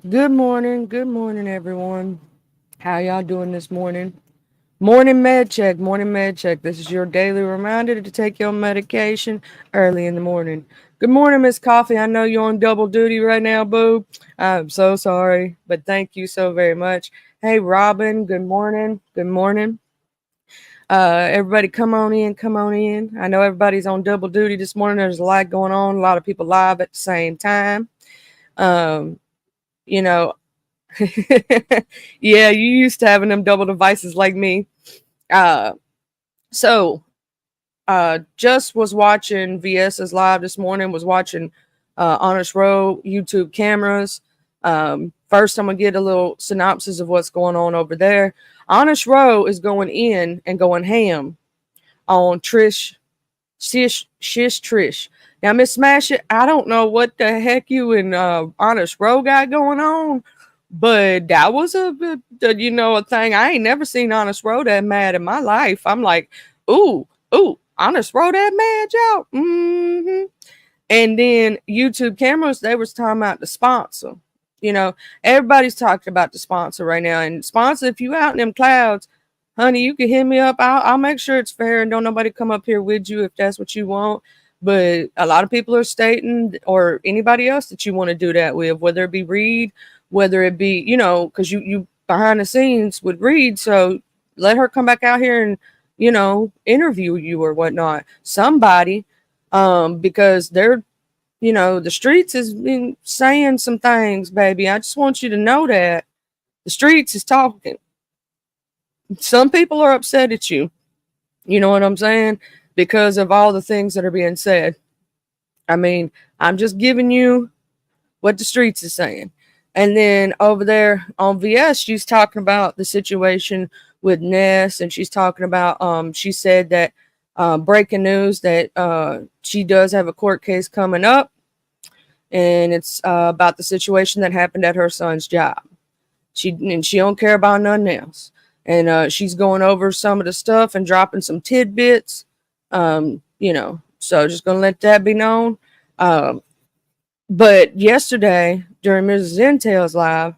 Good morning, everyone. How y'all doing this morning? Morning med check. This is your daily reminder to take your medication early in the morning. Good morning, Miss Coffee. I know you're on double duty right now, boo. I'm so sorry, but thank you so very much. Hey, Robin. Good morning. Good morning. Everybody, come on in. Come on in. I know everybody's on double duty this morning. There's a lot going on. A lot of people live at the same time. Um, you know, yeah, you used to having them double devices like me. Uh, so just was watching VS's live this morning. Was watching Honest Row YouTube cameras. First, I'm gonna get a little synopsis of what's going on over there. Honest Row is going in and going ham on Trish. Now, Miss Smash It, I don't know what the heck you and Honest Row got going on, but that was a thing. I ain't never seen Honest Row that mad in my life. I'm like, ooh, ooh, Honest Row that mad, y'all. And then YouTube cameras, they was talking about the sponsor. Everybody's talking about the sponsor right now. And sponsor, if you out in them clouds, honey, you can hit me up. I'll make sure it's fair and don't nobody come up here with you if that's what you want. But a lot of people are stating, or anybody else that you want to do that with, whether it be Reed, whether it be, because you behind the scenes with Reed. So let her come back out here and, interview you or whatnot. Somebody, because they're, the streets has been saying some things, baby. I just want you to know that the streets is talking. Some people are upset at you. You know what I'm saying? Because of all the things that are being said. I mean, I'm just giving you what the streets is saying. And then over there on VS, she's talking about the situation with Ness, and she's talking about she said that breaking news that she does have a court case coming up, and it's about the situation that happened at her son's job. She don't care about nothing else, and she's going over some of the stuff and dropping some tidbits. So just gonna let that be known. Um, but yesterday during Mrs. Intel's live,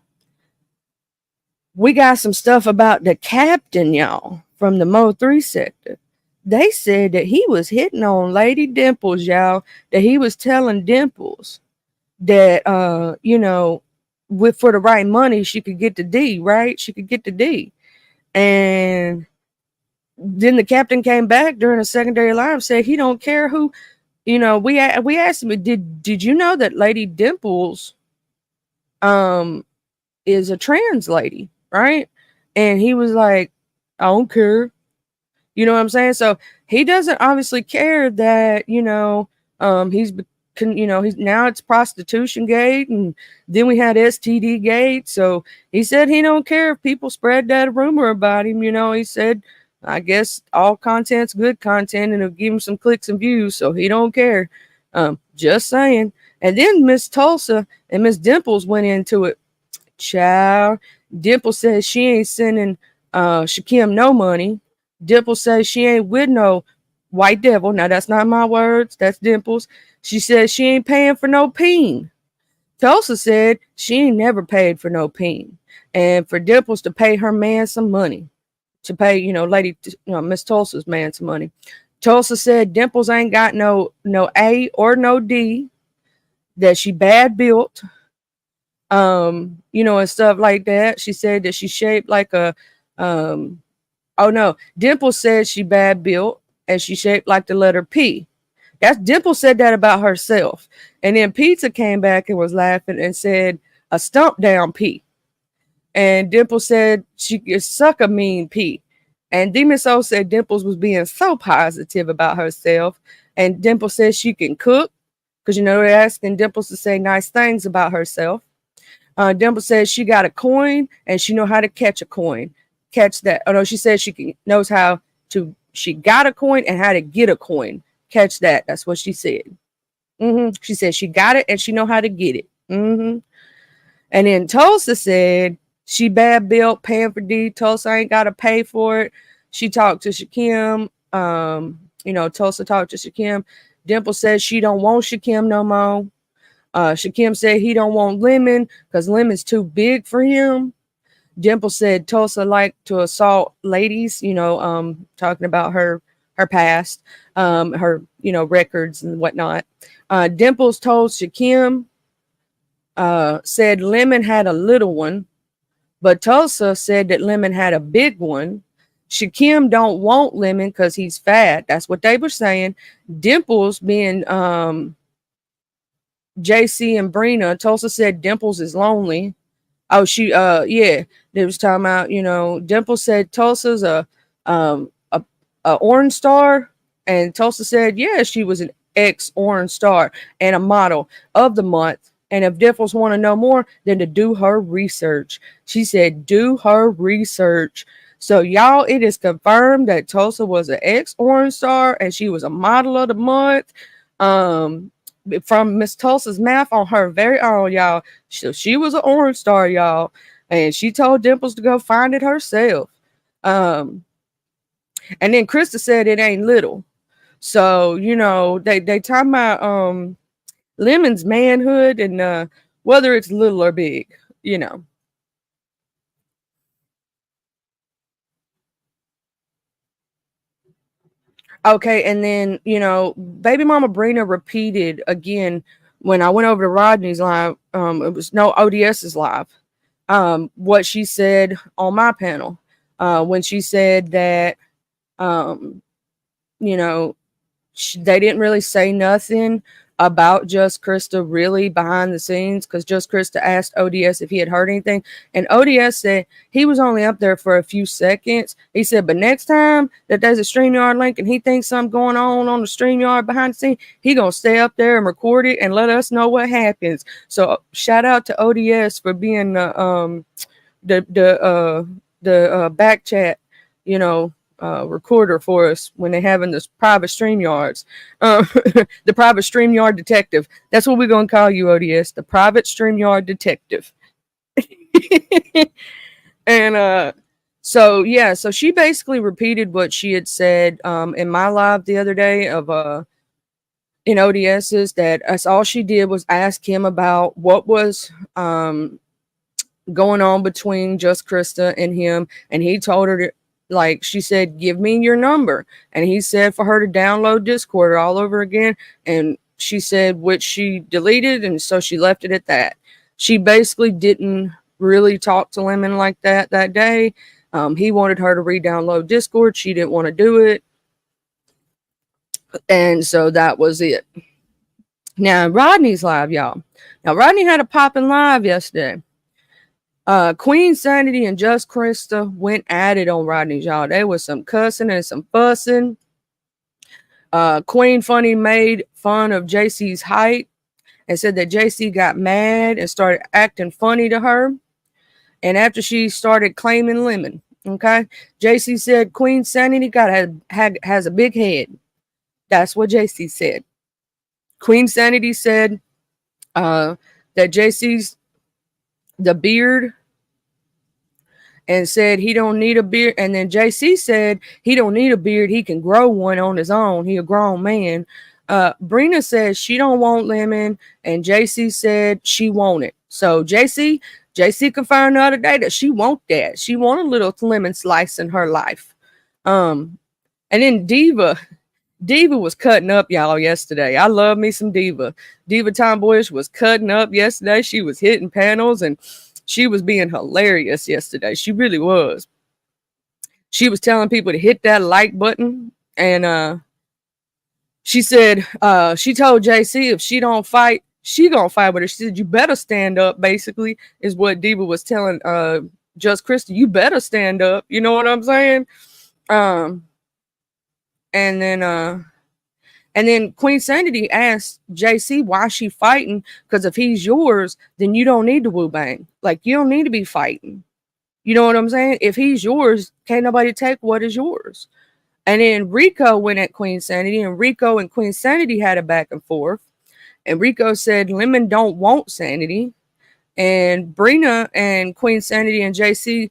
we got some stuff about the captain, y'all, from the Mo 3 sector. They said that he was hitting on Lady Dimples, y'all, that he was telling Dimples that with for the right money she could get the D, right? She could get the D. And then the captain came back during a secondary live, said he don't care who, we asked him, did you know that Lady Dimples is a trans lady, right? And he was like, I don't care. You know what I'm saying? So he doesn't obviously care that, he's now it's prostitution gate, and then we had STD gate. So he said he don't care if people spread that rumor about him. He said, I guess all content's good content and it'll give him some clicks and views. So he don't care. Just saying. And then Miss Tulsa and Miss Dimples went into it. Child, Dimple says she ain't sending Shakim no money. Dimple says she ain't with no white devil. Now that's not my words. That's Dimples. She says she ain't paying for no peen. Tulsa said she ain't never paid for no peen. And for Dimples to pay her man some money, to pay, Miss Tulsa's man some money. Tulsa said Dimples ain't got no A or no D, that she bad built, and stuff like that. She said that she shaped like a oh no, Dimple said she bad built and she shaped like the letter P. That's Dimple said that about herself. And then Pizza came back and was laughing and said a stump down P. And Dimple said she could suck a mean P. And Demon O said Dimples was being so positive about herself. And Dimple said she can cook, because they're asking Dimples to say nice things about herself. Dimple says she got a coin and she know how to catch a coin. Catch that. Oh no, she says knows how to. She got a coin and how to get a coin. Catch that. That's what she said. She said she got it and she know how to get it. And then Tulsa said she bad built, paying for D. Tulsa ain't got to pay for it. She talked to Shakim. Tulsa talked to Shakim. Dimple says she don't want Shakim no more. Shakim said he don't want Lemon because Lemon's too big for him. Dimple said Tulsa liked to assault ladies, talking about her past, her records and whatnot. Dimples told Shakim, said Lemon had a little one, but Tulsa said that Lemon had a big one. Shakim don't want Lemon because he's fat. That's what they were saying. Dimples being JC and Brina. Tulsa said Dimples is lonely. Oh, yeah, they was talking about, Dimple said Tulsa's a Orange Star, and Tulsa said, yeah, she was an ex Orange Star and a model of the month. And if Dimples want to know more, then to do her research. She said, do her research. So y'all, it is confirmed that Tulsa was an ex Orange Star and she was a model of the month. From Miss Tulsa's mouth on her very own, y'all. So she was an Orange Star, y'all, and she told Dimples to go find it herself. And then Krista said it ain't little. So they talking about Lemon's manhood and whether it's little or big. Okay, and then baby mama Brina repeated again when I went over to Rodney's live. It was no ODS's live. What she said on my panel, when she said that you know they didn't really say nothing about Just Krista really behind the scenes, because Just Krista asked ODS if he had heard anything, and ODS said he was only up there for a few seconds. He said, but next time that there's a StreamYard link and he thinks something going on the StreamYard behind the scene, he gonna stay up there and record it and let us know what happens. So shout out to ODS for being the back chat, recorder for us when they're having this private StreamYards. The private StreamYard detective. That's what we're going to call you, ODS, the private StreamYard detective. And so she basically repeated what she had said in my live the other day of in ODS's, that that's all she did was ask him about what was going on between Just Krista and him, and he told her to, like, she said, give me your number, and he said for her to download Discord all over again, and she said, which she deleted, and so she left it at that. She basically didn't really talk to Lemon like that day. He wanted her to re-download Discord. She didn't want to do it, and so that was it. Now Rodney's live, y'all. Now Rodney had a popping live yesterday. Queen Sanity and Just Krista went at it on Rodney's, y'all. There was some cussing and some fussing. Queen Funny made fun of JC's height and said that JC got mad and started acting funny to her. And after she started claiming Lemon, okay, JC said Queen Sanity has a big head. That's what JC said. Queen Sanity said that JC's the beard, and said he don't need a beard. And then JC said he don't need a beard. He can grow one on his own. He a grown man. Brina says she don't want Lemon, and JC said she want it. So JC confirmed the other day that she want that. She want a little lemon slice in her life. And then Diva was cutting up, y'all, yesterday. I love me some Diva. Diva Tomboyish was cutting up yesterday. She was hitting panels and she was being hilarious yesterday. She really was. She was telling people to hit that like button. And she said, she told JC if she don't fight, she gonna fight with her. She said, you better stand up, basically, is what Diva was telling Just Krista. You better stand up. You know what I'm saying? And then Queen Sanity asked JC why she fighting, because if he's yours, then you don't need to woo bang. Like, you don't need to be fighting. You know what I'm saying? If he's yours, can't nobody take what is yours. And then Rico went at Queen Sanity, and Rico and Queen Sanity had a back and forth. And Rico said Lemon don't want Sanity. And Brina and Queen Sanity and JC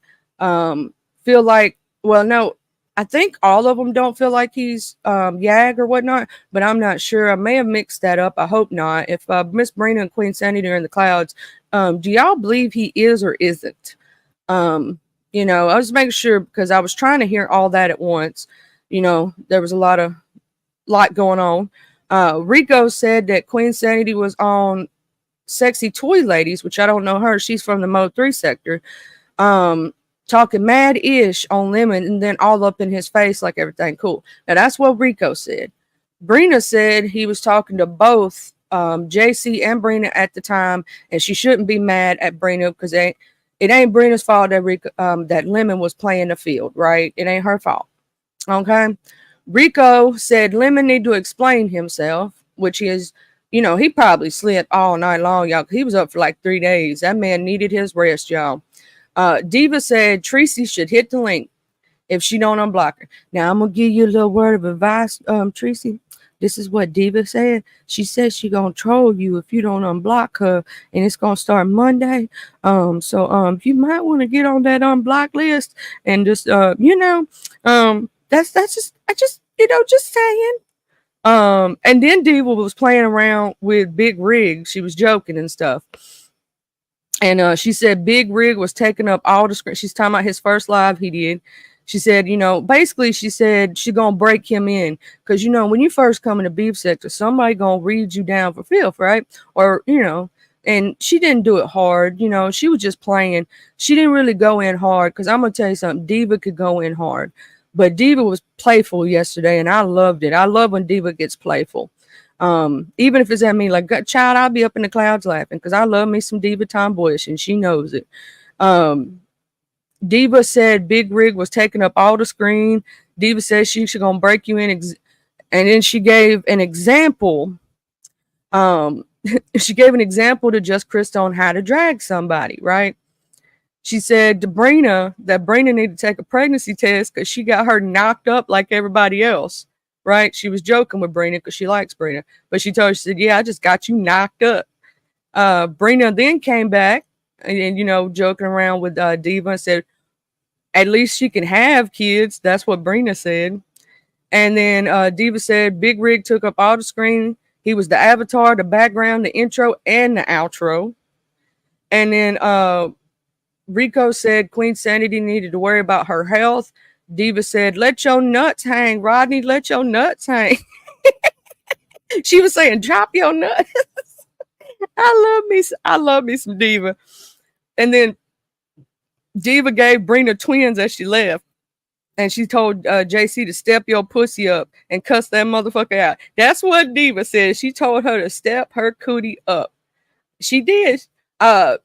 feel like, well, no, I think all of them don't feel like he's Yag or whatnot, but I'm not sure. I may have mixed that up. I hope not. If Miss Brina and Queen Sanity are in the clouds, do y'all believe he is or isn't? I was making sure because I was trying to hear all that at once. There was a lot going on. Rico said that Queen Sanity was on Sexy Toy Ladies, which I don't know her. She's from the Mo 3 sector. Talking mad ish on Lemon and then all up in his face like everything cool. Now that's what Rico said. Brina said he was talking to both JC and Brina at the time, and she shouldn't be mad at Brina because it ain't Brina's fault that Lemon was playing the field, right? It ain't her fault. Okay. Rico said Lemon need to explain himself, which is, he probably slept all night long, y'all. He was up for like 3 days. That man needed his rest, y'all. Diva said Tracy should hit the link if she don't unblock her. Now I'm gonna give you a little word of advice, Tracy. This is what Diva said. She said she gonna troll you if you don't unblock her, and it's gonna start Monday. So you might want to get on that unblock list and just that's just just saying. And then Diva was playing around with Big Rig. She was joking and stuff. And she said Big Rig was taking up all the screen. She's talking about his first live he did. She said, basically she said she gonna break him in. Because, when you first come in the beef sector, somebody gonna read you down for filth, right? Or, and she didn't do it hard. She was just playing. She didn't really go in hard. Because I'm going to tell you something. Diva could go in hard. But Diva was playful yesterday, and I loved it. I love when Diva gets playful. Even if it's at me, like, child, I'll be up in the clouds laughing because I love me some Diva tomboyish and she knows it. Diva said Big Rig was taking up all the screen. Diva said she's gonna break you in, and then she gave an example. She gave an example to Just Krista on how to drag somebody, right? She said to Brina that Brina needed to take a pregnancy test because she got her knocked up like everybody else. Right? She was joking with Brina because she likes Brina. But she told her, she said, yeah, I just got you knocked up. Brina then came back and joking around with Diva and said, at least she can have kids. That's what Brina said. And then Diva said Big Rig took up all the screen. He was the avatar, the background, the intro, and the outro. And then Rico said Queen Sanity needed to worry about her health. Diva said, let your nuts hang, Rodney, let your nuts hang. She was saying, drop your nuts. I love me some Diva. And then Diva gave Brina twins as she left. And she told JC to step your pussy up and cuss that motherfucker out. That's what Diva said. She told her to step her cootie up. She did.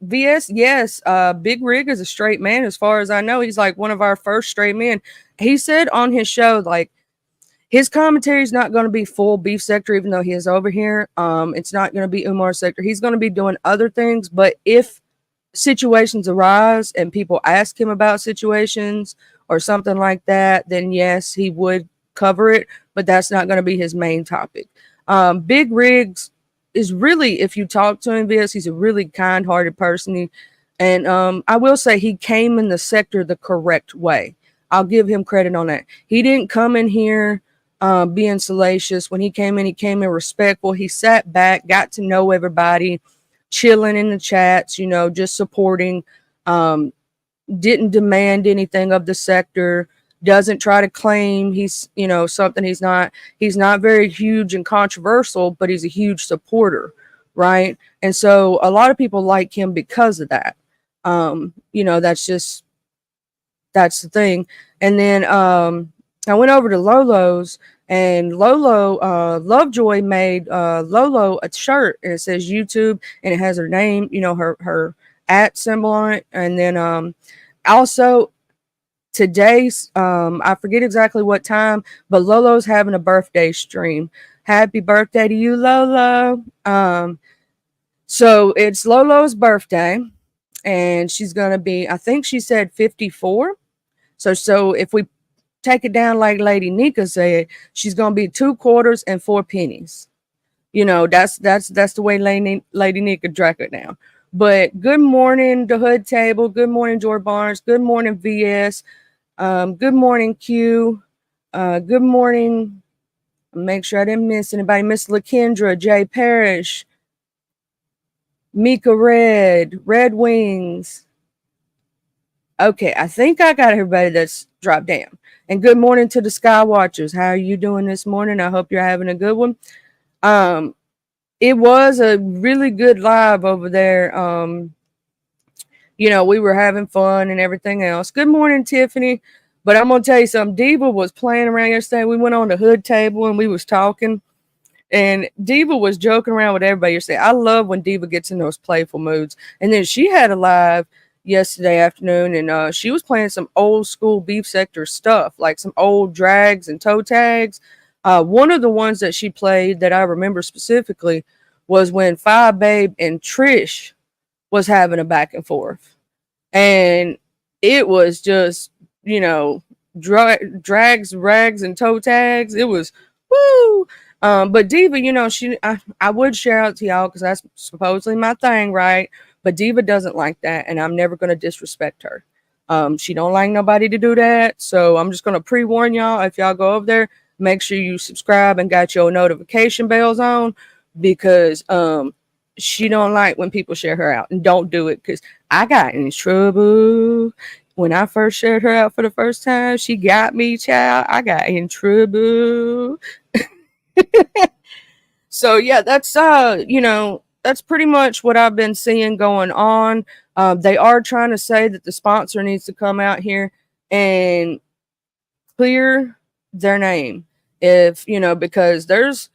VS, yes, Big Rig is a straight man as far as I know. He's like one of our first straight men. He said on his show, like, his commentary is not going to be full beef sector, even though he is over here. It's not going to be Umar sector. He's going to be doing other things, but if situations arise and people ask him about situations or something like that, then yes, he would cover it, but that's not going to be his main topic. Big Rigs is really, if you talk to him, VS, he's a really kind-hearted person. And I will say he came in the sector the correct way. I'll give him credit on that. He didn't come in here being salacious. When he came in respectful. He sat back, got to know everybody, chilling in the chats, just supporting, didn't demand anything of the sector, doesn't try to claim he's, something he's not. He's not very huge and controversial, but he's a huge supporter, right? And so a lot of people like him because of that. That's the thing. And then I went over to Lolo's, and Lolo Lovejoy made Lolo a shirt, and it says YouTube, and it has her name, her @ symbol on it. And then also today's I forget exactly what time, but Lolo's having a birthday stream. Happy birthday to you, Lolo. So it's Lolo's birthday, and she's gonna be, I think she said 54. So if we take it down like Lady Nika said, she's gonna be 2 quarters and 4 pennies. That's the way Lady Nika drank it down. But good morning, the Hood Table. Good morning, George Barnes. Good morning, VS. Good morning, Q. Good morning. Make sure I didn't miss anybody. Miss LaKendra, Jay Parrish, Mika Red Wings. Okay, I think I got everybody that's dropped down. And good morning to the Sky Watchers. How are you doing this morning? I hope you're having a good one. It was a really good live over there. We were having fun and everything else. Good morning, Tiffany. But I'm gonna tell you something. Diva was playing around yesterday. We went on the hood table and we was talking. And Diva was joking around with everybody yesterday. I love when Diva gets in those playful moods. And then she had a live yesterday afternoon, and she was playing some old school Beef Sector stuff, like some old drags and toe tags. One of the ones that she played that I remember specifically was when Five Babe and Trish was having a back and forth, and it was just drags, rags, and toe tags. It was woo. But Diva, I would share out to y'all because that's supposedly my thing, right? But Diva doesn't like that, and I'm never gonna disrespect her. She don't like nobody to do that, so I'm just gonna pre-warn y'all. If y'all go over there, make sure you subscribe and got your notification bells on, because she don't like when people share her out, and don't do it because I got in trouble when I first shared her out for the first time. She got me, child. I got in trouble. So yeah, that's pretty much what I've been seeing going on. They are trying to say that the sponsor needs to come out here and clear their name, if because there's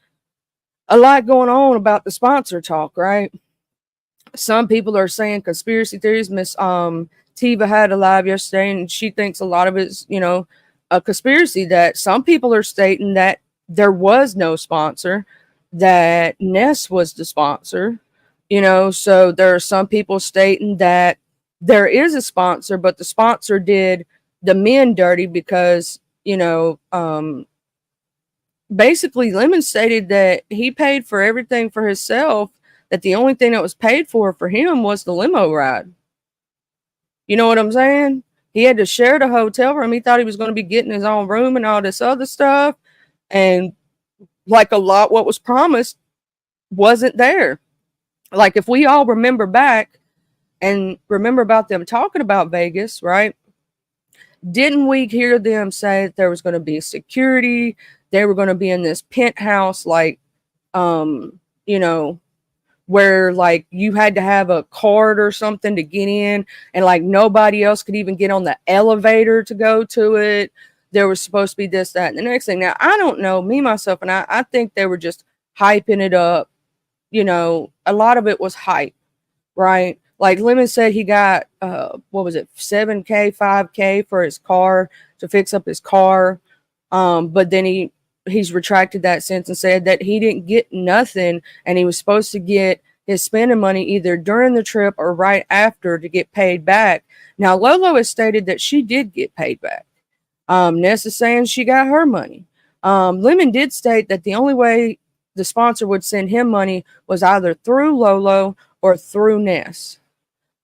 a lot going on about the sponsor talk, right? Some people are saying conspiracy theories. Miss Tiva had a live yesterday, and she thinks a lot of it's a conspiracy. That some people are stating that there was no sponsor, that Ness was the sponsor. So there are some people stating that there is a sponsor, but the sponsor did the men dirty because basically Lemon stated that he paid for everything for himself, that the only thing that was paid for him was the limo ride. You know what I'm saying? He had to share the hotel room. He thought he was going to be getting his own room and all this other stuff. And like a lot what was promised wasn't there. Like if we all remember back and remember about them talking about Vegas, right? Didn't we hear them say that there was going to be security? They were going to be in this penthouse, like, where like you had to have a card or something to get in, and like nobody else could even get on the elevator to go to it. There was supposed to be this, that, and the next thing. Now, I don't know, me, myself, and I think they were just hyping it up. A lot of it was hype, right? Like Lemon said he got, what was it, 7K, 5K for his car, to fix up his car. But then he's retracted that since and said that he didn't get nothing, and he was supposed to get his spending money either during the trip or right after to get paid back. Now, Lolo has stated that she did get paid back. Ness is saying she got her money. Lemon did state that the only way the sponsor would send him money was either through Lolo or through Ness.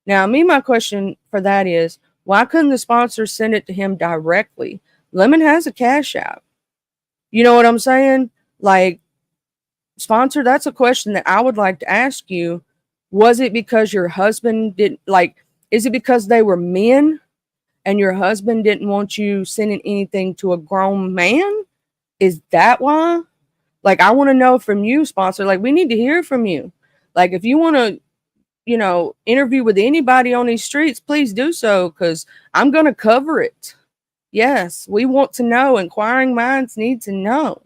Now, my question for that is, why couldn't the sponsor send it to him directly? Lemon has a cash app. You know what I'm saying? Like, sponsor, that's a question that I would like to ask you. Was it because your husband didn't, like, is it because they were men and your husband didn't want you sending anything to a grown man? Is that why? Like, I want to know from you, sponsor. Like, we need to hear from you. Like, if you want to, interview with anybody on these streets, please do so, because I'm going to cover it. Yes, we want to know. Inquiring minds need to know.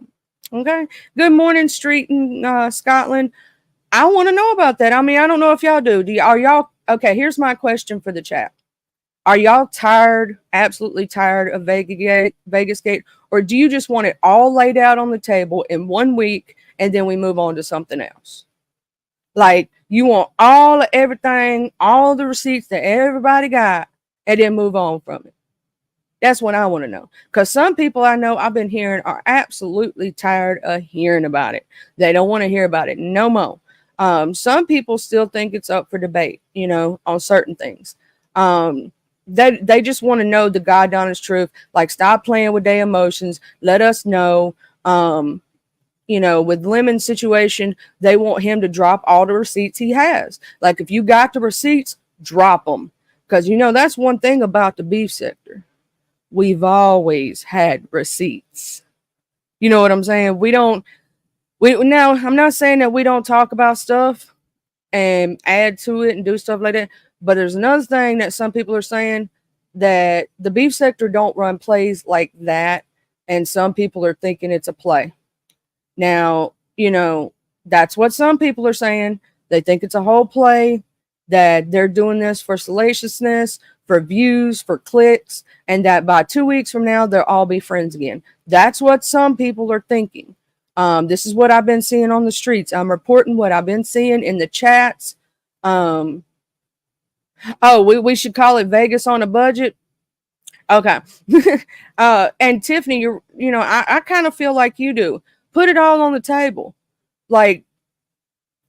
Okay. Good morning, Street in Scotland. I want to know about that. I mean, I don't know if y'all do. Are y'all okay? Here's my question for the chat. Are y'all tired, absolutely tired of Vegas Gate, or do you just want it all laid out on the table in 1 week and then we move on to something else? Like, you want all of everything, all the receipts that everybody got, and then move on from it. That's what I want to know. Because some people I know I've been hearing are absolutely tired of hearing about it. They don't want to hear about it no more. Some people still think it's up for debate, on certain things. They just want to know the God honest truth. Like, stop playing with their emotions. Let us know. With Lemon's situation, they want him to drop all the receipts he has. Like, if you got the receipts, drop them. Because, that's one thing about the beef sector. We've always had receipts. You know what I'm saying? Now, I'm not saying that we don't talk about stuff and add to it and do stuff like that. But there's another thing that some people are saying, that the beef sector don't run plays like that. And some people are thinking it's a play. Now, that's what some people are saying. They think it's a whole play, that they're doing this for salaciousness, for views, for clicks, and that by 2 weeks from now, they'll all be friends again. That's what some people are thinking. This is what I've been seeing on the streets. I'm reporting what I've been seeing in the chats. Oh, we should call it Vegas on a budget. Okay. And Tiffany, I kind of feel like you do. Put it all on the table. Like,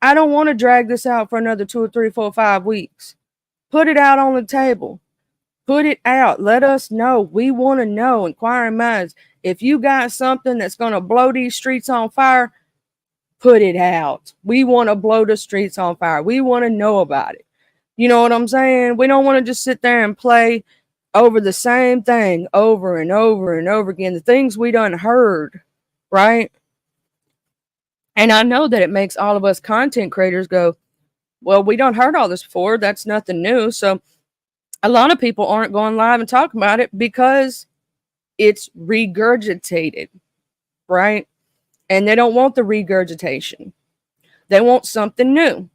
I don't want to drag this out for another 2 or 3, 4, 5 weeks. Put it out on the table. Put it out. Let us know. We want to know, inquiring minds. If you got something that's going to blow these streets on fire, put it out. We want to blow the streets on fire. We want to know about it. You know what I'm saying? We don't want to just sit there and play over the same thing over and over and over again. The things we done heard, right? And I know that it makes all of us content creators go, well, we don't heard all this before. That's nothing new. So a lot of people aren't going live and talking about it because it's regurgitated, right? And they don't want the regurgitation. They want something new,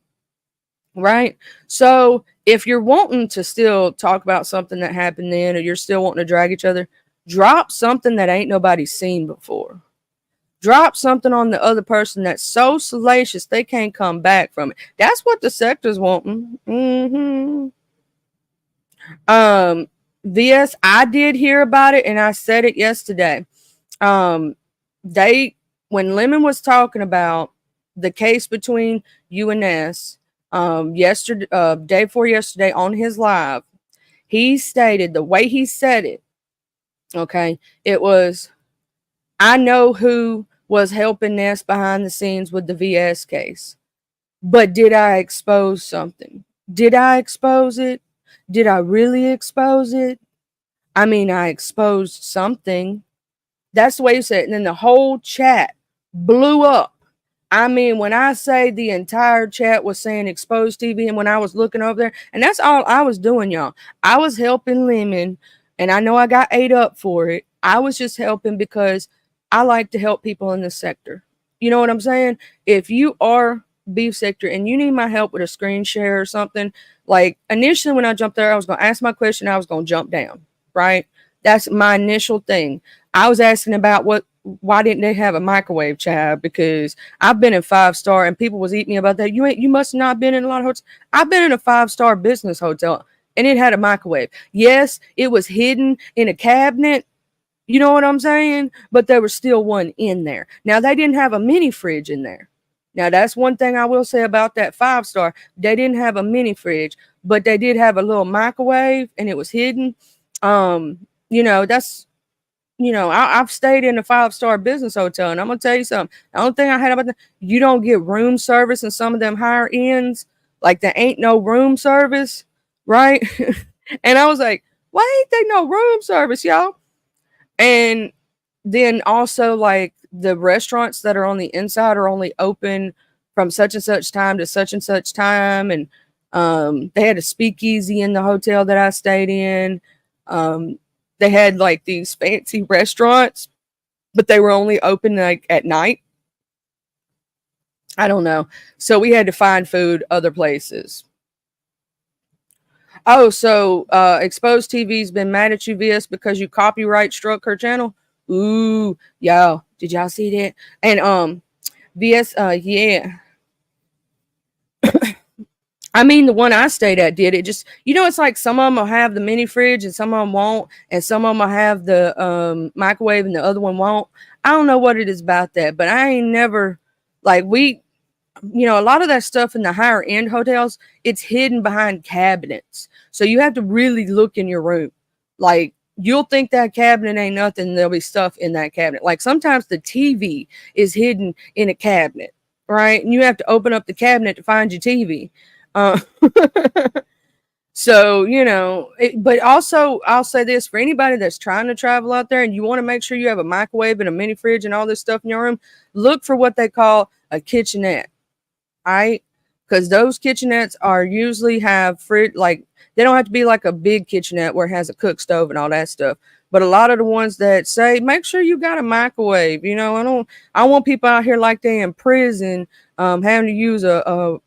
right? So if you're wanting to still talk about something that happened then, or you're still wanting to drag each other, drop something that ain't nobody seen before. Drop something on the other person that's so salacious they can't come back from it. That's what the sector's wanting. VS, I did hear about it, and I said it yesterday. When Lemon was talking about the case between UNS, yesterday, day before yesterday on his live, he stated the way he said it. Okay, it was, I know who was helping Ness behind the scenes with the VS case. But did I expose something? Did I expose it? Did I really expose it? I mean, I exposed something. That's the way you said it. And then the whole chat blew up. I mean, when I say the entire chat was saying exposed TV, and when I was looking over there, and that's all I was doing, y'all. I was helping Lemon, and I know I got ate up for it. I was just helping because I like to help people in this sector. You know what I'm saying? If you are beef sector and you need my help with a screen share or something, like initially when I jumped there, I was going to ask my question. I was going to jump down, right? That's my initial thing. I was asking about why didn't they have a microwave, child? Because I've been in 5-star and people was eating me about that. You must not have been in a lot of hotels. I've been in a 5-star business hotel and it had a microwave. Yes, it was hidden in a cabinet. You know what I'm saying? But there was still one in there. Now, they didn't have a mini fridge in there. Now, that's one thing I will say about that 5-star. They didn't have a mini fridge, but they did have a little microwave and it was hidden. That's, I've stayed in a 5-star business hotel, and I'm going to tell you something. The only thing I had about that, you don't get room service in some of them higher ends. Like, there ain't no room service, right? And I was like, why ain't there no room service, y'all? And then also, like, the restaurants that are on the inside are only open from such and such time to such and such time. And they had a speakeasy in the hotel that I stayed in. They had like these fancy restaurants, but they were only open like at night. I don't know. So we had to find food other places. Oh, so Exposed TV's been mad at you, VS, because you copyright struck her channel. Ooh, y'all, did y'all see that? And VS, yeah. I mean, the one I stayed at did it. Just, it's like some of them will have the mini fridge and some of them won't, and some of them will have the microwave and the other one won't. I don't know what it is about that, but I ain't never, like, a lot of that stuff in the higher end hotels, it's hidden behind cabinets. So you have to really look in your room. Like, you'll think that cabinet ain't nothing. There'll be stuff in that cabinet. Like, sometimes the TV is hidden in a cabinet, right? And you have to open up the cabinet to find your TV. Uh, So, but also I'll say this for anybody that's trying to travel out there and you want to make sure you have a microwave and a mini fridge and all this stuff in your room, look for what they call a kitchenette. All right. Because those kitchenettes are usually have fridge, like they don't have to be like a big kitchenette where it has a cook stove and all that stuff. But a lot of the ones that say, make sure you got a microwave. I want people out here like they in prison, having to use an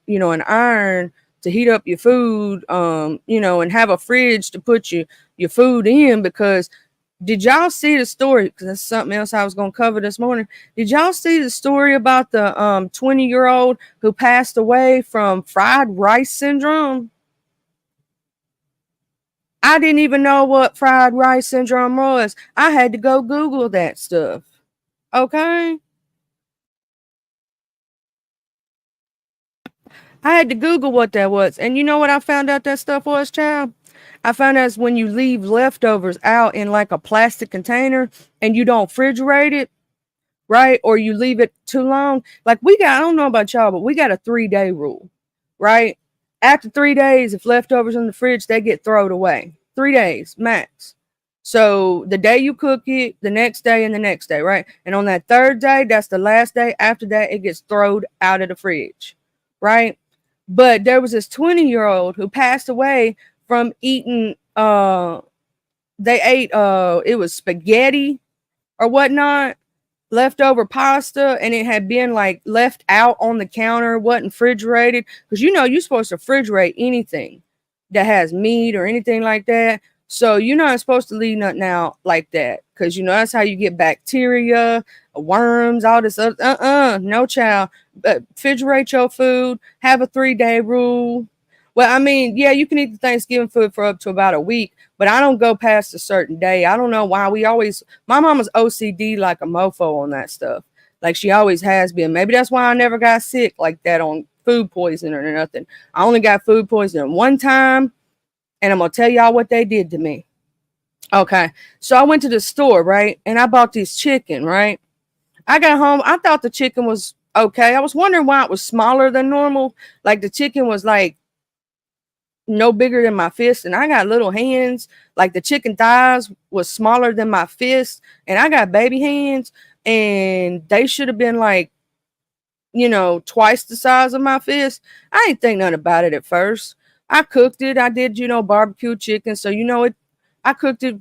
iron to heat up your food, and have a fridge to put your food in. Because did y'all see the story? Because that's something else I was going to cover this morning. Did y'all see the story about the 20-year-old who passed away from fried rice syndrome? I didn't even know what fried rice syndrome was. I had to go Google that stuff. Okay? I had to Google what that was. And you know what I found out that stuff was, child? I found out it's when you leave leftovers out in like a plastic container and you don't refrigerate it, right? Or you leave it too long. Like I don't know about y'all, but we got a 3-day rule, right? After 3 days, if leftovers in the fridge, they get thrown away. 3 days max. So the day you cook it, the next day and the next day, right? And on that third day, that's the last day. After that, it gets thrown out of the fridge, right? But there was this 20-year-old who passed away from eating they ate it was spaghetti or whatnot, leftover pasta, and it had been like left out on the counter, wasn't refrigerated. Because you're supposed to refrigerate anything that has meat or anything like that. So you're not supposed to leave nothing out like that. Because that's how you get bacteria, worms, all this other no child. But refrigerate your food, have a 3-day rule. Well, I mean, yeah, you can eat the Thanksgiving food for up to about a week, but I don't go past a certain day. I don't know why my mama's OCD like a mofo on that stuff. Like she always has been. Maybe that's why I never got sick like that on food poisoning or nothing. I only got food poisoning one time, and I'm going to tell y'all what they did to me. Okay. So I went to the store, right? And I bought this chicken, right? I got home. I thought the chicken was okay. I was wondering why it was smaller than normal. Like the chicken was like no bigger than my fist, and I got little hands. Like the chicken thighs was smaller than my fist, and I got baby hands, and they should have been like, twice the size of my fist. I didn't think nothing about it at first. I cooked it. I did, barbecue chicken, so it. I cooked it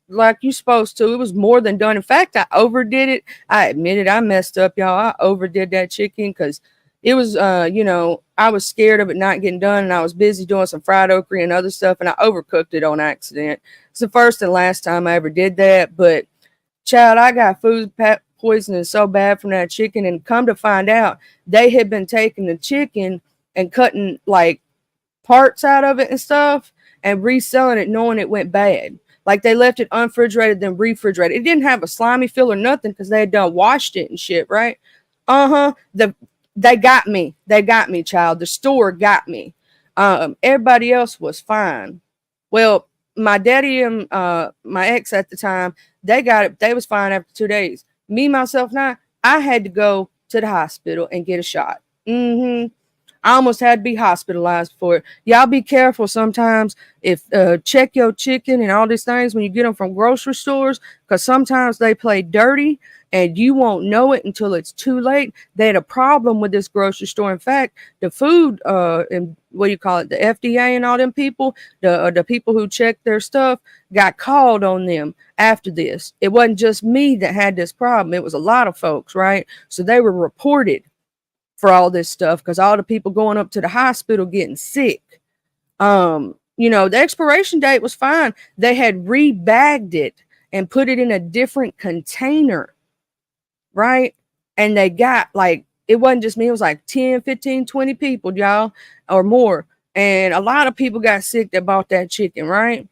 like you supposed to. It was more than done. In fact, I overdid it. I admit it. I messed up, y'all. I overdid that chicken because it was, I was scared of it not getting done, and I was busy doing some fried okra and other stuff, and I overcooked it on accident. It's the first and last time I ever did that, but child, I got food poisoning so bad from that chicken, and come to find out, they had been taking the chicken and cutting like parts out of it and stuff and reselling it knowing it went bad. Like they left it unrefrigerated, then refrigerated. It didn't have a slimy feel or nothing because they had done washed it and shit, right? They got me. They got me, child. The store got me. Everybody else was fine. Well, my daddy and my ex at the time, they got it. They was fine after 2 days. Me, myself, and I had to go to the hospital and get a shot. I almost had to be hospitalized for it. Y'all be careful sometimes. If check your chicken and all these things when you get them from grocery stores, because sometimes they play dirty and you won't know it until it's too late. They had a problem with this grocery store. In fact, the food and what do you call it, the FDA and all them people, the people who check their stuff got called on them after this. It wasn't just me that had this problem. It was a lot of folks, right? So they were reported for all this stuff because all the people going up to the hospital getting sick. The expiration date was fine. They had rebagged it and put it in a different container, right? And they got like, it wasn't just me, it was like 10, 15, 20 people, y'all, or more. And a lot of people got sick that bought that chicken, right?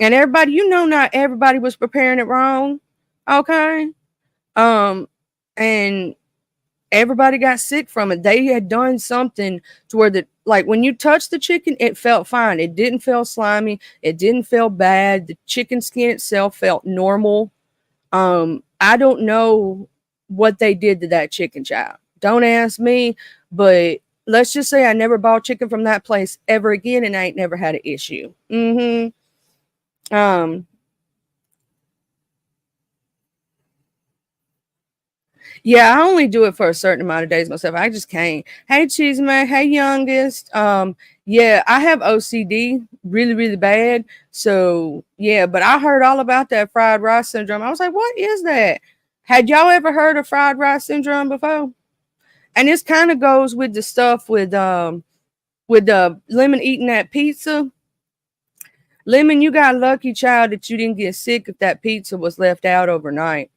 And everybody, not everybody was preparing it wrong. Okay. And Everybody got sick from it. They had done something to where like when you touch the chicken, it felt fine. It didn't feel slimy. It didn't feel bad. The chicken skin itself felt normal. I don't know what they did to that chicken, child. Don't ask me, but let's just say I never bought chicken from that place ever again, and I ain't never had an issue. Um, Yeah, I only do it for a certain amount of days myself. I just can't. Hey, Cheese Man. Hey, youngest. Yeah, I have OCD really, really bad. So yeah, but I heard all about that fried rice syndrome. I was like, what is that? Had y'all ever heard of fried rice syndrome before? And this kind of goes with the stuff with the Lemon eating that pizza. Lemon, you got lucky, child, that you didn't get sick if that pizza was left out overnight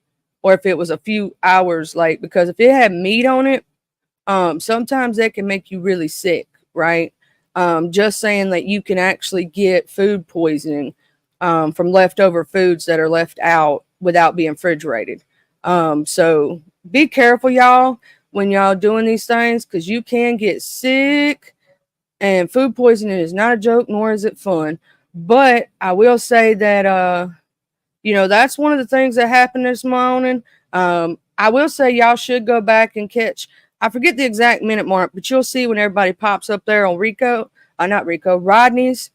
or if it was a few hours late, because if it had meat on it, sometimes that can make you really sick, right? Just saying that you can actually get food poisoning from leftover foods that are left out without being refrigerated. So be careful, y'all, when y'all doing these things, because you can get sick, and food poisoning is not a joke, nor is it fun. But I will say that that's one of the things that happened this morning. I will say y'all should go back and catch. I forget the exact minute mark, but you'll see when everybody pops up there on not Rico, Rodney's.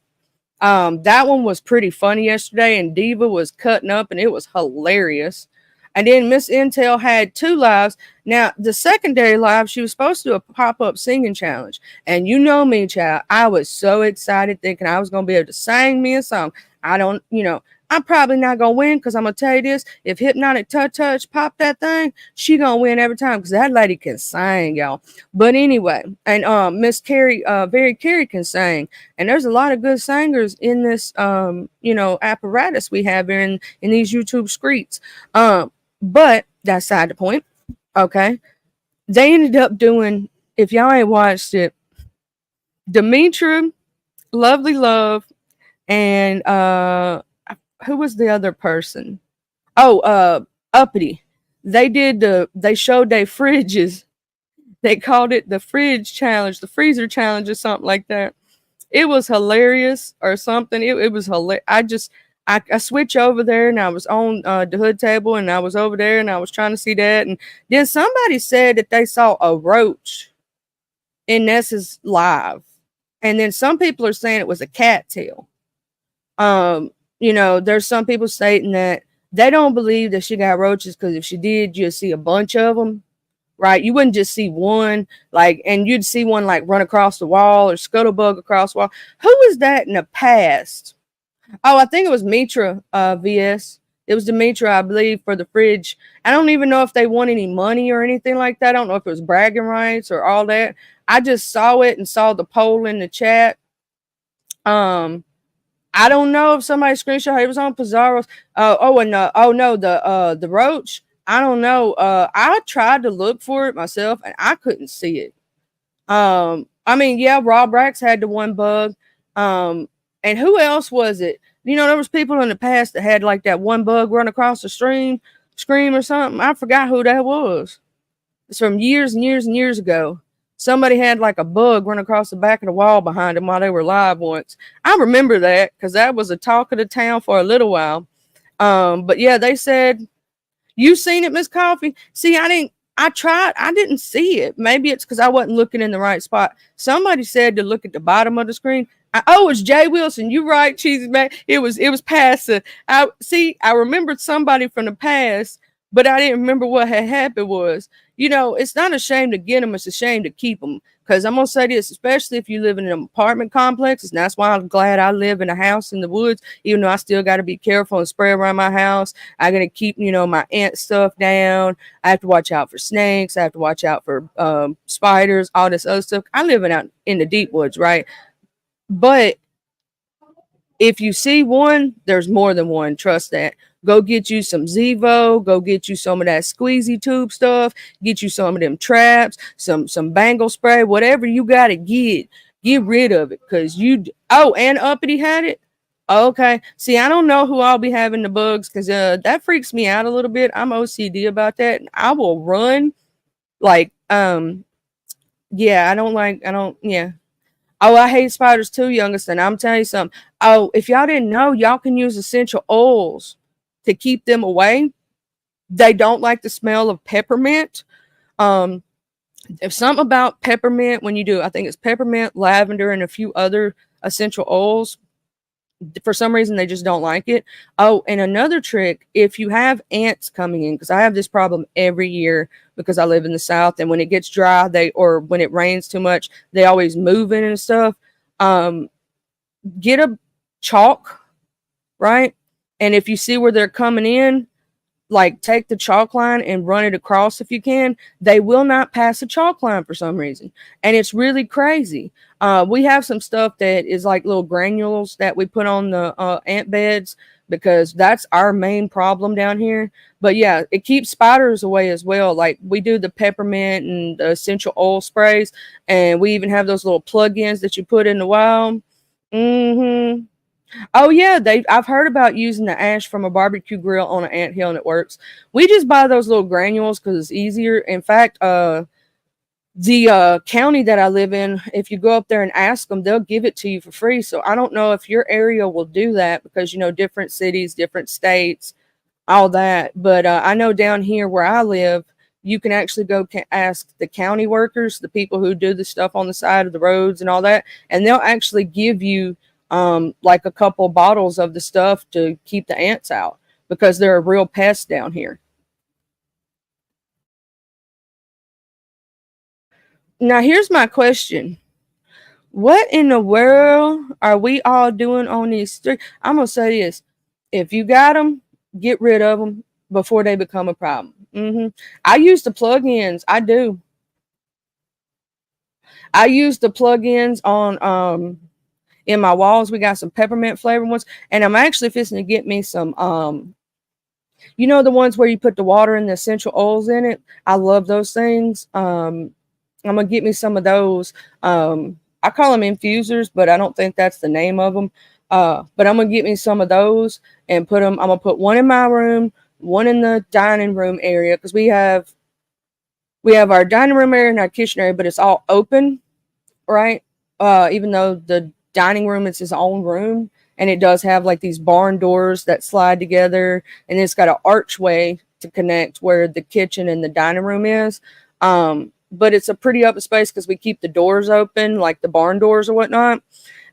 That one was pretty funny yesterday, and Diva was cutting up, and it was hilarious. And then Miss Intel had 2 lives. Now, the secondary live, she was supposed to do a pop-up singing challenge. And you know me, child, I was so excited thinking I was going to be able to sing me a song. I'm probably not going to win, because I'm going to tell you this. If Hypnotic Touch pop that thing, she going to win every time, because that lady can sing, y'all. But anyway, and Miss Carrie, Very Carrie can sing. And there's a lot of good singers in this, apparatus we have here in these YouTube streets. But that's side the point. Okay. They ended up doing, if y'all ain't watched it, Demetra, Lovely Love, and who was the other person? Oh, Uppity. They showed their fridges. They called it the fridge challenge, the freezer challenge, or something like that. It was hilarious or something. It was hilarious. I switch over there, and I was on the hood table, and I was over there, and I was trying to see that. And then somebody said that they saw a roach in Nessa's live. And then some people are saying it was a cattail. There's some people stating that they don't believe that she got roaches, because if she did, you'd see a bunch of them. Right, you wouldn't just see one, and you'd see one like run across the wall or scuttlebug across the wall. Who was that in the past? Oh, I think it was Mitra VS. It was Demetra, I believe, for the fridge. I don't even know if they won any money or anything like that. I don't know if it was bragging rights or all that. I just saw it and saw the poll in the chat. I don't know if somebody screenshot. It was on Pizarro's. The roach. I don't know. I tried to look for it myself, and I couldn't see it. Rob Brax had the one bug. And who else was it? There was people in the past that had like that one bug run across the screen or something. I forgot who that was. It's from years and years and years ago. Somebody had like a bug run across the back of the wall behind them while they were live once. I remember that because that was a talk of the town for a little while. But yeah, they said, you seen it, Miss Coffee? See, I tried. I didn't see it. Maybe it's because I wasn't looking in the right spot. Somebody said to look at the bottom of the screen. It's Jay Wilson. You right, Cheesy Man. It was past. I remembered somebody from the past, but I didn't remember what had happened was. It's not a shame to get them. It's a shame to keep them. Because I'm going to say this, especially if you live in an apartment complex, and that's why I'm glad I live in a house in the woods, even though I still got to be careful and spray around my house. I got to keep, my ant stuff down. I have to watch out for snakes. I have to watch out for spiders, all this other stuff. I live out in the deep woods, right? But if you see one, there's more than one. Trust that. Go get you some Zevo. Go get you some of that squeezy tube stuff. Get you some of them traps, some bangle spray, whatever you got to get rid of it. Because and Uppity had it. Okay. See, I don't know who I'll be having the bugs because that freaks me out a little bit. I'm OCD about that. I will run Like, yeah, I don't, yeah. Oh, I hate spiders too, youngest, and I'm telling you something. Oh, if y'all didn't know, y'all can use essential oils to keep them away. They don't like the smell of peppermint. Um, if something about peppermint when you do, I think it's peppermint, lavender, and a few other essential oils. For some reason, they just don't like it. Oh, and another trick: if you have ants coming in, because I have this problem every year because I live in the South, and when it gets dry, or when it rains too much, they always move in and stuff. Um, get a chalk, right? And if you see where they're coming in, like take the chalk line and run it across if you can. They will not pass the chalk line for some reason, and it's really crazy. We have some stuff that is like little granules that we put on the ant beds because that's our main problem down here. But yeah, it keeps spiders away as well. Like we do the peppermint and the essential oil sprays, and we even have those little plug-ins that you put in the wild. Mm-hmm. Oh yeah, they I've heard about using the ash from a barbecue grill on an anthill and it works. We just buy those little granules because it's easier. In fact, the county that I live in, if you go up there and ask them, they'll give it to you for free. So I don't know if your area will do that because different cities, different states, all that. But I know down here where I live, you can actually go ask the county workers, the people who do the stuff on the side of the roads and all that, and they'll actually give you like a couple bottles of the stuff to keep the ants out because they're a real pest down here. Now, here's my question. What in the world are we all doing on these streets? I'm gonna say this: if you got them, get rid of them before they become a problem. I use the plug-ins. I do. I use the plug-ins on in my walls. We got some peppermint flavored ones, and I'm actually fixing to get me some the ones where you put the water and the essential oils in it. I love those things. I'm gonna get me some of those. I call them infusers, but I don't think that's the name of them. But I'm gonna get me some of those and put them. I'm gonna put one in my room, one in the dining room area because we have our dining room area and our kitchen area, but it's all open, right? Even though the dining room is its own room, and it does have like these barn doors that slide together, and it's got an archway to connect where the kitchen and the dining room is. But it's a pretty open space because we keep the doors open, like the barn doors or whatnot.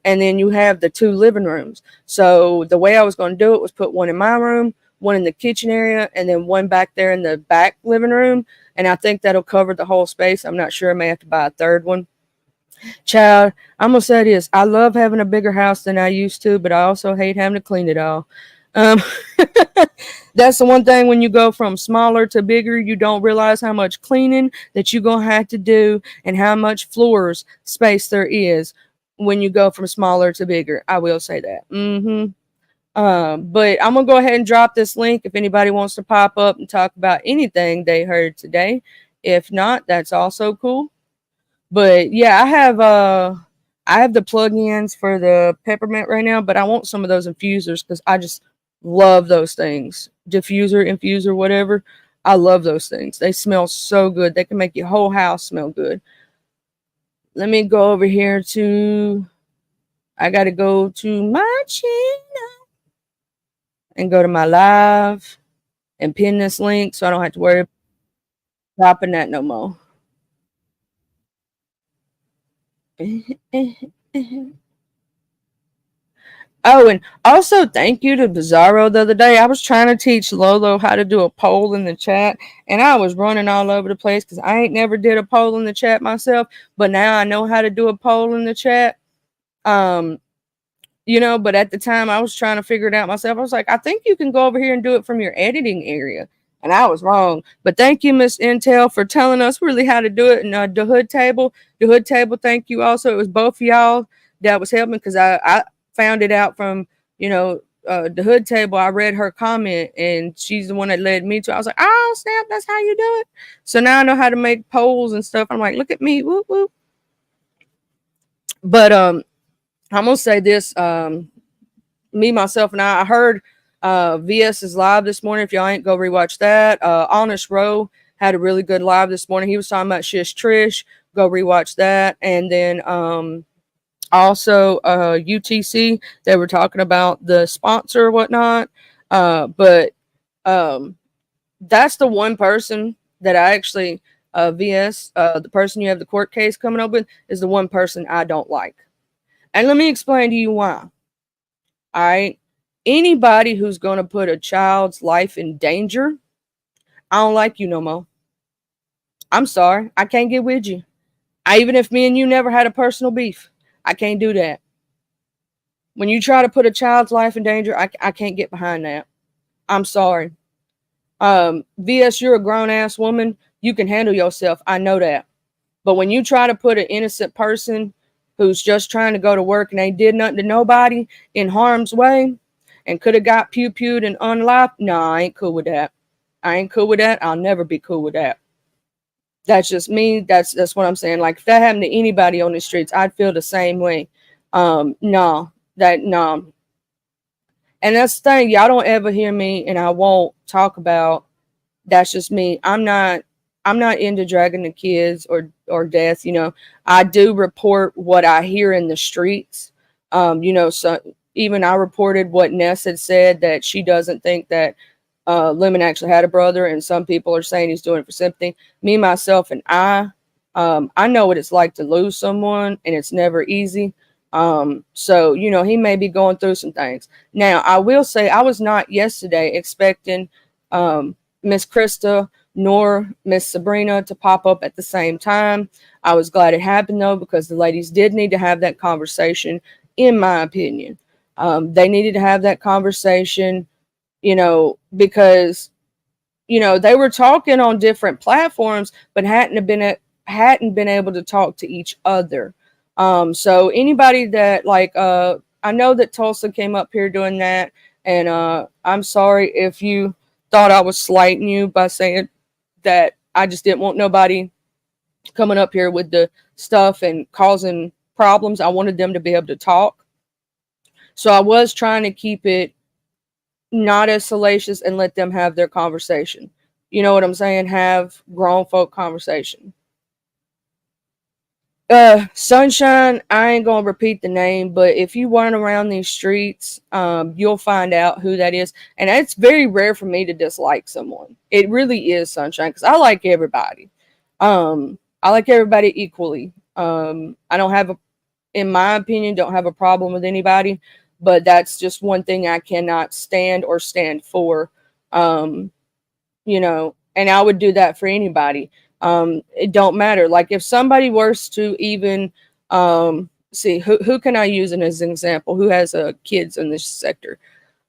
And then you have the two living rooms. So the way I was going to do it was put one in my room, one in the kitchen area, and then one back there in the back living room. And I think that'll cover the whole space. I'm not sure. I may have to buy a third one. Child, I'm gonna say this. I love having a bigger house than I used to, but I also hate having to clean it all. Um, that's the one thing when you go from smaller to bigger, you don't realize how much cleaning that you're gonna have to do and how much floors space there is when you go from smaller to bigger. I will say that. But I'm gonna go ahead and drop this link if anybody wants to pop up and talk about anything they heard today. If not, that's also cool. But yeah, I have the plugins for the peppermint right now, but I want some of those infusers because I just love those things. Diffuser, infuser, whatever. I love those things. They smell so good. They can make your whole house smell good. Let me go over here to I gotta go to my channel and go to my live and pin this link so I don't have to worry about dropping that no more. Oh, and also thank you to Bizarro the other day. I was trying to teach Lolo how to do a poll in the chat, and I was running all over the place because I ain't never did a poll in the chat myself, but now I know how to do a poll in the chat. Um, but at the time I was trying to figure it out myself. I was like, I think you can go over here and do it from your editing area. And I was wrong. But thank you, Miss Intel, for telling us really how to do it. And the hood table, thank you also. It was both of y'all that was helping because I found it out from, the hood table. I read her comment and she's the one that led me to. I was like, oh, snap, that's how you do it. So now I know how to make polls and stuff. I'm like, look at me. Whoop, whoop. But I'm gonna say this. Me, myself, and I heard VS is live this morning. If y'all ain't go rewatch that. Honest Row had a really good live this morning. He was talking about Shish Trish. Go rewatch that. And then also UTC, they were talking about the sponsor or whatnot. But that's the one person that I actually VS, the person you have the court case coming up with, is the one person I don't like. And let me explain to you why. All right. Anybody who's going to put a child's life in danger, I don't like you no more. I'm sorry. I can't get with you. Even if me and you never had a personal beef, I can't do that. When you try to put a child's life in danger, I can't get behind that. I'm sorry. VS, you're a grown ass woman. You can handle yourself. I know that. But when you try to put an innocent person who's just trying to go to work and they did nothing to nobody in harm's way and could have got pew-pewed and unlocked, nah, I ain't cool with that. I ain't cool with that. I'll never be cool with that. That's just me. That's what I'm saying. Like, if that happened to anybody on the streets, I'd feel the same way. No. And that's the thing. Y'all don't ever hear me, and I won't talk about. That's just me. I'm not into dragging the kids or death. You know, I do report what I hear in the streets. You know, so even I reported what Ness had said, that she doesn't think that Lemon actually had a brother, and some people are saying he's doing it for sympathy. Me, myself, and I know what it's like to lose someone, and it's never easy. So, you know, he may be going through some things. Now, I will say I was not yesterday expecting Miss Krista nor Miss Sabrina to pop up at the same time. I was glad it happened, though, because the ladies did need to have that conversation, in my opinion. They needed to have that conversation, you know, because, you know, they were talking on different platforms, but hadn't been able to talk to each other. So anybody that I know that Tulsa came up here doing that, and I'm sorry if you thought I was slighting you by saying that I just didn't want nobody coming up here with the stuff and causing problems. I wanted them to be able to talk. So I was trying to keep it not as salacious and let them have their conversation. You know what I'm saying? Have grown folk conversation. Sunshine, I ain't gonna repeat the name, but if you weren't around these streets, you'll find out who that is. And it's very rare for me to dislike someone. It really is, Sunshine, because I like everybody. I like everybody equally. I don't have in my opinion, don't have a problem with anybody, but that's just one thing I cannot stand or stand for. You know, and I would do that for anybody. It don't matter. Like, if somebody was to even see who can I use as an example, who has kids in this sector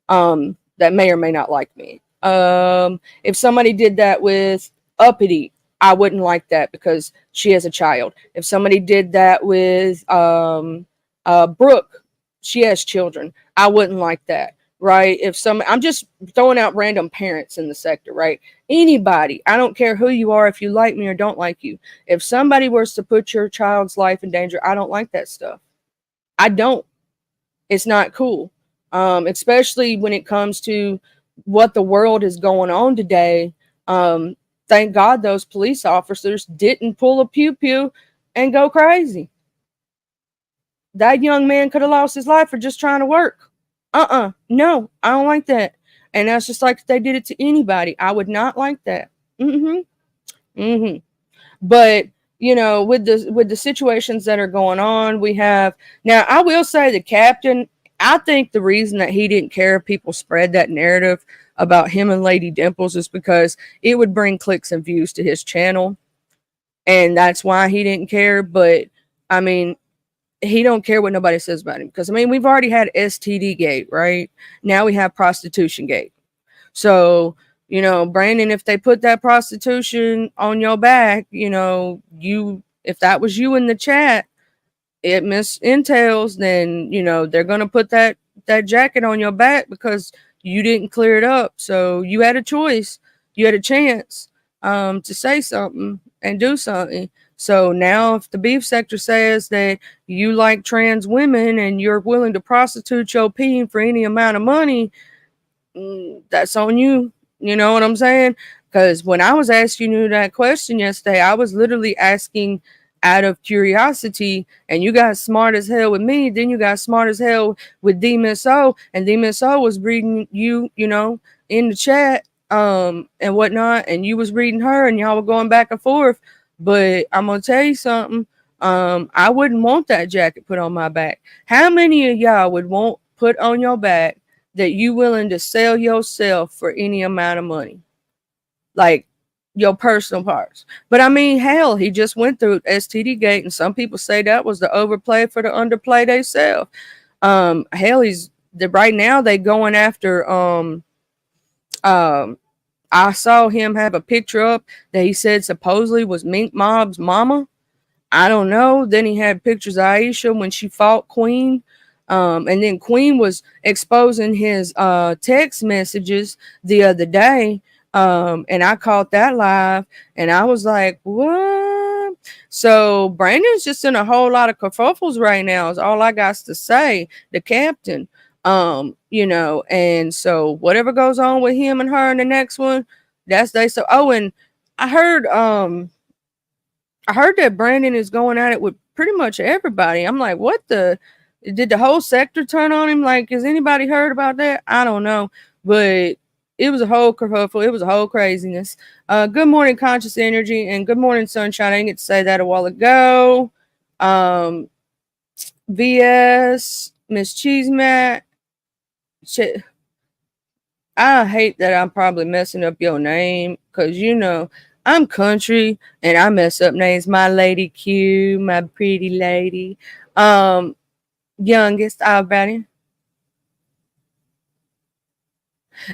that may or may not like me. If somebody did that with Uppity, I wouldn't like that because she has a child. If somebody did that with Brooke, she has children, I wouldn't like that. Right? I'm just throwing out random parents in the sector, right? Anybody, I don't care who you are, if you like me or don't like you. If somebody was to put your child's life in danger, I don't like that stuff. I don't. It's not cool. Especially when it comes to what the world is going on today. Thank God those police officers didn't pull a pew-pew and go crazy. That young man could have lost his life for just trying to work. No, I don't like that. And that's just like if they did it to anybody. I would not like that. But, you know, with the situations that are going on, we have now. I will say the captain. I think the reason that he didn't care if people spread that narrative about him and Lady Dimples is because it would bring clicks and views to his channel, and that's why he didn't care. But I mean, he don't care what nobody says about him, because I mean, we've already had STD gate, right? Now we have prostitution gate. So, you know, Brandon, if they put that prostitution on your back, you know, if that was you in the chat, it misentails, then, you know, they're going to put that jacket on your back because you didn't clear it up. So you had a choice. You had a chance to say something and do something. So now if the beef sector says that you like trans women and you're willing to prostitute your peen for any amount of money, that's on you. You know what I'm saying? Because when I was asking you that question yesterday, I was literally asking out of curiosity, and you got smart as hell with me. Then you got smart as hell with D Miss O, and D Miss O was reading you, in the chat, and whatnot, and you was reading her, and y'all were going back and forth. But I'm gonna tell you something. I wouldn't want that jacket put on my back. How many of y'all would want put on your back that you willing to sell yourself for any amount of money? Like your personal parts. But I mean, hell, he just went through STD gate, and some people say that was the overplay for the underplay they sell. Hell, right now they going after I saw him have a picture up that he said supposedly was Mink Mob's mama. I don't know. Then he had pictures of Aisha when she fought Queen. And then Queen was exposing his text messages the other day. And I caught that live, and I was like, what? So Brandon's just in a whole lot of kerfuffles right now, is all I got to say. The captain. And so whatever goes on with him and her in the next one, that's they so and I heard that Brandon is going at it with pretty much everybody. I'm like, what the? Did the whole sector turn on him? Like, has anybody heard about that? I don't know. But it was a whole kerfuffle. It was a whole craziness. Good morning, Conscious Energy, and good morning, Sunshine. I didn't get to say that a while ago. VS, Miss Cheesemat. I hate that I'm probably messing up your name because, I'm country and I mess up names. My lady Q, my pretty lady. Youngest, already.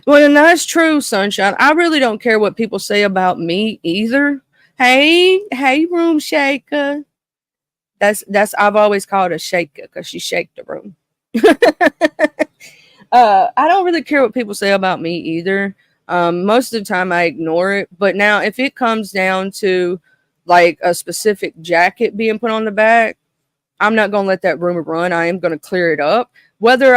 Well, that's true, Sunshine. I really don't care what people say about me either. Hey, room shaker. That's I've always called her shaker because she shake the room. I don't really care what people say about me either. Most of the time I ignore it. But now if it comes down to like a specific jacket being put on the back, I'm not gonna let that rumor run. I am gonna clear it up. Whether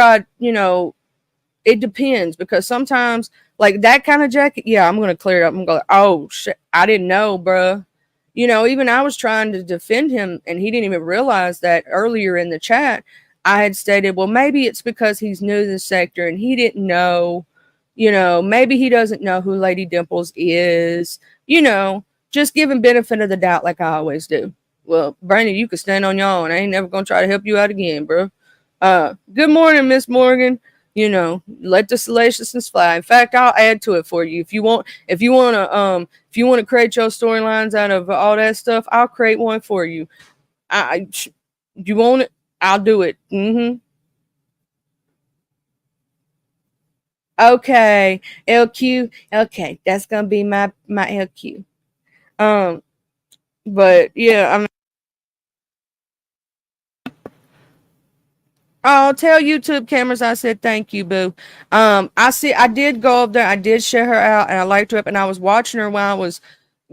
it depends, because sometimes like that kind of jacket, yeah, I'm gonna clear it up. I'm going, oh shit, I didn't know, bruh. Even I was trying to defend him, and he didn't even realize that earlier in the chat. I had stated, well, maybe it's because he's new to the sector and he didn't know, maybe he doesn't know who Lady Dimples is, just give him benefit of the doubt like I always do. Well, Brandon, you can stand on your own. I ain't never gonna try to help you out again, bro. Good morning, Miss Morgan. Let the salaciousness fly. In fact, I'll add to it for you if you want. If you want to create your storylines out of all that stuff, I'll create one for you. You want it? I'll do it. Okay, LQ. Okay, that's gonna be my LQ. But yeah, I'll tell YouTube cameras I said thank you, boo. I did go up there, I did share her out, and I liked her up, and I was watching her while I was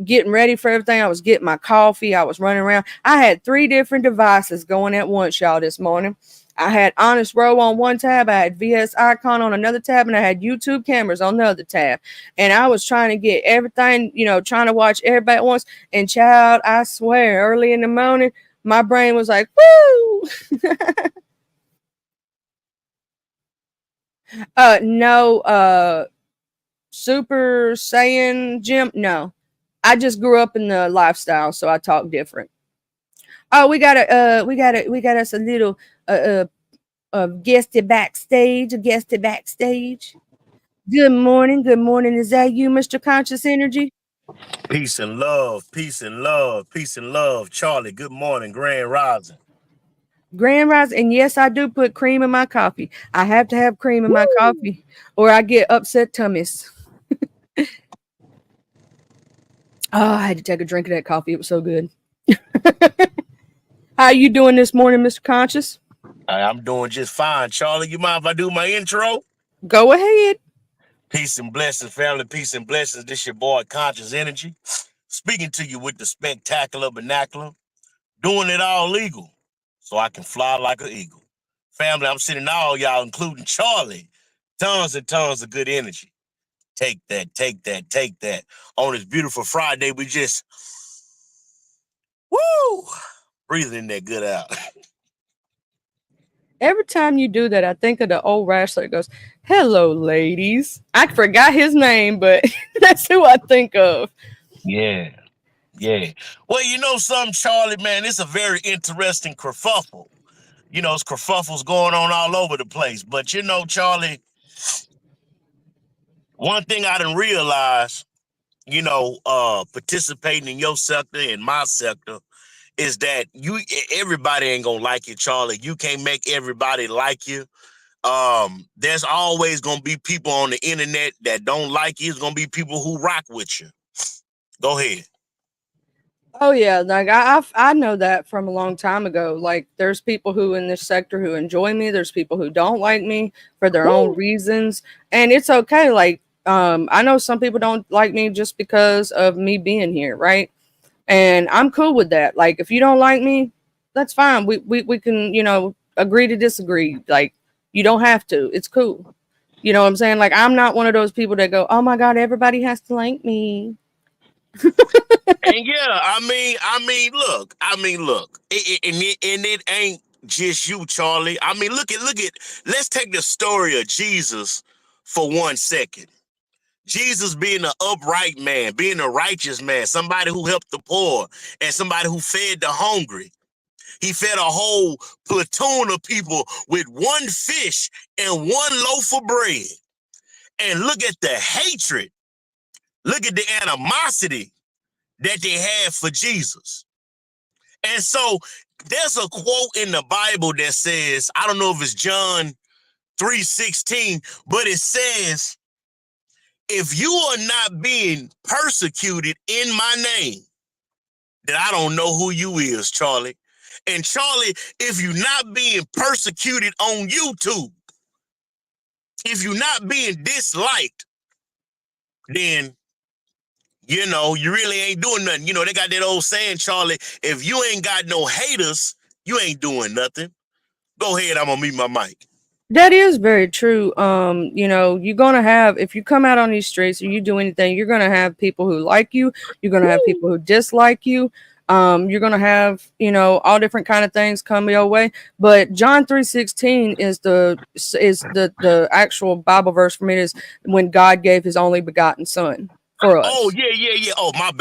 getting ready for everything. I was getting my coffee, I was running around. I had 3 different devices going at once, y'all, this morning. I had Honest Row on one tab, I had VS Icon on another tab, and I had YouTube cameras on the other tab. And I was trying to get everything, trying to watch everybody at once. And child, I swear, early in the morning, my brain was like, woo! No, Super Saiyan Jim. No, I just grew up in the lifestyle, so I talk different. Oh, we got us a little guested backstage, a guested backstage. Good morning, good morning. Is that you, Mr. Conscious Energy? Peace and love, peace and love, peace and love. Charlie, good morning, Grand Rising. Grand Rise, and yes, I do put cream in my coffee. I have to have cream in my coffee, or I get upset tummies. Oh, I had to take a drink of that coffee. It was so good. How you doing this morning, Mr. Conscious? I'm doing just fine. Charlie, you mind if I do my intro? Go ahead. Peace and blessings, family. Peace and blessings. This your boy, Conscious Energy. Speaking to you with the spectacular vernacular. Doing it all legal so I can fly like an eagle. Family, I'm sending all y'all, including Charlie, tons and tons of good energy. Take that, take that, take that. On this beautiful Friday, we just woo breathing that good out. Every time you do that, I think of the old wrestler that goes, "Hello, ladies." I forgot his name, but that's who I think of. Yeah, yeah. Well, you know something, Charlie, man, it's a very interesting kerfuffle. You know, it's kerfuffles going on all over the place. But you know, Charlie, one thing I didn't realize, you know, participating in your sector and my sector is that everybody ain't gonna like you, Charlie. You can't make everybody like you. There's always gonna be people on the internet that don't like you. There's gonna be people who rock with you. Go ahead. Oh yeah, like I know that from a long time ago. Like there's people who in this sector who enjoy me. There's people who don't like me for their own reasons, and it's okay. Like I know some people don't like me just because of me being here, right? And I'm cool with that. Like if you don't like me, that's fine. We can agree to disagree. Like you don't have to. It's cool. You know what I'm saying? Like I'm not one of those people that go, "Oh my God, everybody has to like me." And yeah, look, it ain't just you, Charlie. I mean, look at. Let's take the story of Jesus for 1 second. Jesus being an upright man, being a righteous man, somebody who helped the poor and somebody who fed the hungry. He fed a whole platoon of people with 1 fish and 1 loaf of bread. And look at the hatred. Look at the animosity that they had for Jesus. And so there's a quote in the Bible that says, I don't know if it's John 3:16, but it says, if you are not being persecuted in my name, then I don't know who you is, Charlie. And Charlie, if you're not being persecuted on YouTube, if you're not being disliked, then you know, you really ain't doing nothing. You know, they got that old saying, Charlie, if you ain't got no haters, you ain't doing nothing. Go ahead, I'm gonna mute my mic. That is very true. You're gonna have if you come out on these streets or you do anything, you're gonna have people who like you. You're gonna have people who dislike you. You're gonna have all different kind of things come your way. But John 3:16 is the actual Bible verse for me. Is when God gave His only begotten Son for us. Oh yeah. Oh my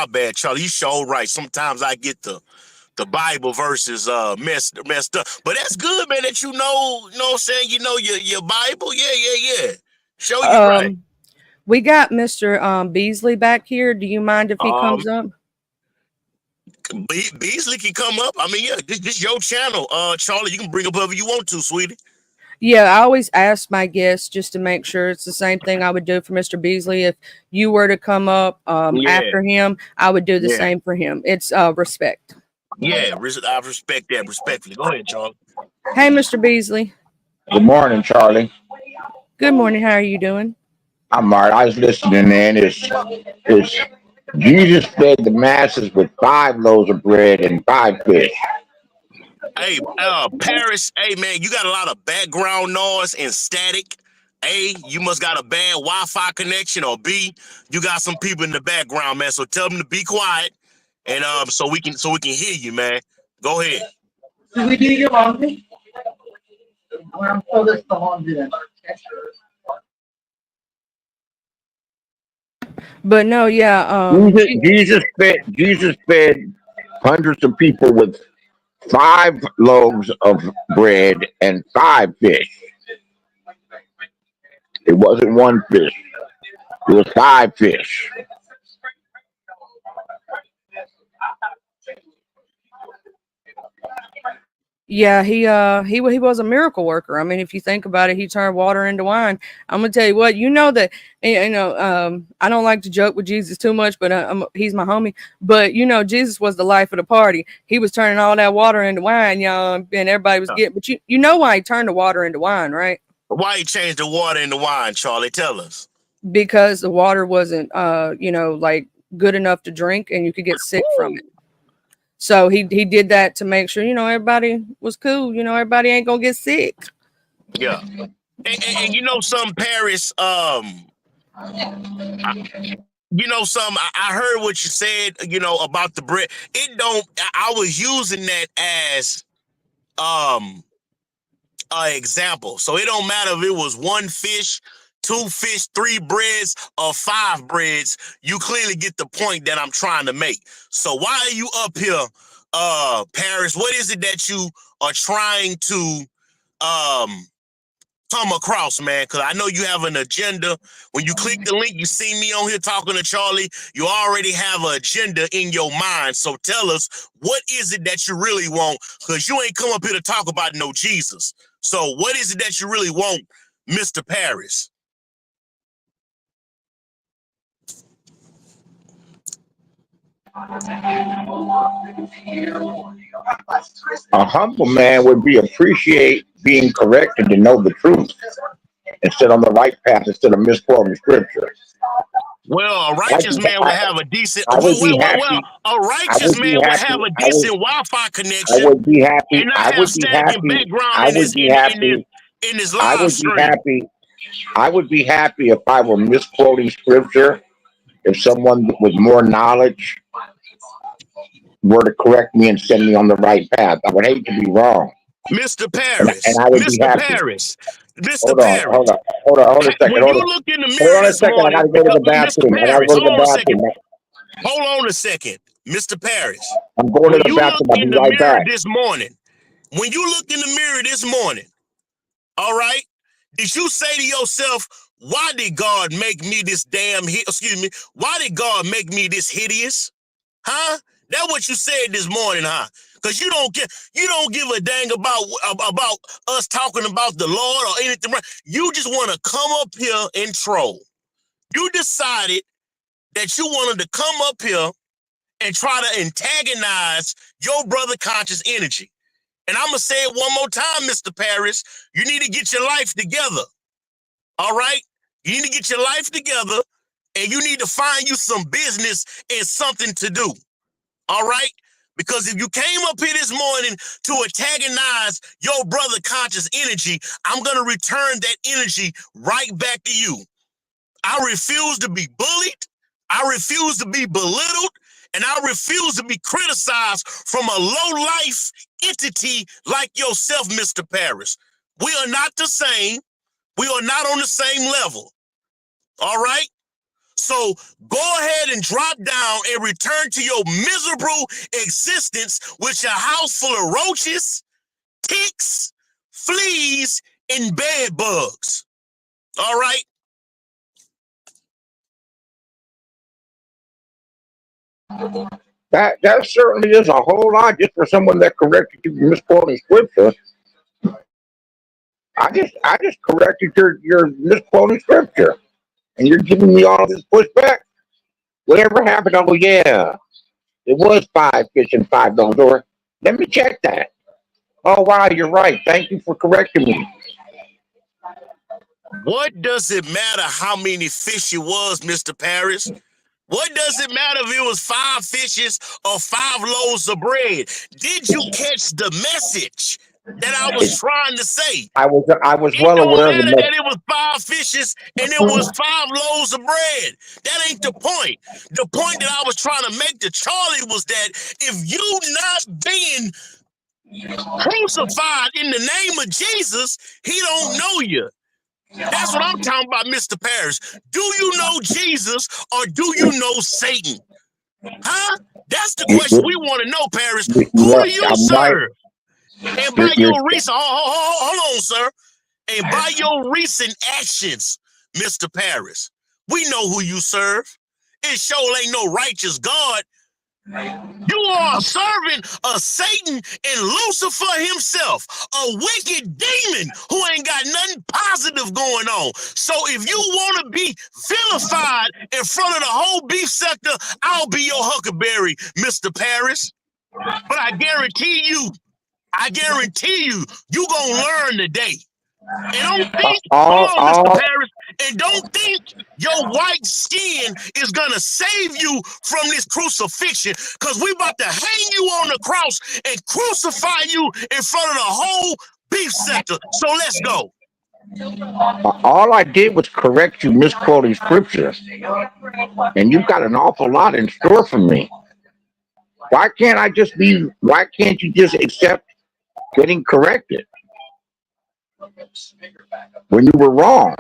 bad, Charlie. You sure right. Sometimes I get the Bible verses messed up. But that's good, man, that you know what I'm saying, you know your Bible. Yeah. Show you right. We got Mr. Beasley back here. Do you mind if he comes up? Beasley can come up. I mean, yeah, this your channel. Charlie, you can bring up whoever you want to, sweetie. Yeah, I always ask my guests just to make sure it's the same thing I would do for Mr. Beasley. If you were to come up after him, I would do the same for him. It's respect. Yeah, I respect that respectfully. Go ahead, Charlie. Hey, Mr. Beasley. Good morning, Charlie. Good morning. How are you doing? I'm all right. I was listening, man. It's Jesus fed the masses with 5 loaves of bread and 5 fish. Hey, Paris, hey man, you got a lot of background noise and static. A, you must got a bad Wi-Fi connection, or B, you got some people in the background, man. So tell them to be quiet, and so we can hear you, man. Go ahead. Do we do your laundry? Well, so this the laundry then. But no, yeah. Jesus fed hundreds of people with 5 loaves of bread and 5 fish. It wasn't 1 fish. It was 5 fish. Yeah, he was a miracle worker. I mean, if you think about it, he turned water into wine. I'm gonna tell you what, I don't like to joke with Jesus too much, but he's my homie. But Jesus was the life of the party. He was turning all that water into wine, and everybody was getting. But you know why he turned the water into wine, right? Why he changed the water into wine, Charlie? Tell us. Because the water wasn't, like good enough to drink, and you could get sick from it. So he did that to make sure, everybody was cool. Everybody ain't gonna get sick. Yeah. And you know some Paris, You know, I heard what you said, you know, about the bread. I was using that as an example. So it don't matter if it was 1 fish, 2 fish, 3 breads, or 5 breads. You clearly get the point that I'm trying to make. So why are you up here, Paris? What is it that you are trying to come across, man? Because I know you have an agenda. When you click the link, you see me on here talking to Charlie. You already have an agenda in your mind. So tell us, what is it that you really want? Because you ain't come up here to talk about no Jesus. So what is it that you really want, Mr. Paris? A humble man would appreciate being corrected to know the truth and sit on the right path instead of misquoting scripture. Well, a righteous man would have a decent. I would be happy. A righteous man would have a decent Wi-Fi connection. I would be happy. And not I have would be happy. background I would be happy. In his I live would stream. be happy. I would be happy if I were misquoting scripture. If someone with more knowledge were to correct me and send me on the right path, I would hate to be wrong. Mr. Paris, and I would be Mr. happy. Paris, Mr. Hold Paris. on a second. When you look in the mirror this morning, I gotta go to the bathroom. Hold on a second, Mr. Paris. I'm going to the bathroom. I'll be right back. This morning, when you look in the mirror this morning, all right, did you say to yourself, why did God make me this why did God make me this hideous? Huh? That's what you said this morning, huh? Because you don't give a dang about us talking about the Lord or anything. You just want to come up here and troll. You decided that you wanted to come up here and try to antagonize your brother Conscious Energy. And I'm going to say it one more time, Mr. Paris. You need to get your life together. All right? You need to get your life together, and you need to find you some business and something to do. All right? Because if you came up here this morning to antagonize your brother Conscious Energy, I'm going to return that energy right back to you. I refuse to be bullied. I refuse to be belittled. And I refuse to be criticized from a low-life entity like yourself, Mr. Paris. We are not the same. We are not on the same level. All right? So go ahead and drop down and return to your miserable existence with your house full of roaches, ticks, fleas, and bed bugs. All right? That certainly is a whole lot just for someone that corrected you for misquoting scripture. I just corrected your misquoting scripture, and you're giving me all this pushback. Whatever happened? Oh yeah, it was 5 fish and 5 dollars. Or let me check that. Oh wow, you're right. Thank you for correcting me. What does it matter how many fish it was, Mr. Paris? What does it matter if it was 5 fishes or 5 loaves of bread? Did you catch the message that I was trying to say? I was well aware of that it was 5 fishes and it was 5 loaves of bread. That ain't the point. The point that I was trying to make to Charlie was that if you not being crucified in the name of Jesus, he don't know you. That's what I'm talking about, Mr. Paris. Do you know Jesus or do you know Satan? Huh? That's the question we want to know, Paris. Who do you serve? And by your recent, hold on, sir. And by your recent actions, Mr. Paris, we know who you serve. It sure ain't no righteous God. You are serving a Satan and Lucifer himself, a wicked demon who ain't got nothing positive going on. So if you want to be vilified in front of the whole beef sector, I'll be your huckleberry, Mr. Paris. But I guarantee you, you gonna learn today. And don't think, Mr. Paris, and don't think your white skin is gonna save you from this crucifixion, because we about to hang you on the cross and crucify you in front of the whole beef sector. So let's go. All I did was correct you misquoting scripture, and you've got an awful lot in store for me. Why can't you just accept getting corrected when you were wrong?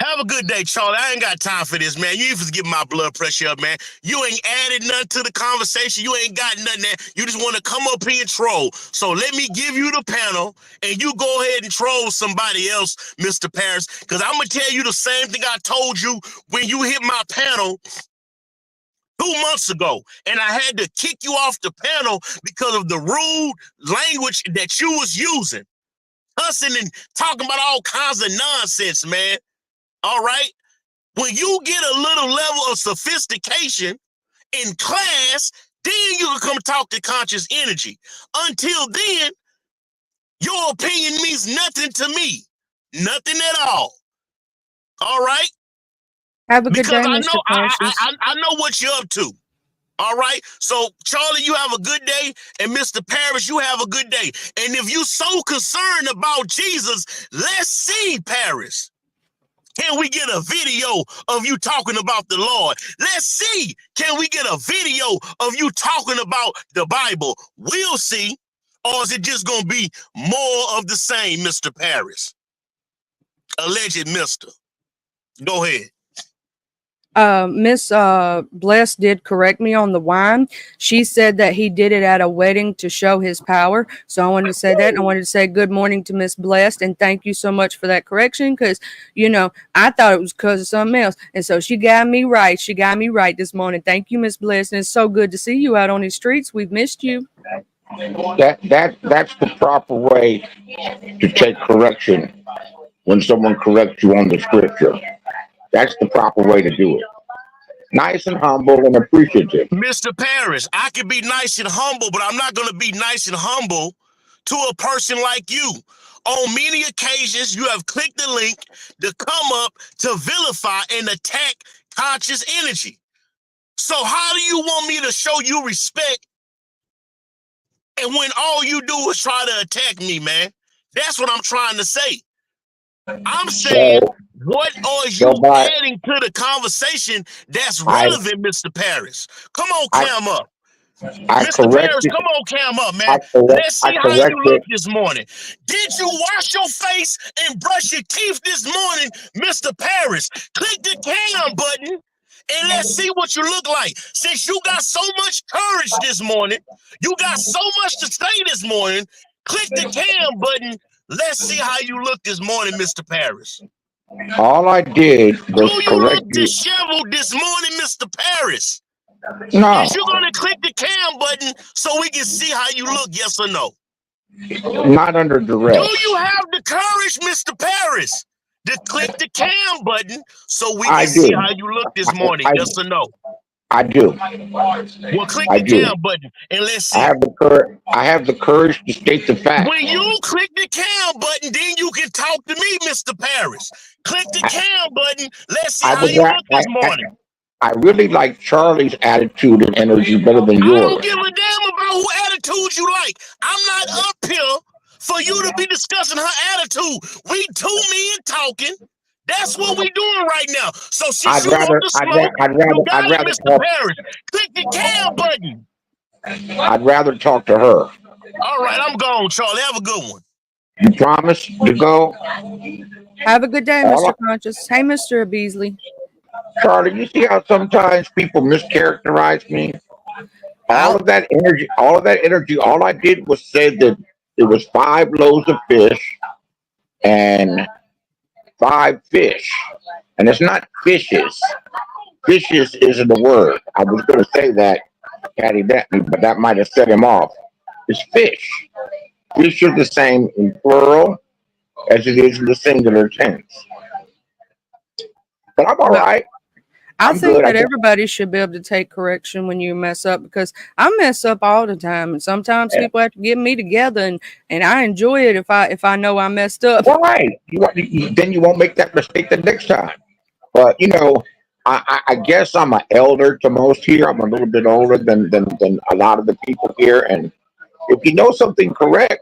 Have a good day, Charlie. I ain't got time for this, man. You even get my blood pressure up, man. You ain't added nothing to the conversation. You ain't got nothing there. You just want to come up here and troll. So let me give you the panel, and you go ahead and troll somebody else, Mr. Paris, because I'm going to tell you the same thing I told you when you hit my panel 2 months ago, and I had to kick you off the panel because of the rude language that you was using. Cussing and talking about all kinds of nonsense, man. All right? When you get a little level of sophistication in class, then you can come talk to conscious energy. Until then, your opinion means nothing to me. Nothing at all. All right? Have a good day, Because I Mr. know Precious. I know what you're up to. All right? So, Charlie, you have a good day, and Mr. Paris, you have a good day. And if you're so concerned about Jesus, let's see, Paris. Can we get a video of you talking about the Lord? Let's see. Can we get a video of you talking about the Bible? We'll see. Or is it just going to be more of the same, Mr. Paris? Alleged mister. Go ahead. Miss Bless did correct me on the wine. She said that he did it at a wedding to show his power. So I wanted to say that. I wanted to say good morning to Miss Blessed and thank you so much for that correction because, you know, I thought it was because of something else. And so she got me right. She got me right this morning. Thank you, Miss Blessed. And it's so good to see you out on these streets. We've missed you. That's the proper way to take correction when someone corrects you on the scripture. That's the proper way to do it. Nice and humble and appreciative. Mr. Paris, I can be nice and humble, but I'm not going to be nice and humble to a person like you. On many occasions, you have clicked the link to come up to vilify and attack conscious energy. So how do you want me to show you respect and when all you do is try to attack me, man? That's what I'm trying to say. I'm saying, what are you adding to the conversation that's relevant, Mr. Paris? Come on, cam up. Mr. Paris, come on, cam up, man. Let's see how you look this morning. Did you wash your face and brush your teeth this morning, Mr. Paris? Click the cam button and let's see what you look like. Since you got so much courage this morning, you got so much to say this morning, click the cam button. Let's see how you look this morning, Mr. Paris. All I did was do you correct look disheveled this morning, Mr. Paris? No. Is you gonna click the cam button so we can see how you look, yes or no? Not under duress. Do you have the courage, Mr. Paris, to click the cam button so we can see how you look this morning, yes or no? I do. Well, click the cam button and let's see. I have the courage to state the fact. When you click the cam button, then you can talk to me, Mr. Paris. Click the cam button. Let's see how you look this morning. I really like Charlie's attitude and energy better than yours. I don't give a damn about who attitude you like. I'm not up here for you to be discussing her attitude. We 2 men talking. That's what we doing right now. So since you want to smoke, you got it, Mr. Paris. Click the cam button. I'd rather talk to her. All right, I'm gone, Charlie. Have a good one. You promise to go? Have a good day, Mr. Conscious. Hey, Mr. Beasley. Charlie, you see how sometimes people mischaracterize me? All of that energy, all I did was say that it was 5 loaves of fish and 5 fish. And it's not fishes. Fishes isn't a word. I was going to say that, Patty Bentley, but that might have set him off. It's fish. Fish are the same in plural as it is in the singular tense. But I'm all right. I think that everybody should be able to take correction when you mess up because I mess up all the time, and sometimes people have to get me together, and I enjoy it if I know I messed up. All right, then you won't make that mistake the next time. But you know, I guess I'm an elder to most here. I'm a little bit older than a lot of the people here, and if you know something correct,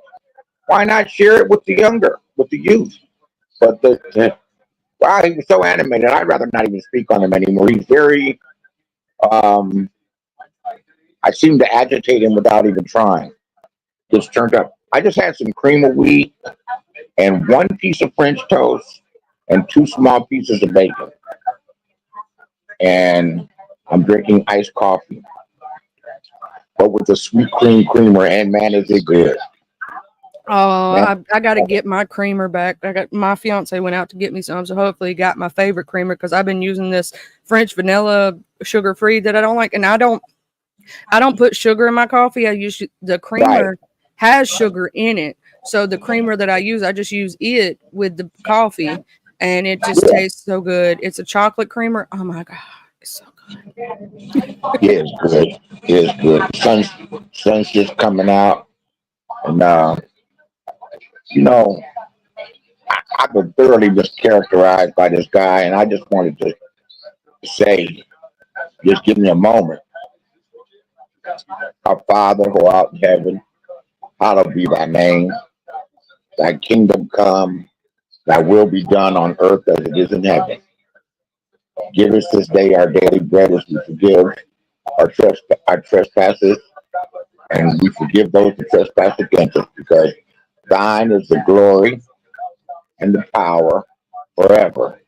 why not share it with the younger? with the youth. But wow, he was so animated. I'd rather not even speak on him anymore. He's very um, I seem to agitate him without even trying. Just turned up. I just had some cream of wheat and one piece of French toast and 2 small pieces of bacon. And I'm drinking iced coffee, but with the sweet cream creamer. And man, is it good! Oh, Man, I got to get my creamer back. I got my fiance went out to get me some, so hopefully he got my favorite creamer because I've been using this French vanilla sugar free that I don't like, and I don't put sugar in my coffee. I use the right? creamer has sugar in it, so the creamer that I use, I just use it with the coffee, and it just Yeah, tastes so good. It's a chocolate creamer. Oh my god, it's so good. yeah, it's good. It's good. Sun's just coming out, and you know, I've been thoroughly mischaracterized by this guy, and I just wanted to say, just give me a moment. Our Father who art in heaven, hallowed be thy name. Thy kingdom come, thy will be done on earth as it is in heaven. Give us this day our daily bread as we forgive our trespasses, and we forgive those who trespass against us, because thine is the glory and the power forever.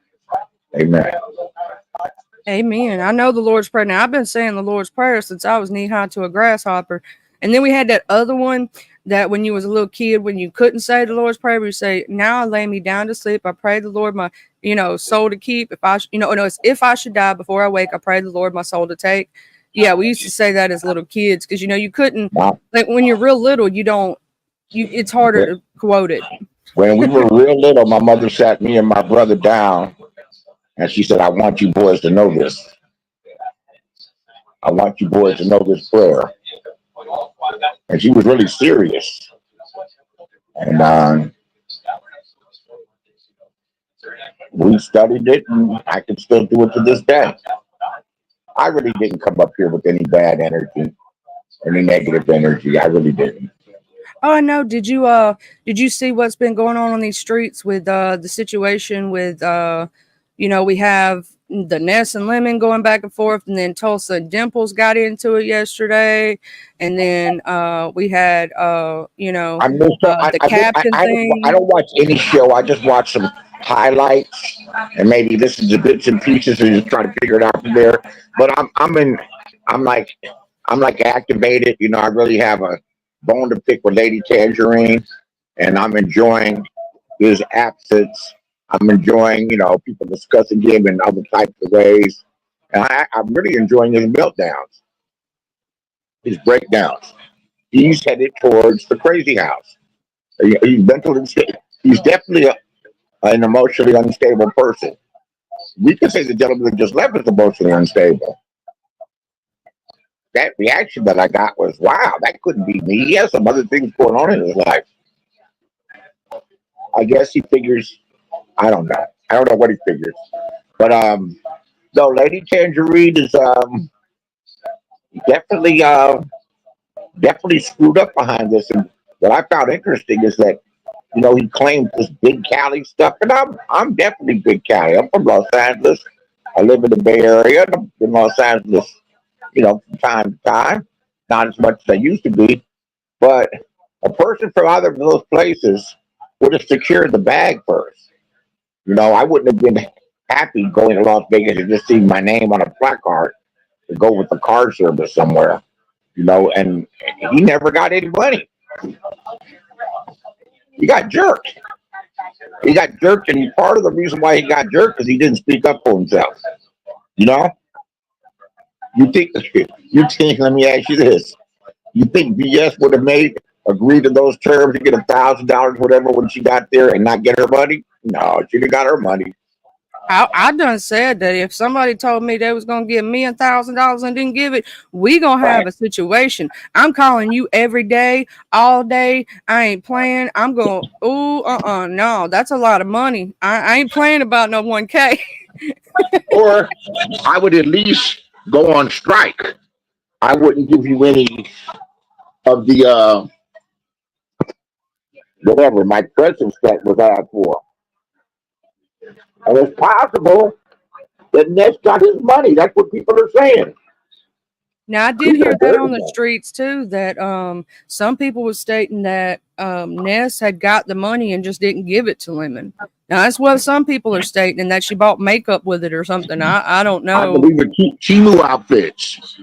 Amen. Amen. I know the Lord's Prayer. Now, I've been saying the Lord's Prayer since I was knee high to a grasshopper. And then we had that other one that when you was a little kid, when you couldn't say the Lord's Prayer, you say, now I lay me down to sleep. I pray the Lord my, soul to keep. If I, it's if I should die before I wake, I pray the Lord my soul to take. Yeah, we used to say that as little kids because, you couldn't, Now, like when you're real little, it's harder to quote it. when we were real little, my mother sat me and my brother down, and she said, I want you boys to know this. I want you boys to know this prayer. And she was really serious. And we studied it, and I can still do it to this day. I really didn't come up here with any bad energy, any negative energy. I really didn't. Oh, I know. Did you see what's been going on these streets with the situation with we have the Ness and Lemon going back and forth, and then Tulsa and Dimples got into it yesterday, and then we had I missed. the captain I thing. don't watch any show. I just watch some highlights and maybe listen to bits and pieces and just try to figure it out from there. But I'm like activated. I really have a bone to pick with Lady Tangerine, and I'm enjoying his absence. I'm enjoying, people discussing him in other types of ways. And I'm really enjoying his meltdowns, his breakdowns. He's headed towards the crazy house. He's mentally, he's definitely an emotionally unstable person. We could say the gentleman that just left is emotionally unstable. That reaction that I got was, wow, that couldn't be me. He has some other things going on in his life. I guess he figures, I don't know. I don't know what he figures. But no, Lady Tangerine is definitely definitely screwed up behind this. And what I found interesting is that he claimed this big Cali stuff, and I'm definitely big Cali. I'm from Los Angeles. I live in the Bay Area. And I'm in Los Angeles, from time to time. Not as much as I used to be, but a person from either of those places would have secured the bag first. I wouldn't have been happy going to Las Vegas and just seeing my name on a placard to go with the car service somewhere. And he never got any money. He got jerked. And part of the reason why he got jerked is he didn't speak up for himself. You think? Let me ask you this: you think BS would have agreed to those terms to get $1,000, whatever, when she got there and not get her money? No, she'd have got her money. I done said that if somebody told me they was gonna give me $1,000 and didn't give it, we gonna have Right. a situation. I'm calling you every day, all day. I ain't playing. I'm going, no, that's a lot of money. I ain't playing about no 1K. Or I would at least go on strike. I wouldn't give you any of the whatever my present set was asked for. And it's possible that Ness got his money. That's what people are saying. Now I did hear that on the streets too, that some people was stating that Ness had got the money and just didn't give it to Lemon. Now that's what some people are stating, and that she bought makeup with it or something. I don't know. I believe it's Timu outfits.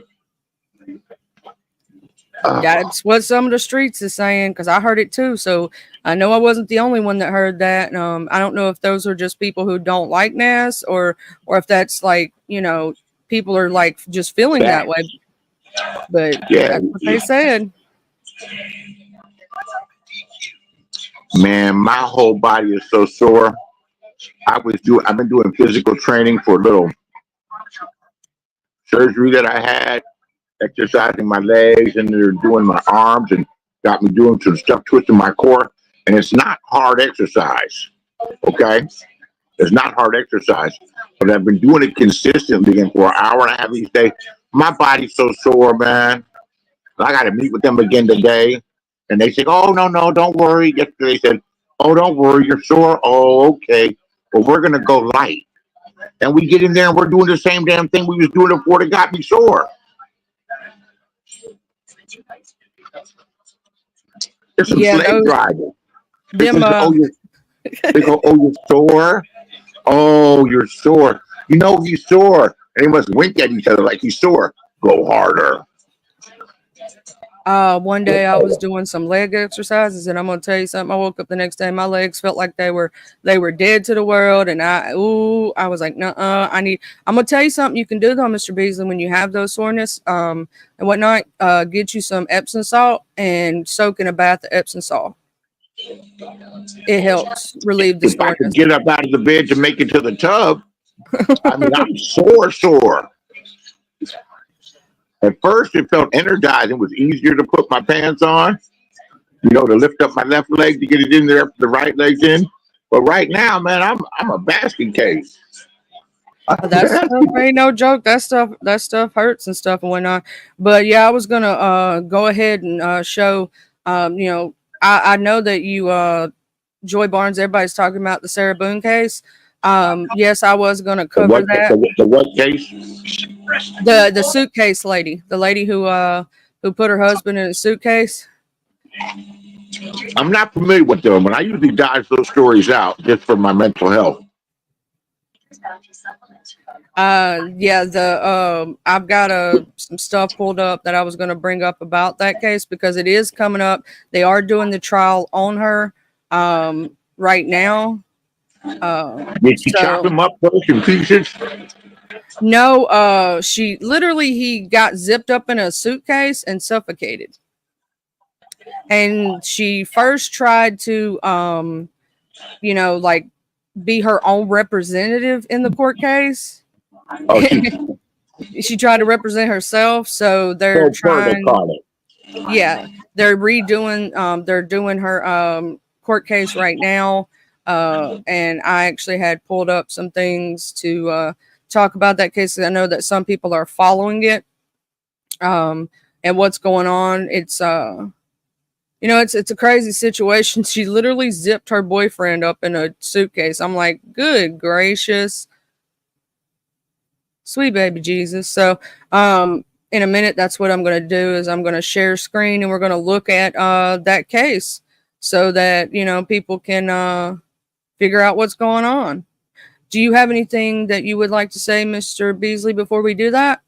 That's what some of the streets is saying, because I heard it too. So I know I wasn't the only one that heard that. I don't know if those are just people who don't like Ness, or if that's like, you know, people are like just feeling that way. But yeah, that's what they said. Man, my whole body is so sore. I've been doing physical training for a little surgery that I had, exercising my legs, and they're doing my arms and got me doing some stuff, twisting my core. And it's not hard exercise. Okay? It's not hard exercise. But I've been doing it consistently, and for an hour and a half each day. My body's so sore, man. I got to meet with them again today. And they said, oh, no, don't worry. Yesterday they said, oh, don't worry, you're sore. Oh, okay. Well, we're going to go light. And we get in there and we're doing the same damn thing we was doing before they got me sore. It's some slave driving. They go, oh, you're sore? Oh, you're sore. You know he's sore. And they must wink at each other like he's sore. Go harder. One day I was doing some leg exercises, and I'm gonna tell you something. I woke up the next day, my legs felt like they were dead to the world, and I was like, nuh-uh. I'm gonna tell you something you can do though, Mr. Beasley, when you have those soreness and whatnot. Get you some Epsom salt and soak in a bath of Epsom salt. It helps relieve the soreness. If I could get up out of the bed to make it to the tub. I mean, I'm sore. At first, it felt energizing. It was easier to put my pants on, you know, to lift up my left leg to get it in there, the right leg's in. But right now, man, I'm a basket case. That stuff ain't no joke. That stuff hurts and stuff and whatnot. But yeah, I was gonna go ahead and show. You know, I know that you Joy Barnes. Everybody's talking about the Sarah Boone case. Yes, I was gonna cover that. The what case? The suitcase lady, the lady who put her husband in a suitcase. I'm not familiar with them, but I usually dodge those stories out just for my mental health. Yeah, I've got some stuff pulled up that I was gonna bring up about that case because it is coming up. They are doing the trial on her right now. Did she chop him up first in pieces? No, he got zipped up in a suitcase and suffocated. And she first tried to, you know, like be her own representative in the court case. Oh, she tried to represent herself. So they're trying. Yeah, they're redoing. They're doing her court case right now. And I actually had pulled up some things to talk about that case. I know that some people are following it, and what's going on. It's you know, it's a crazy situation. She literally zipped her boyfriend up in a suitcase. I'm like, good gracious, sweet baby Jesus. So in a minute, that's what I'm going to do is I'm going to share screen and we're going to look at that case so that, you know, people can figure out what's going on. Do you have anything that you would like to say, Mr. Beasley, before we do that?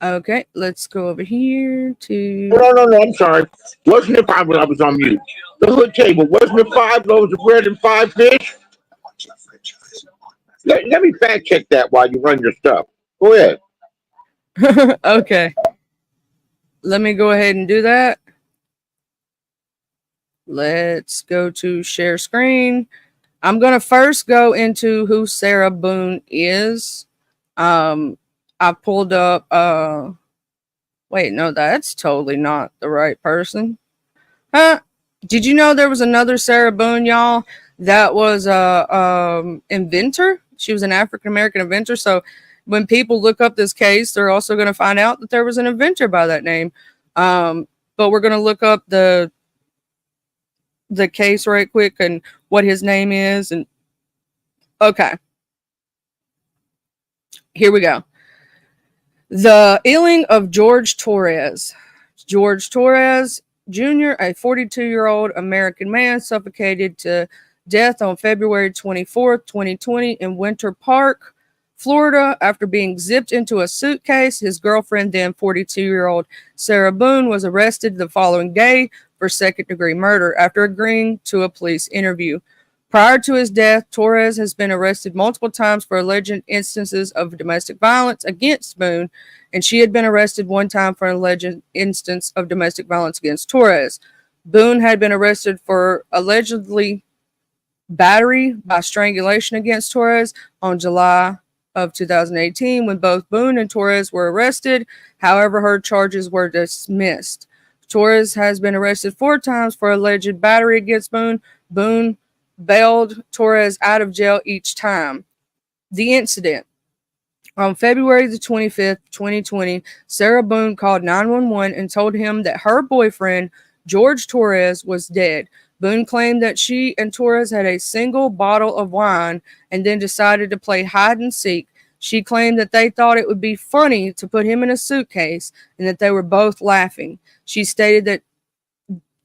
Okay, let's go over here to... No, I'm sorry. Wasn't it 5 when I was on mute? The hood table, wasn't it 5 loaves of bread and 5 fish? Let me fact check that while you run your stuff. Go ahead. Okay. Let me go ahead and do that. Let's go to share screen. I'm going to first go into who Sarah Boone is. I pulled up, wait, no, that's totally not the right person. Huh? Did you know there was another Sarah Boone, y'all? That was a inventor. She was an African-American inventor. So when people look up this case, they're also going to find out that there was an inventor by that name. But we're going to look up the case right quick and what his name is. And okay, here we go. The killing of George Torres. George Torres Jr., a 42-year-old American man, suffocated to death on February 24th, 2020 in Winter Park, Florida, after being zipped into a suitcase. His girlfriend, then 42-year-old Sarah Boone, was arrested the following day for second-degree murder after agreeing to a police interview. Prior to his death, Torres has been arrested multiple times for alleged instances of domestic violence against Boone, and she had been arrested one time for an alleged instance of domestic violence against Torres. Boone had been arrested for allegedly battery by strangulation against Torres on July of 2018 when both Boone and Torres were arrested. However, her charges were dismissed. Torres has been arrested 4 times for alleged battery against Boone. Boone bailed Torres out of jail each time. The incident. On February the 25th, 2020, Sarah Boone called 911 and told him that her boyfriend, George Torres, was dead. Boone claimed that she and Torres had a single bottle of wine and then decided to play hide and seek. She claimed that they thought it would be funny to put him in a suitcase and that they were both laughing. She stated that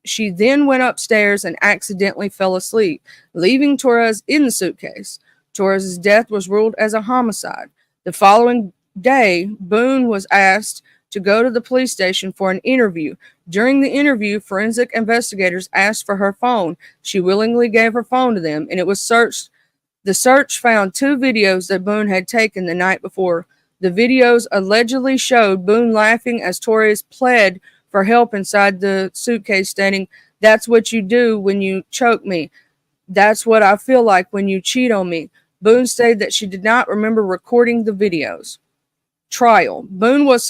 she then went upstairs and accidentally fell asleep, leaving Torres in the suitcase. Torres' death was ruled as a homicide. The following day, Boone was asked to go to the police station for an interview. During the interview, forensic investigators asked for her phone. She willingly gave her phone to them, and it was searched. The search found 2 videos that Boone had taken the night before. The videos allegedly showed Boone laughing as Torres pled for help inside the suitcase, stating, "That's what you do when you choke me. That's what I feel like when you cheat on me." Boone stated that she did not remember recording the videos. Trial. Boone was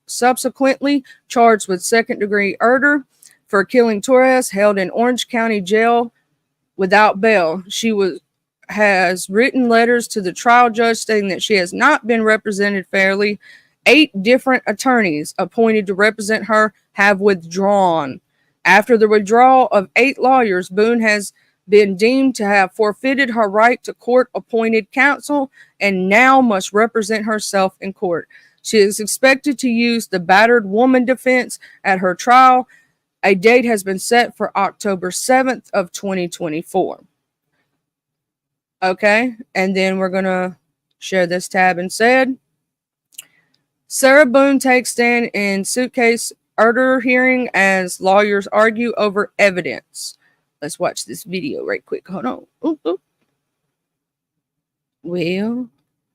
subsequently charged with second-degree murder for killing Torres, held in Orange County Jail without bail. She has written letters to the trial judge stating that she has not been represented fairly. 8 different attorneys appointed to represent her have withdrawn. After the withdrawal of 8 lawyers, Boone has been deemed to have forfeited her right to court-appointed counsel and now must represent herself in court. She is expected to use the battered woman defense at her trial. A date has been set for October 7th of 2024. Okay, and then we're going to share this tab and said, Sarah Boone takes stand in suitcase murder hearing as lawyers argue over evidence. Let's watch this video right quick. Hold on. Ooh. Well,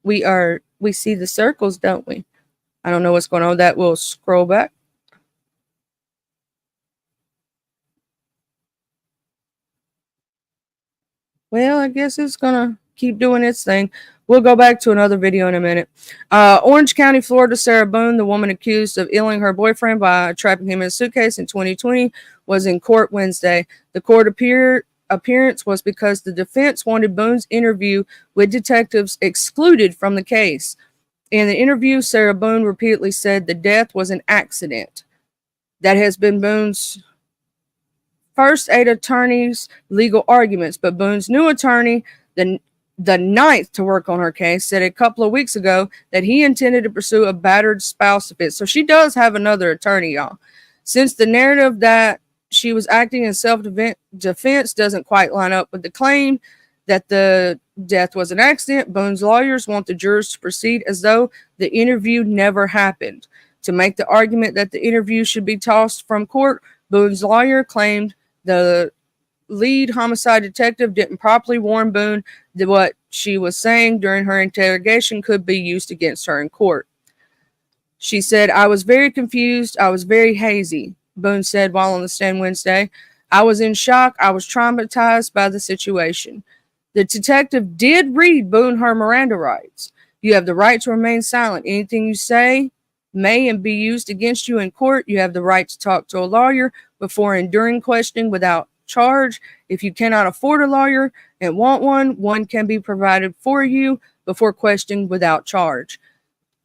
we see the circles, don't we? I don't know what's going on with that. We'll scroll back. Well, I guess it's gonna keep doing its thing. We'll go back to another video in a minute. Orange County, Florida, Sarah Boone, the woman accused of killing her boyfriend by trapping him in a suitcase in 2020, was in court Wednesday. The court appearance was because the defense wanted Boone's interview with detectives excluded from the case. In the interview, Sarah Boone repeatedly said the death was an accident. That has been Boone's first 8 attorneys' legal arguments, but Boone's new attorney, the ninth to work on her case, said a couple of weeks ago that he intended to pursue a battered spouse defense. So she does have another attorney, y'all. Since the narrative that she was acting in self-defense doesn't quite line up with the claim that the death was an accident, Boone's lawyers want the jurors to proceed as though the interview never happened. To make the argument that the interview should be tossed from court, Boone's lawyer claimed the lead homicide detective didn't properly warn Boone that what she was saying during her interrogation could be used against her in court. She said, "I was very confused. I was very hazy," Boone said while on the stand Wednesday. "I was in shock. I was traumatized by the situation." The detective did read Boone her Miranda rights. "You have the right to remain silent. Anything you say may and be used against you in court. You have the right to talk to a lawyer before and during questioning without charge. If you cannot afford a lawyer and want one, one can be provided for you before questioning without charge."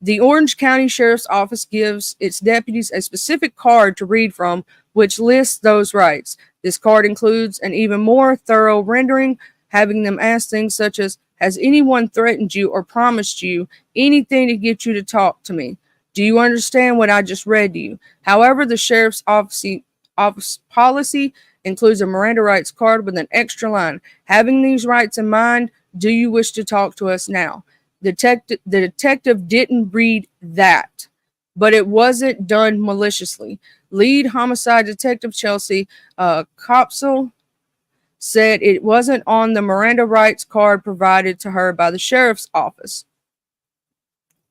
The Orange County Sheriff's Office gives its deputies a specific card to read from, which lists those rights. This card includes an even more thorough rendering, having them ask things such as, has anyone threatened you or promised you anything to get you to talk to me? Do you understand what I just read to you? However, the Sheriff's Office policy includes a Miranda rights card with an extra line. Having these rights in mind, do you wish to talk to us now? The detective didn't read that, but it wasn't done maliciously. Lead homicide detective Chelsea Copsell said it wasn't on the Miranda rights card provided to her by the sheriff's office.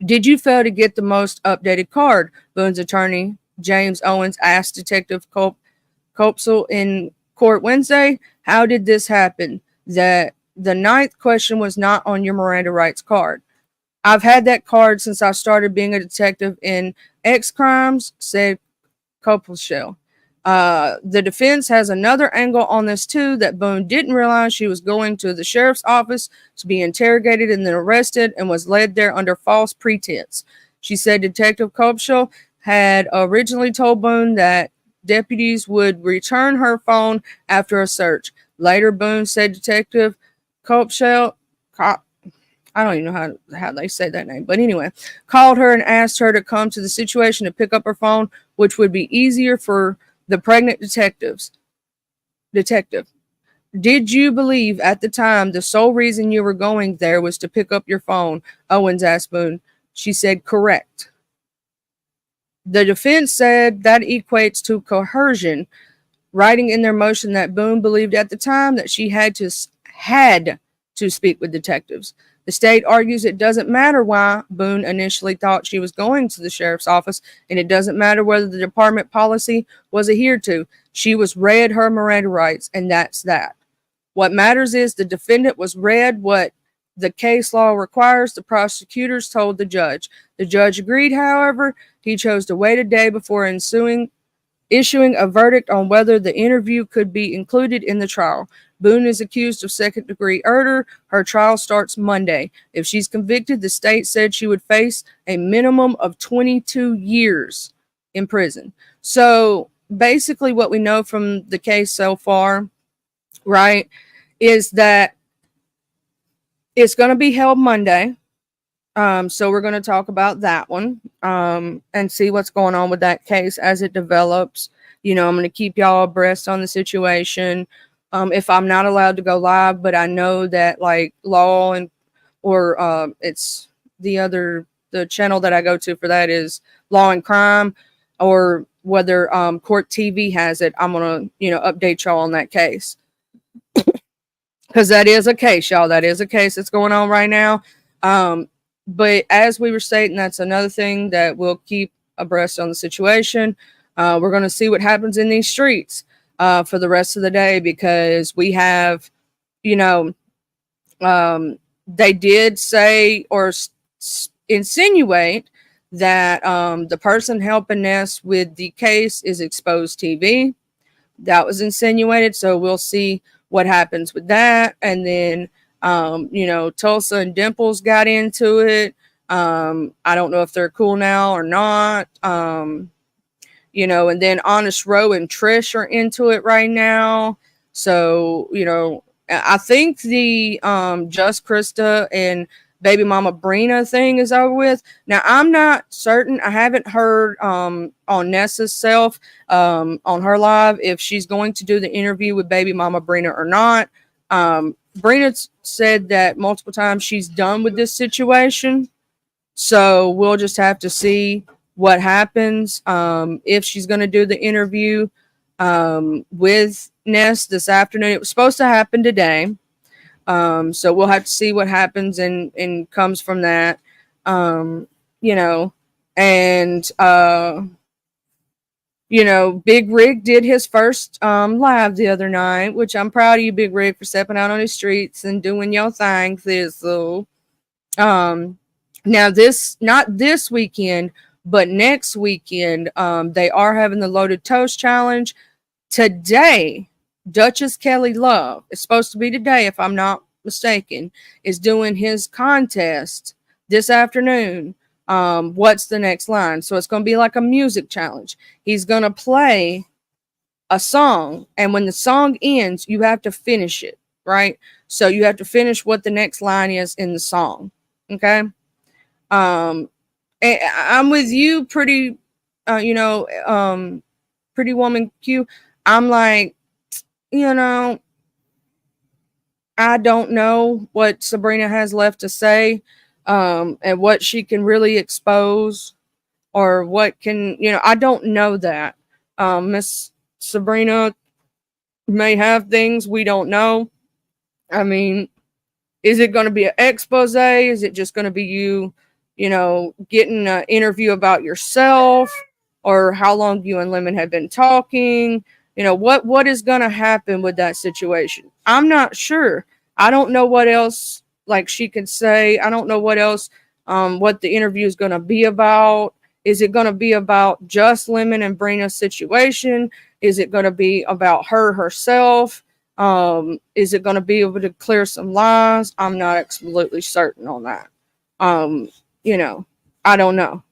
Did you fail to get the most updated card? Boone's attorney, James Owens, asked Detective Copsell in court Wednesday. How did this happen? That the ninth question was not on your Miranda rights card. I've had that card since I started being a detective in X crimes, said Copsell. The defense has another angle on this too, that Boone didn't realize she was going to the sheriff's office to be interrogated and then arrested and was led there under false pretense. She said Detective Copsell had originally told Boone that deputies would return her phone after a search. Later, Boone said Detective Copsell, I don't even know how they say that name, but anyway, called her and asked her to come to the situation to pick up her phone, which would be easier for the pregnant detective. Did you believe at the time the sole reason you were going there was to pick up your phone? Owens asked Boone. She said, correct. The defense said that equates to coercion, writing in their motion that Boone believed at the time that she had to speak with detectives. The state argues it doesn't matter why Boone initially thought she was going to the sheriff's office, and it doesn't matter whether the department policy was adhered to. She was read her Miranda rights, and that's that. What matters is the defendant was read what the case law requires, the prosecutors told the judge. The judge agreed, however. He chose to wait a day before issuing a verdict on whether the interview could be included in the trial. Boone is accused of second-degree murder. Her trial starts Monday. If she's convicted, the state said she would face a minimum of 22 years in prison. So basically what we know from the case so far, right, is that it's going to be held Monday. So we're going to talk about that one and see what's going on with that case as it develops. You know, I'm going to keep y'all abreast on the situation. If I'm not allowed to go live, but I know that like Law and it's the channel that I go to for that is Law and Crime, or whether Court TV has it, I'm going to, update y'all on that case. Because that is a case, y'all. That is a case that's going on right now. But as we were stating, that's another thing that we'll keep abreast on the situation. We're going to see what happens in these streets for the rest of the day, because we have, they did say or insinuate that the person helping Ness with the case is Exposed TV. That was insinuated, so we'll see what happens with that. And then Tulsa and Dimples got into it. I don't know if they're cool now or not. And then Honest Row and Trish are into it right now. So, I think the Just Krista and Baby Mama Brina thing is over with. Now, I'm not certain. I haven't heard on Nessa's self, on her live, if she's going to do the interview with Baby Mama Brina or not. Brina said that multiple times she's done with this situation. So we'll just have to see what happens. If she's going to do the interview with Ness this afternoon. It was supposed to happen today. So we'll have to see what happens and comes from that. Big Rig did his first live the other night, which I'm proud of you, Big Rig, for stepping out on the streets and doing your thing, Thistle. Now not this weekend, but next weekend, they are having the Loaded Toast Challenge. Today, Duchess Kelly Love, it's supposed to be today if I'm not mistaken, is doing his contest this afternoon what's the next line. So it's going to be like a music challenge. He's going to play a song, and when the song ends, you have to finish it, right? So you have to finish what the next line is in the song. Okay. And I'm with you, pretty Pretty Woman Q. I'm like, I don't know what Sabrina has left to say, and what she can really expose, or what can, I don't know that. Miss Sabrina may have things we don't know. I mean, is it going to be an expose? Is it just going to be you, getting an interview about yourself, or how long you and Lemon have been talking? What is going to happen with that situation? I'm not sure. I don't know what else like she could say. I don't know what else what the interview is going to be about. Is it going to be about just Lemon and Brina's situation? Is it going to be about her herself? Is it going to be able to clear some lies? I'm not absolutely certain on that. I don't know.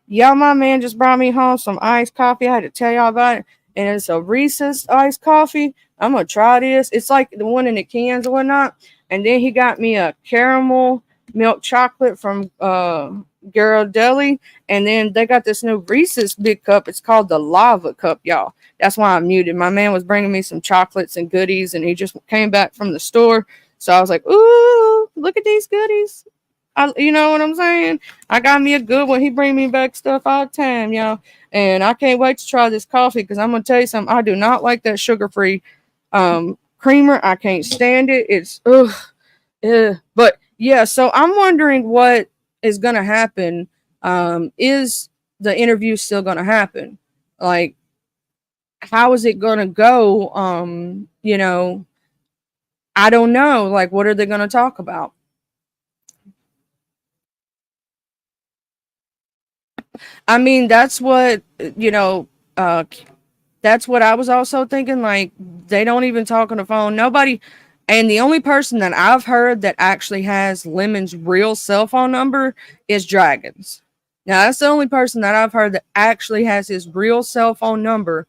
Yeah, my man just brought me home some iced coffee. I had to tell y'all about it. And it's a Reese's iced coffee. I'm going to try this. It's like the one in the cans or whatnot. And then he got me a caramel milk chocolate from Ghirardelli. And then they got this new Reese's big cup. It's called the Lava Cup, y'all. That's why I'm muted. My man was bringing me some chocolates and goodies, and he just came back from the store. So I was like, ooh, look at these goodies. You know what I'm saying? I got me a good one. He bring me back stuff all the time, y'all. And I can't wait to try this coffee, because I'm going to tell you something. I do not like that sugar-free creamer. I can't stand it. It's, ugh. But, yeah, so I'm wondering what is going to happen. Is the interview still going to happen? Like, how is it going to go? I don't know. Like, what are they going to talk about? I mean, that's what, that's what I was also thinking. Like, they don't even talk on the phone. Nobody. And the only person that I've heard that actually has Lemon's real cell phone number is Dragons. Now, that's the only person that I've heard that actually has his real cell phone number.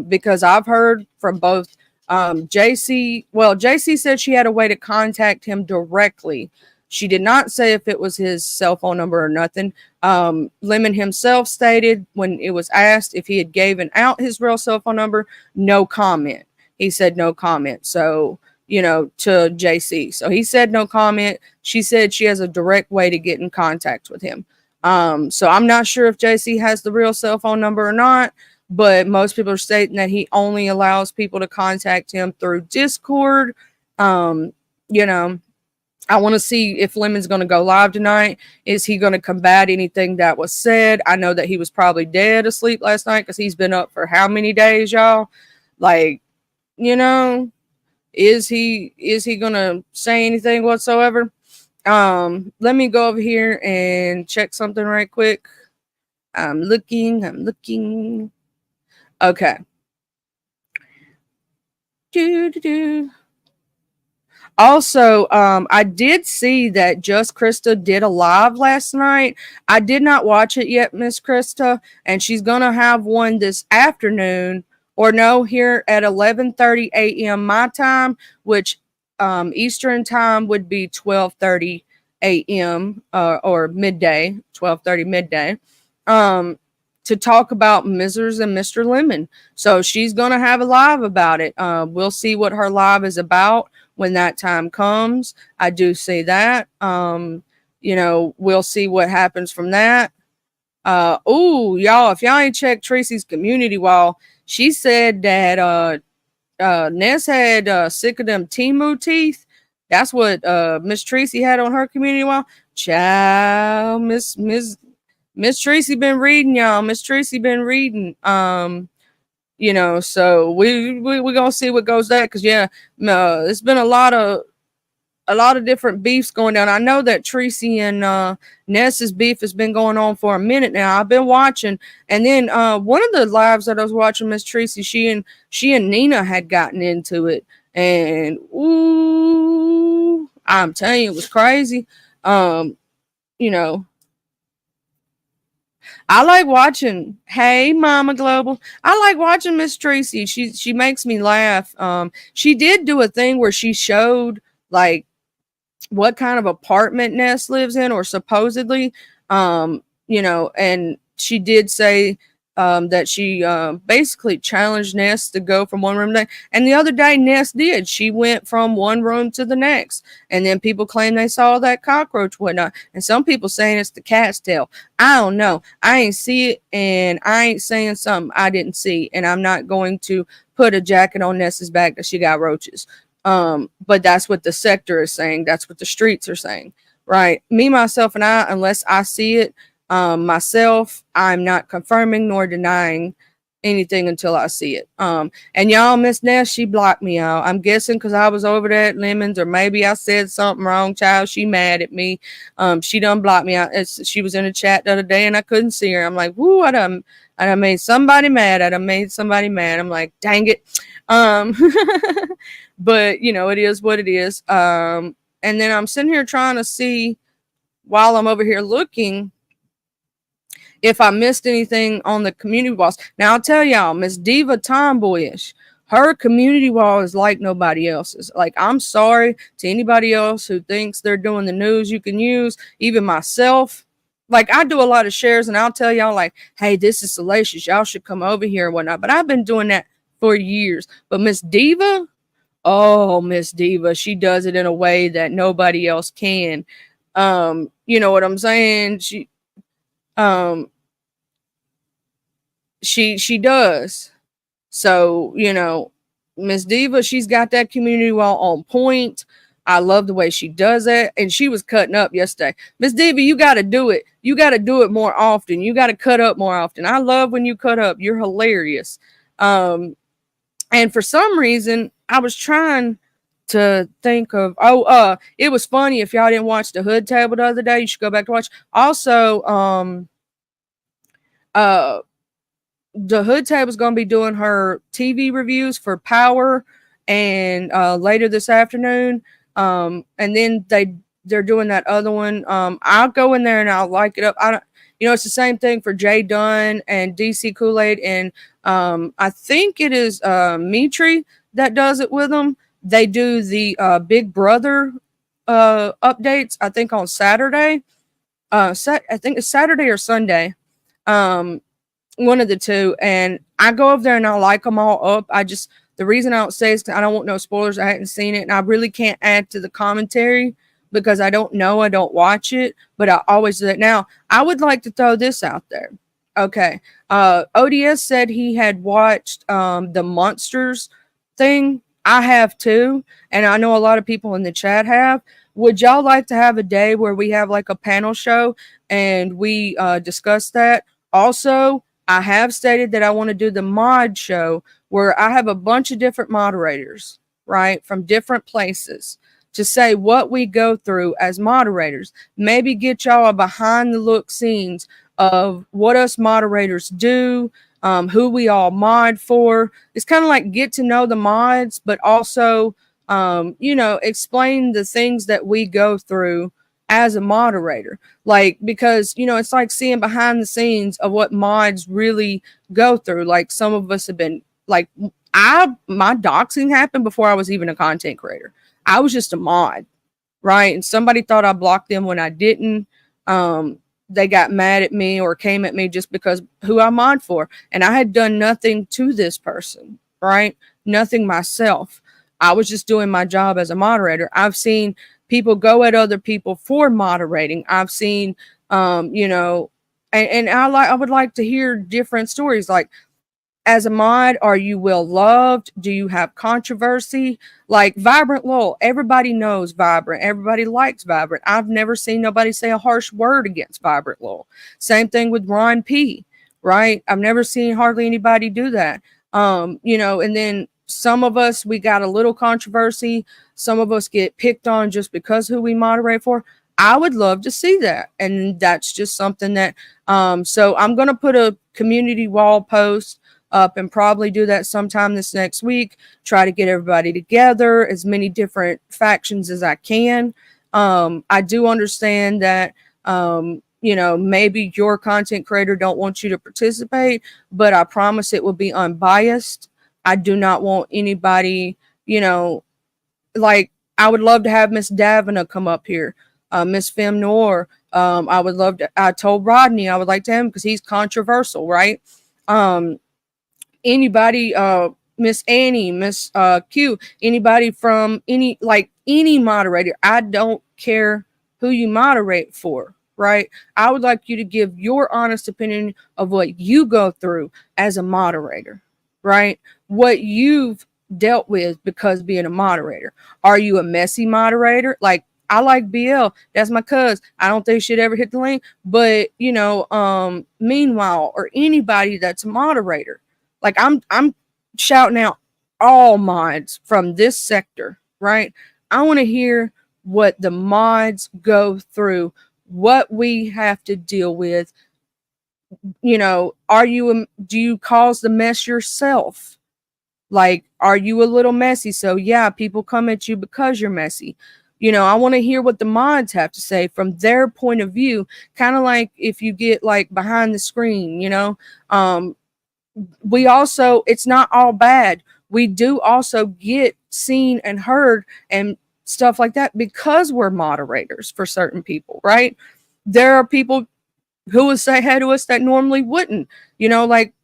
Because I've heard from both JC. Well, JC said she had a way to contact him directly. She did not say if it was his cell phone number or nothing. Lemon himself stated when it was asked if he had given out his real cell phone number, no comment. He said no comment. So, to JC. So he said no comment. She said she has a direct way to get in contact with him. So I'm not sure if JC has the real cell phone number or not, but most people are stating that he only allows people to contact him through Discord. I want to see if Lemon's going to go live tonight. Is he going to combat anything that was said? I know that he was probably dead asleep last night, because he's been up for how many days, y'all? Like, is he going to say anything whatsoever? Let me go over here and check something right quick. I'm looking. Okay. Also, I did see that Just Krista did a live last night. I did not watch it yet, Miss Krista, and she's gonna have one this afternoon, or no, here at 11:30 a.m. my time, which Eastern time would be 12:30 a.m. Or midday, 12:30 midday. To talk about Mrs. and Mr. Lemon. So she's gonna have a live about it. We'll see what her live is about when that time comes. I do see that. We'll see what happens from that. Y'all, if y'all ain't checked Tracy's community wall, she said that Ness had sick of them Temu teeth. That's what Miss Tracy had on her community wall. Child, Miss Tracy been reading, y'all. Miss Tracy been reading. So we're gonna see what goes that, because it's been a lot of a lot of different beefs going down. I know that Tracy and Ness's beef has been going on for a minute now. I've been watching, and then one of the lives that I was watching, Miss Tracy, she and Nina had gotten into it, and ooh, I'm telling you, it was crazy. You know, I like watching. Hey, Mama Global. I like watching Miss Tracy. She makes me laugh. She did do a thing where she showed like what kind of apartment Ness lives in, or supposedly, you know, and she did say that she basically challenged Ness to go from one room to, and the other day Ness did. She went from one room to the next, and then people claim they saw that cockroach whatnot, and some people saying it's the cat's tail. I don't know. I ain't see it, and I ain't saying something I didn't see, and I'm not going to put a jacket on Ness's back that she got roaches. But that's what the sector is saying. That's what the streets are saying, right? Me, myself, and I, unless I see it myself, I'm not confirming nor denying anything until I see it. And y'all, Miss Ness, she blocked me out. I'm guessing because I was over there at Lemons, or maybe I said something wrong, child. She mad at me. She done blocked me out. She was in a chat the other day and I couldn't see her. I'm like, whoo, I done made somebody mad. I done made somebody mad. I'm like, dang it. But you know, it is what it is. And then I'm sitting here trying to see, while I'm over here looking, if I missed anything on the community walls. Now I'll tell y'all, Miss Diva Tomboyish, her community wall is like nobody else's. Like, I'm sorry to anybody else who thinks they're doing the news you can use, even myself. Like, I do a lot of shares, and I'll tell y'all, like, hey, this is salacious. Y'all should come over here and whatnot. But I've been doing that for years. But Miss Diva, oh, Miss Diva, she does it in a way that nobody else can. You know what I'm saying? She does. So, you know, Miss Diva, she's got that community wall on point. I love the way she does it. And she was cutting up yesterday. Miss Diva, you got to do it. You got to do it more often. You got to cut up more often. I love when you cut up. You're hilarious. And for some reason, I was trying to think of, it was funny. If y'all didn't watch the Hood Table the other day, you should go back to watch. Also, the Hood Table is going to be doing her TV reviews for Power, and later this afternoon. And then they're doing that other one. I'll go in there and I'll like it up. I don't, you know, it's the same thing for Jay Dunn and DC Kool-Aid, and I think it is Mitri that does it with them. They do the Big Brother updates, I think, on Saturday. I think it's Saturday or Sunday. One of the two. And I go over there and I like them all up. The reason I don't say is I don't want no spoilers. I hadn't seen it, and I really can't add to the commentary because I don't know. I don't watch it, but I always do that. Now, I would like to throw this out there. Okay. ODS said he had watched the Monsters thing. I have too, and I know a lot of people in the chat have. Would y'all like to have a day where we have like a panel show and we discuss that? Also, I have stated that I want to do the mod show where I have a bunch of different moderators, right, from different places to say what we go through as moderators. Maybe get y'all a behind the look scenes of what us moderators do, who we all mod for. It's kind of like get to know the mods, but also, you know, explain the things that we go through as a moderator. Like, because, you know, it's like seeing behind the scenes of what mods really go through. Like, some of us have been like, my doxing happened before I was even a content creator. I was just a mod, right? And somebody thought I blocked them when I didn't. They got mad at me or came at me just because who I mod for. And I had done nothing to this person, right? Nothing myself. I was just doing my job as a moderator. I've seen people go at other people for moderating. I've seen, you know, and I would like to hear different stories. Like, as a mod, are you well loved? Do you have controversy? Like Vibrant Lowell, everybody knows Vibrant. Everybody likes Vibrant. I've never seen nobody say a harsh word against Vibrant Lowell. Same thing with Ron P, right? I've never seen hardly anybody do that. You know, and then some of us, we got a little controversy. Some of us get picked on just because who we moderate for. I would love to see that. And that's just something that, so I'm going to put a community wall post up and probably do that sometime this next week. Try to get everybody together, as many different factions as I can. I do understand that, you know, maybe your content creator don't want you to participate, but I promise it will be unbiased. I do not want anybody, you know, like I would love to have Miss Davina come up here, Miss Femme Noir. I would love to. I told Rodney I would like to have him because he's controversial, right? Anybody, Miss Annie, Miss Q, anybody from any moderator. I don't care who you moderate for, right? I would like you to give your honest opinion of what you go through as a moderator, right? What you've dealt with because being a moderator. Are you a messy moderator? Like, I like BL. That's my cuz. I don't think she'd ever hit the link. But, you know, meanwhile, or anybody that's a moderator, like I'm shouting out all mods from this sector, right? I want to hear what the mods go through, what we have to deal with. You know, do you cause the mess yourself? Like, are you a little messy? So yeah, people come at you because you're messy. You know, I want to hear what the mods have to say from their point of view, kind of like if you get like behind the screen, you know. We also, it's not all bad. We do also get seen and heard and stuff like that because we're moderators for certain people, right? There are people who would say hey to us that normally wouldn't, you know, like,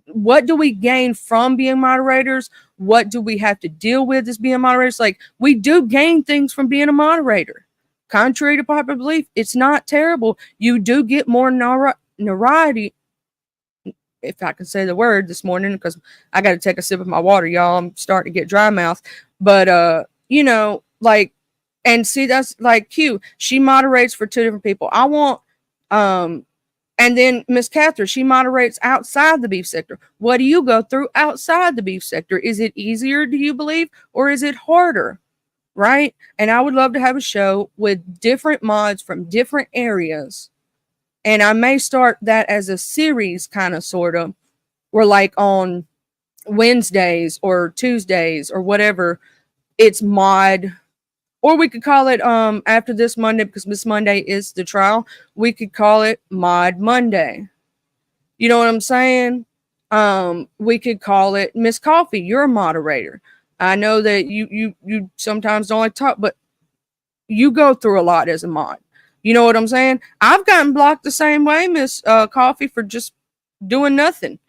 what do we gain from being moderators? What do we have to deal with as being moderators? Like, we do gain things from being a moderator. Contrary to popular belief, it's not terrible. You do get more notoriety, if I can say the word this morning, because I got to take a sip of my water, y'all. I'm starting to get dry mouth. But, you know, like, and see, that's like Q. She moderates for two different people. I want, and then Miss Catherine, she moderates outside the beef sector. What do you go through outside the beef sector? Is it easier, do you believe, or is it harder? Right? And I would love to have a show with different mods from different areas. And I may start that as a series, kind of, sort of, where like on Wednesdays or Tuesdays or whatever, it's mod. Or we could call it after this Monday, because this Monday is the trial, we could call it Mod Monday. You know what I'm saying? We could call it Miss Coffee. You're a moderator. I know that you sometimes don't like to talk, but you go through a lot as a mod. You know what I'm saying? I've gotten blocked the same way, Miss Coffee, for just doing nothing.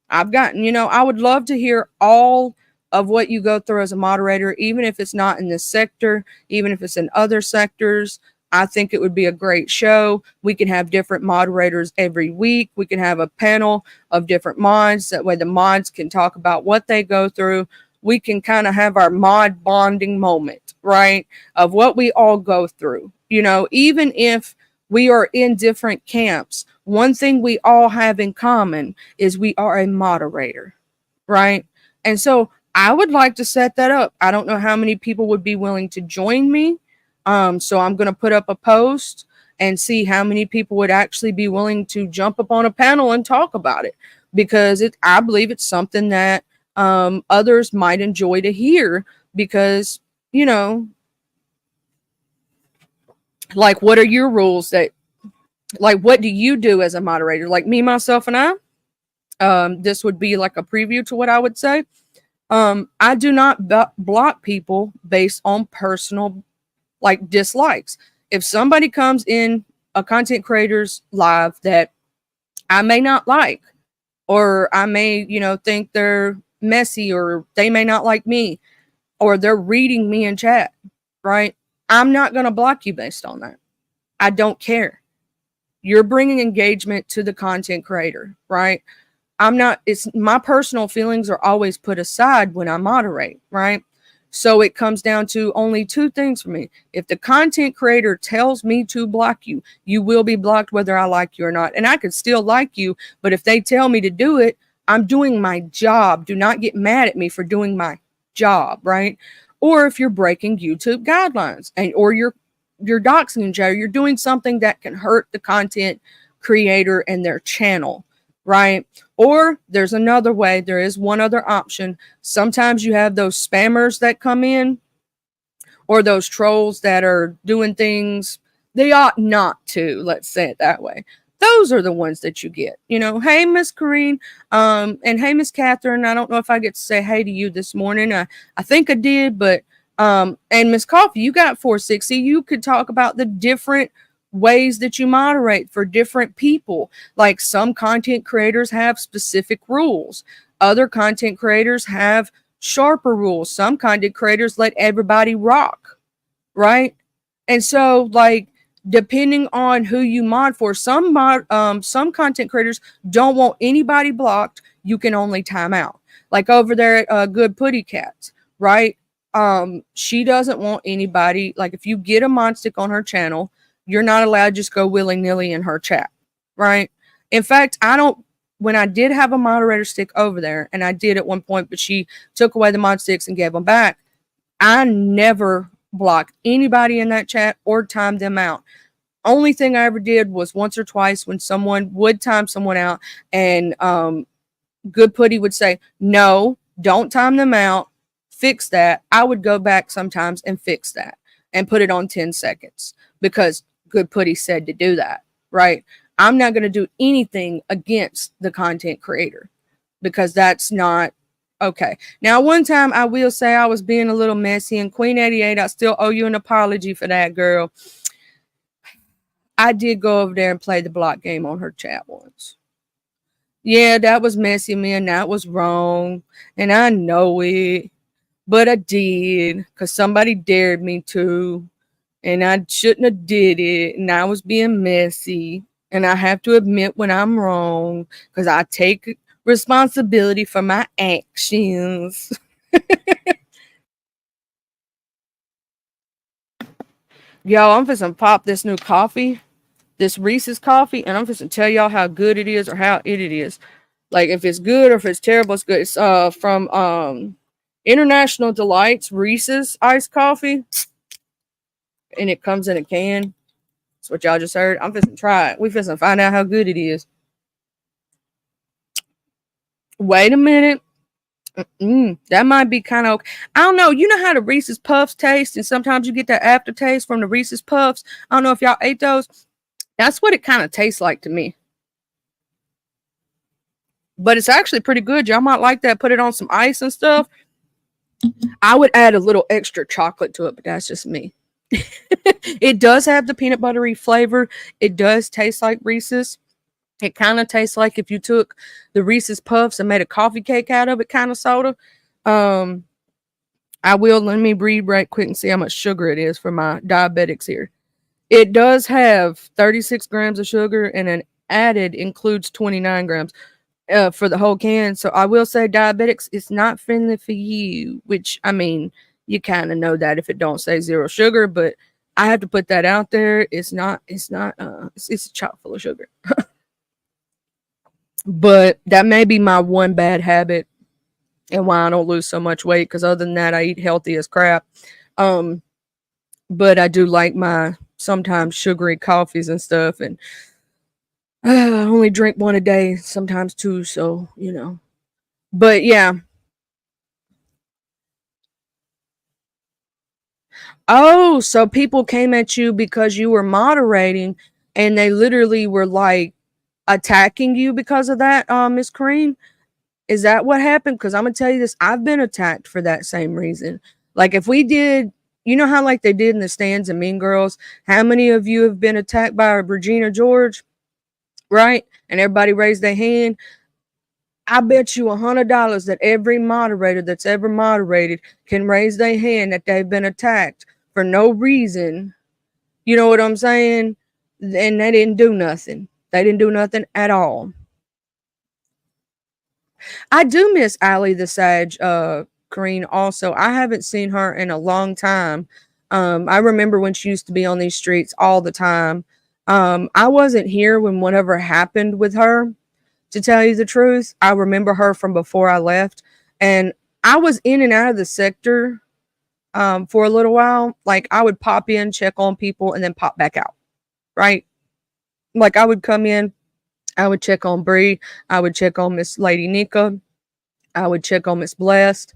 I've gotten, you know, I would love to hear all of what you go through as a moderator, even if it's not in this sector, even if it's in other sectors. I think it would be a great show. We can have different moderators every week. We can have a panel of different mods. That way the mods can talk about what they go through. We can kind of have our mod bonding moment, right? Of what we all go through. You know, even if we are in different camps, one thing we all have in common is we are a moderator, right? And so I would like to set that up. I don't know how many people would be willing to join me. So I'm going to put up a post and see how many people would actually be willing to jump up on a panel and talk about it, because I believe it's something that others might enjoy to hear, because, you know, like, what are your rules that, like, what do you do as a moderator? Like me, myself, and I, this would be like a preview to what I would say. I do not block people based on personal, like, dislikes. If somebody comes in a content creator's live that I may not like, or I may, you know, think they're messy, or they may not like me, or they're reading me in chat, right? I'm not going to block you based on that. I don't care. You're bringing engagement to the content creator, right? It's my personal feelings are always put aside when I moderate, right? So it comes down to only two things for me. If the content creator tells me to block you, you will be blocked whether I like you or not. And I could still like you, but if they tell me to do it, I'm doing my job. Do not get mad at me for doing my job, right? Or if you're breaking YouTube guidelines and or you're doxing each other, you're doing something that can hurt the content creator and their channel, right? Or there's another way, there is one other option. Sometimes you have those spammers that come in, or those trolls that are doing things they ought not to, let's say it that way. Those are the ones that you get. You know, hey, Miss Corrine, and hey, Miss Catherine. I don't know if I get to say hey to you this morning. I think I did, but and Miss Coffee, you got 460. You could talk about the different ways that you moderate for different people. Like some content creators have specific rules. Other content creators have sharper rules. Some content creators let everybody rock, right? And so, like, depending on who you mod for, some content creators don't want anybody blocked. You can only time out. Like over there at Good Putty Cats, right? She doesn't want anybody. Like, if you get a mod stick on her channel, you're not allowed to just go willy-nilly in her chat, right? In fact, when I did have a moderator stick over there, and I did at one point, but she took away the mod sticks and gave them back, I never blocked anybody in that chat or timed them out. Only thing I ever did was once or twice when someone would time someone out, and Good Putty would say, no, don't time them out, fix that. I would go back sometimes and fix that and put it on 10 seconds because Good Putty said to do that, right? I'm not going to do anything against the content creator because that's not okay. Now, one time I will say I was being a little messy, and Queen 88, I still owe you an apology for that, girl. I did go over there and play the block game on her chat once. Yeah, that was messy, man. That was wrong. And I know it. But I did because somebody dared me to. And I shouldn't have did it. And I was being messy. And I have to admit when I'm wrong because I take responsibility for my actions. Yo, I'm finna pop this new coffee, this Reese's coffee, and I'm finna tell y'all how good it is or how it is. Like if it's good or if it's terrible, it's good. It's from International Delights Reese's iced coffee. And it comes in a can. That's what y'all just heard. I'm finna try it. We finna find out how good it is. Wait a minute. That might be kind of okay. I don't know. You know how the Reese's Puffs taste, and sometimes you get that aftertaste from the Reese's Puffs. I don't know if y'all ate those. That's what it kind of tastes like to me. But it's actually pretty good. Y'all might like that. Put it on some ice and stuff. I would add a little extra chocolate to it, but that's just me. It does have the peanut buttery flavor. It does taste like Reese's. It kind of tastes like if you took the Reese's Puffs and made a coffee cake out of it, kind of sort of. Let me read right quick and see how much sugar it is for my diabetics here. It does have 36 grams of sugar, and an added includes 29 grams for the whole can. So I will say diabetics, it's not friendly for you, which, I mean, you kind of know that if it don't say zero sugar, but I have to put that out there. It's chock full of sugar. But that may be my one bad habit and why I don't lose so much weight, because other than that, I eat healthy as crap. But I do like my sometimes sugary coffees and stuff, and I only drink one a day, sometimes two, so, you know. But yeah. Oh, so people came at you because you were moderating, and they literally were like attacking you because of that, Miss Corrine? Is that what happened? Because I'm gonna tell you this, I've been attacked for that same reason. Like if we did, you know how like they did in the stands in Mean Girls, how many of you have been attacked by Regina George, right? And everybody raised their hand. I bet you $100 that every moderator that's ever moderated can raise their hand that they've been attacked for no reason. You know what I'm saying? And they didn't do nothing. They didn't do nothing at all. I do miss Allie the Sage, Corrine, also. I haven't seen her in a long time. I remember when she used to be on these streets all the time. I wasn't here when whatever happened with her, to tell you the truth. I remember her from before I left. And I was in and out of the sector for a little while. Like I would pop in, check on people, and then pop back out. Right? Like I would come in, I would check on Bree, I would check on Miss Lady Nika, I would check on Miss Blessed,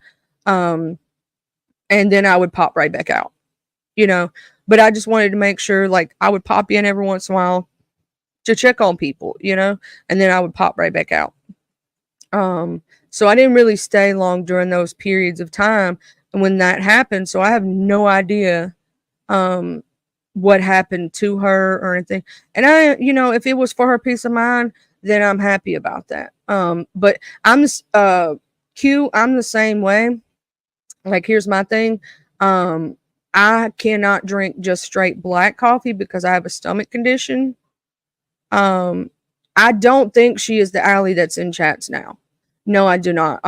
and then I would pop right back out. You know, but I just wanted to make sure, like I would pop in every once in a while to check on people, you know, and then I would pop right back out. So I didn't really stay long during those periods of time when that happened. So I have no idea what happened to her or anything. And I, you know, if it was for her peace of mind, then I'm happy about that. But I'm Q, I'm the same way. Like here's my thing. I cannot drink just straight black coffee because I have a stomach condition. I don't think she is the Allie that's in chats now. No, I do not.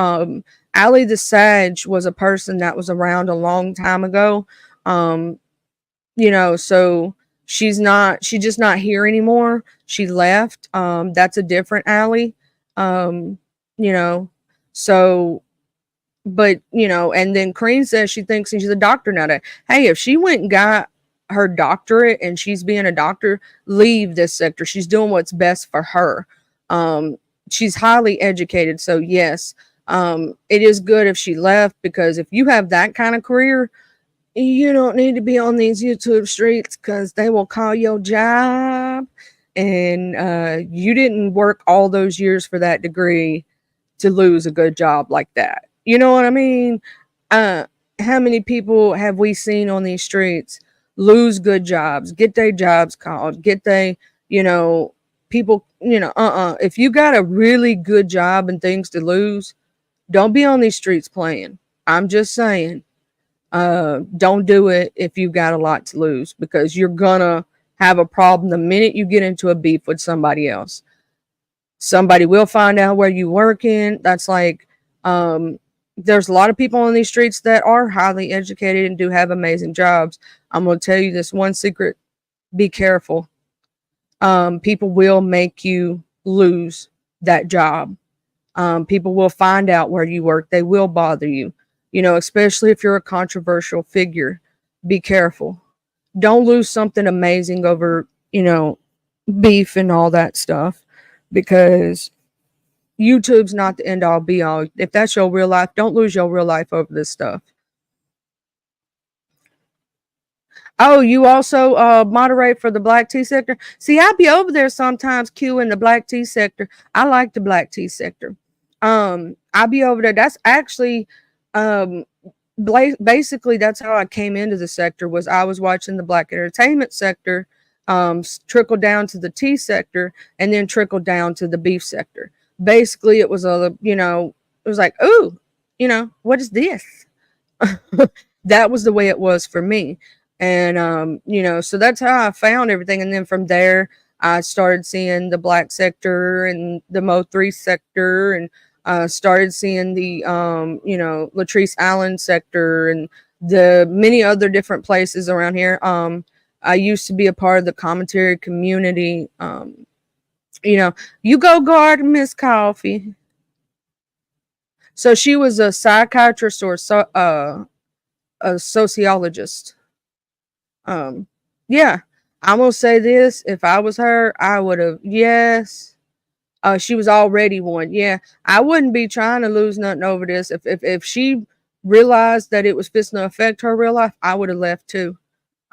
Allie the Sage was a person that was around a long time ago. You know, so she's just not here anymore. She left. That's a different Allie. You know, so, but, you know, and then Cream says she thinks she's a doctor now. Hey, if she went and got her doctorate and she's being a doctor, leave this sector. She's doing what's best for her. She's highly educated. So yes, it is good if she left, because if you have that kind of career, you don't need to be on these YouTube streets, because they will call your job, and you didn't work all those years for that degree to lose a good job like that. You know what I mean? How many people have we seen on these streets lose good jobs, get their jobs called, get they, you know, people, you know, if you got a really good job and things to lose, don't be on these streets playing. I'm just saying, don't do it if you've got a lot to lose, because you're gonna have a problem the minute you get into a beef with somebody else. Somebody will find out where you working. That's like, there's a lot of people on these streets that are highly educated and do have amazing jobs. I'm going to tell you this one secret. Be careful. People will make you lose that job. People will find out where you work. They will bother you, you know, especially if you're a controversial figure. Be careful. Don't lose something amazing over, you know, beef and all that stuff, because YouTube's not the end all be all. If that's your real life, don't lose your real life over this stuff. Oh, you also moderate for the black tea sector? See, I be over there sometimes, Q, in the black tea sector. I like the black tea sector. I be over there. That's actually basically that's how I came into the sector. Was I was watching the black entertainment sector trickle down to the tea sector, and then trickle down to the beef sector. Basically, it was a, you know, it was like, ooh, you know, what is this? That was the way it was for me. And, you know, so that's how I found everything. And then from there, I started seeing the black sector and the Mo3 sector, and started seeing the, you know, Latrice Allen sector and the many other different places around here. I used to be a part of the commentary community. You know, you go guard Miss Coffee. So she was a psychiatrist or a sociologist. Yeah, I'm gonna say this. If I was her, I would have, yes. She was already one. Yeah, I wouldn't be trying to lose nothing over this. If she realized that it was fixing to affect her real life, I would have left too.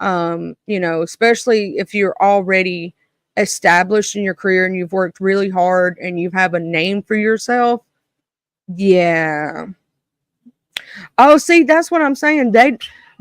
You know, especially if you're already established in your career and you've worked really hard and you have a name for yourself. Yeah. Oh, see, that's what I'm saying.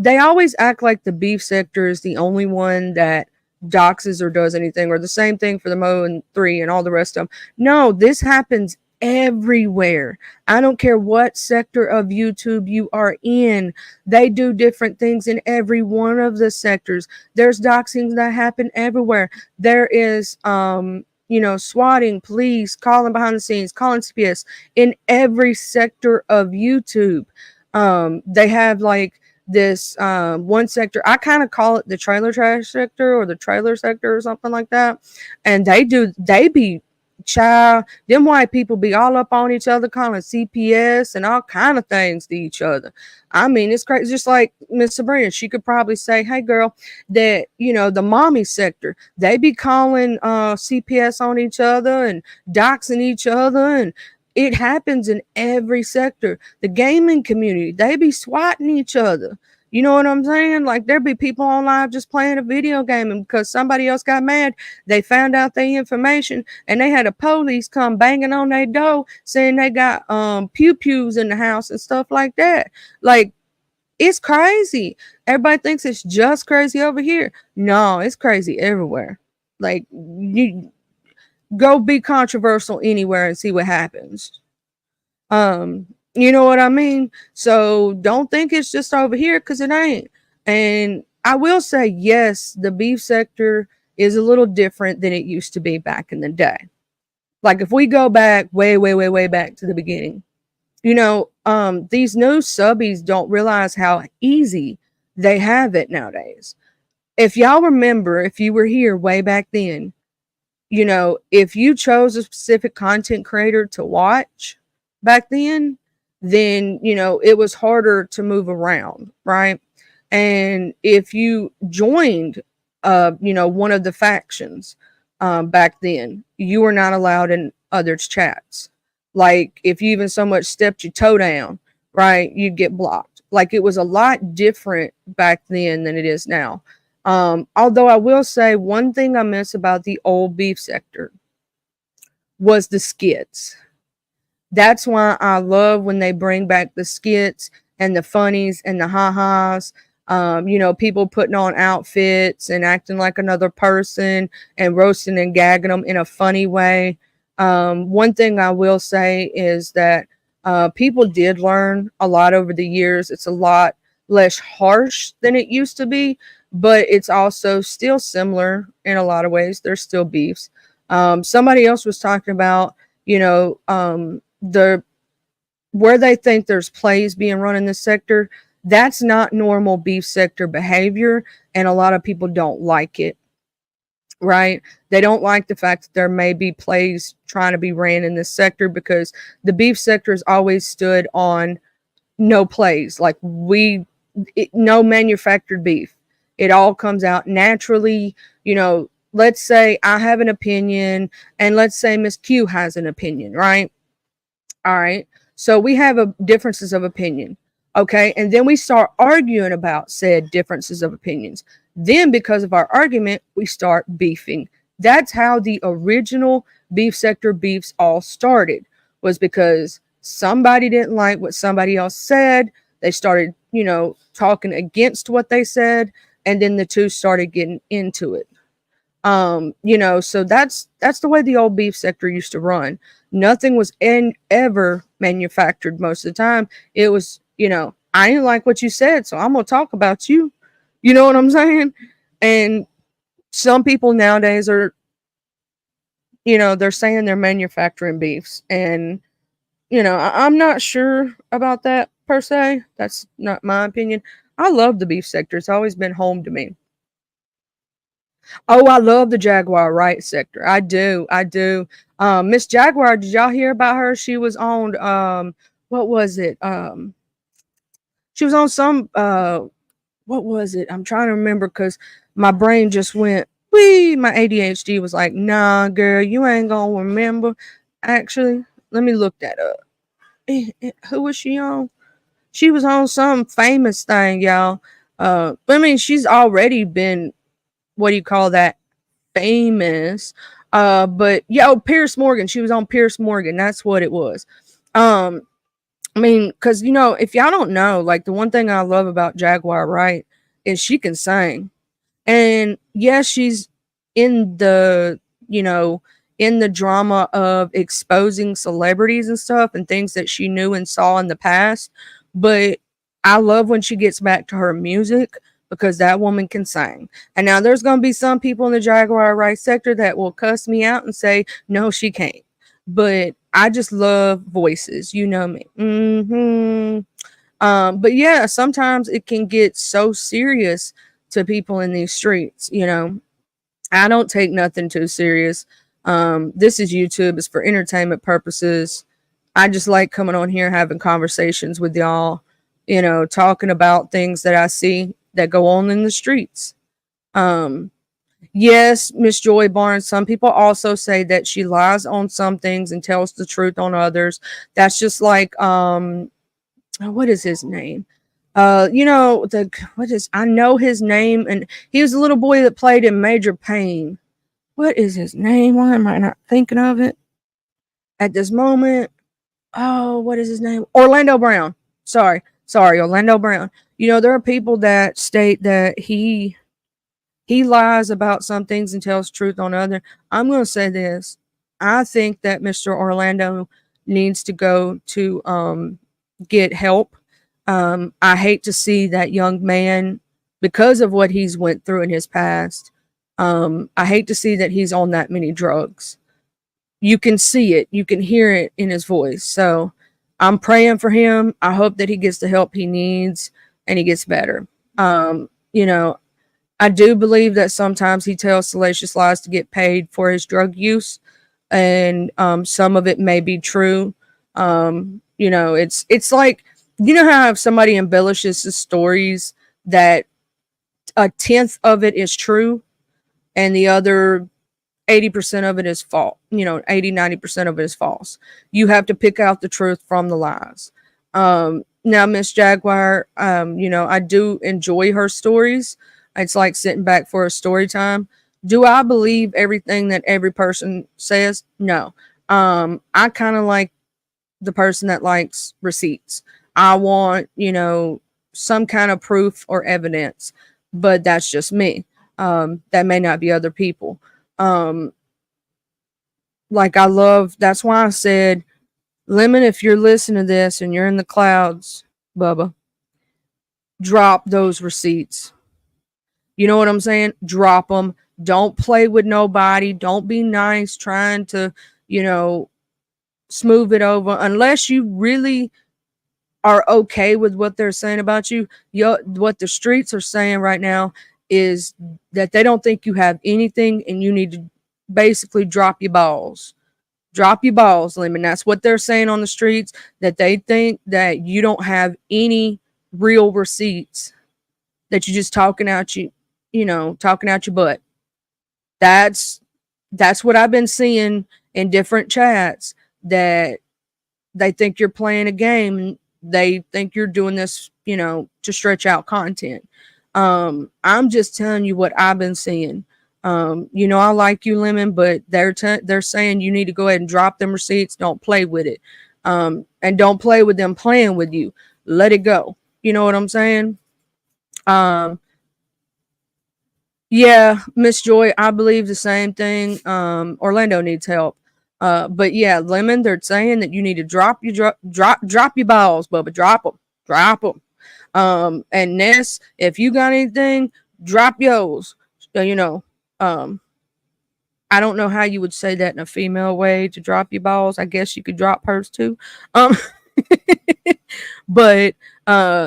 They always act like the beef sector is the only one that doxes or does anything, or the same thing for the Mo and 3 and all the rest of them. No, this happens everywhere. I don't care what sector of YouTube you are in. They do different things in every one of the sectors. There's doxings that happen everywhere. There is you know, swatting, police, calling behind the scenes, calling CPS in every sector of YouTube. They have like this one sector, I kind of call it the trailer trash sector or the trailer sector or something like that. And they be child, them white people be all up on each other, calling CPS and all kind of things to each other. I mean, it's crazy. Just like Miss Sabrina, she could probably say, hey girl, that, you know, the mommy sector, they be calling CPS on each other and doxing each other, and it happens in every sector. The gaming community, they be swatting each other. You know what I'm saying? Like, there be people on live just playing a video game, and because somebody else got mad, they found out their information, and they had a police come banging on their door saying they got pew-pews in the house and stuff like that. Like, it's crazy. Everybody thinks it's just crazy over here. No, it's crazy everywhere. Like, you go be controversial anywhere and see what happens. You know what I mean? So don't think it's just over here, because it ain't. And I will say, yes, the beef sector is a little different than it used to be back in the day. Like, if we go back way back to the beginning, you know, these new subbies don't realize how easy they have it nowadays. If y'all remember, if you were here way back then, you know, if you chose a specific content creator to watch back then, you know, it was harder to move around, right? And if you joined, you know, one of the factions back then, you were not allowed in others' chats. Like, if you even so much stepped your toe down, right, you'd get blocked. Like, it was a lot different back then than it is now. Although I will say, one thing I miss about the old beef sector was the skits. That's why I love when they bring back the skits and the funnies and the ha-has. You know, people putting on outfits and acting like another person and roasting and gagging them in a funny way. One thing I will say is that people did learn a lot over the years. It's a lot less harsh than it used to be, but it's also still similar in a lot of ways. There's still beefs. Somebody else was talking about, you know, where they think there's plays being run in this sector. That's not normal beef sector behavior, and a lot of people don't like it, right? They don't like the fact that there may be plays trying to be ran in this sector, because the beef sector has always stood on no plays. Like, no manufactured beef. It all comes out naturally. You know, let's say I have an opinion, and let's say Miss Q has an opinion, right? All right. So we have differences of opinion. Okay. And then we start arguing about said differences of opinions. Then, because of our argument, we start beefing. That's how the original beef sector beefs all started, was because somebody didn't like what somebody else said. They started, you know, talking against what they said, and then the two started getting into it. You know, so that's the way the old beef sector used to run. Nothing was ever manufactured most of the time. It was, you know, I didn't like what you said, so I'm gonna talk about you. You know what I'm saying? And some people nowadays are, you know, they're saying they're manufacturing beefs, and you know, I'm not sure about that per se. That's not my opinion. I love the beef sector. It's always been home to me. Oh, I love the Jaguar Wright sector. I do. Miss Jaguar, did y'all hear about her? She was on what was it? She was on some what was it? I'm trying to remember, because my brain just went, wee. My ADHD was like, nah, girl, you ain't gonna remember. Actually, let me look that up. Who was she on? She was on some famous thing, y'all. I mean, she's already been, what do you call that, famous. But yeah, Pierce Morgan. She was on Pierce Morgan. That's what it was. I mean, because, you know, if y'all don't know, like, the one thing I love about Jaguar Wright is she can sing. And yes, she's in the, you know, in the drama of exposing celebrities and stuff and things that she knew and saw in the past. But I love when she gets back to her music, because that woman can sing. And now there's going to be some people in the Jaguar Wright sector that will cuss me out and say, no, she can't. But I just love voices. You know me. But yeah, sometimes it can get so serious to people in these streets. You know, I don't take nothing too serious. This is YouTube. It's for entertainment purposes. I just like coming on here, having conversations with y'all, you know, talking about things that I see that go on in the streets. Yes, Miss Joy Barnes, some people also say that she lies on some things and tells the truth on others. That's just like what is his name? You know, I know his name, and he was a little boy that played in Major Payne. What is his name? Why am I not thinking of it at this moment? Oh, what is his name? Orlando Brown. Sorry, Orlando Brown. You know, there are people that state that he lies about some things and tells truth on other. I'm going to say this. I think that Mr. Orlando needs to go to get help. I hate to see that young man, because of what he's went through in his past. I hate to see that he's on that many drugs. You can see it, you can hear it in his voice. So I'm praying for him. I hope that he gets the help he needs and he gets better. You know, I do believe that sometimes he tells salacious lies to get paid for his drug use, and some of it may be true. You know, it's like, you know how if somebody embellishes his stories, that a tenth of it is true and the other 80% of it is false. You know, 80-90% of it is false. You have to pick out the truth from the lies. Now, Miss Jaguar, you know, I do enjoy her stories. It's like sitting back for a story time. Do I believe everything that every person says? No. I kind of like the person that likes receipts. I want, you know, some kind of proof or evidence, but that's just me. That may not be other people. Like that's why I said, Lemon, if you're listening to this and you're in the clouds, Bubba, drop those receipts. You know what I'm saying? Drop them. Don't play with nobody. Don't be nice trying to, you know, smooth it over unless you really are okay with what they're saying about you. What the streets are saying right now is that they don't think you have anything and you need to basically drop your balls. Drop your balls, Lemon. That's what they're saying on the streets, that they think that you don't have any real receipts, that you're just talking out your butt. That's what I've been seeing in different chats, that they think you're playing a game. They think you're doing this, you know, to stretch out content. I'm just telling you what I've been seeing. You know, I like you, Lemon, but they're saying you need to go ahead and drop them receipts. Don't play with it. And don't play with them playing with you. Let it go. You know what I'm saying? Yeah, Miss Joy, I believe the same thing. Orlando needs help. But yeah, Lemon, they're saying that you need to drop your balls, Bubba. Drop them. And Ness, if you got anything, drop yours. You know, I don't know how you would say that in a female way, to drop your balls. I guess you could drop hers too. But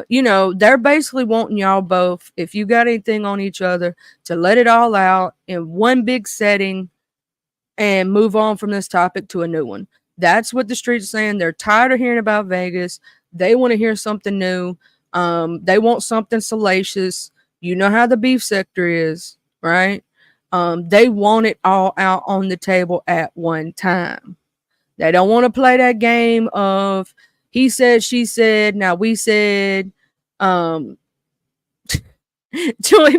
you know, they're basically wanting y'all both, if you got anything on each other, to let it all out in one big setting and move on from this topic to a new one. That's what the streets are saying. They're tired of hearing about Vegas. They want to hear something new. They want something salacious. You know how the beef sector is, right? They want it all out on the table at one time. They don't want to play that game of he said, she said, now we said. Joy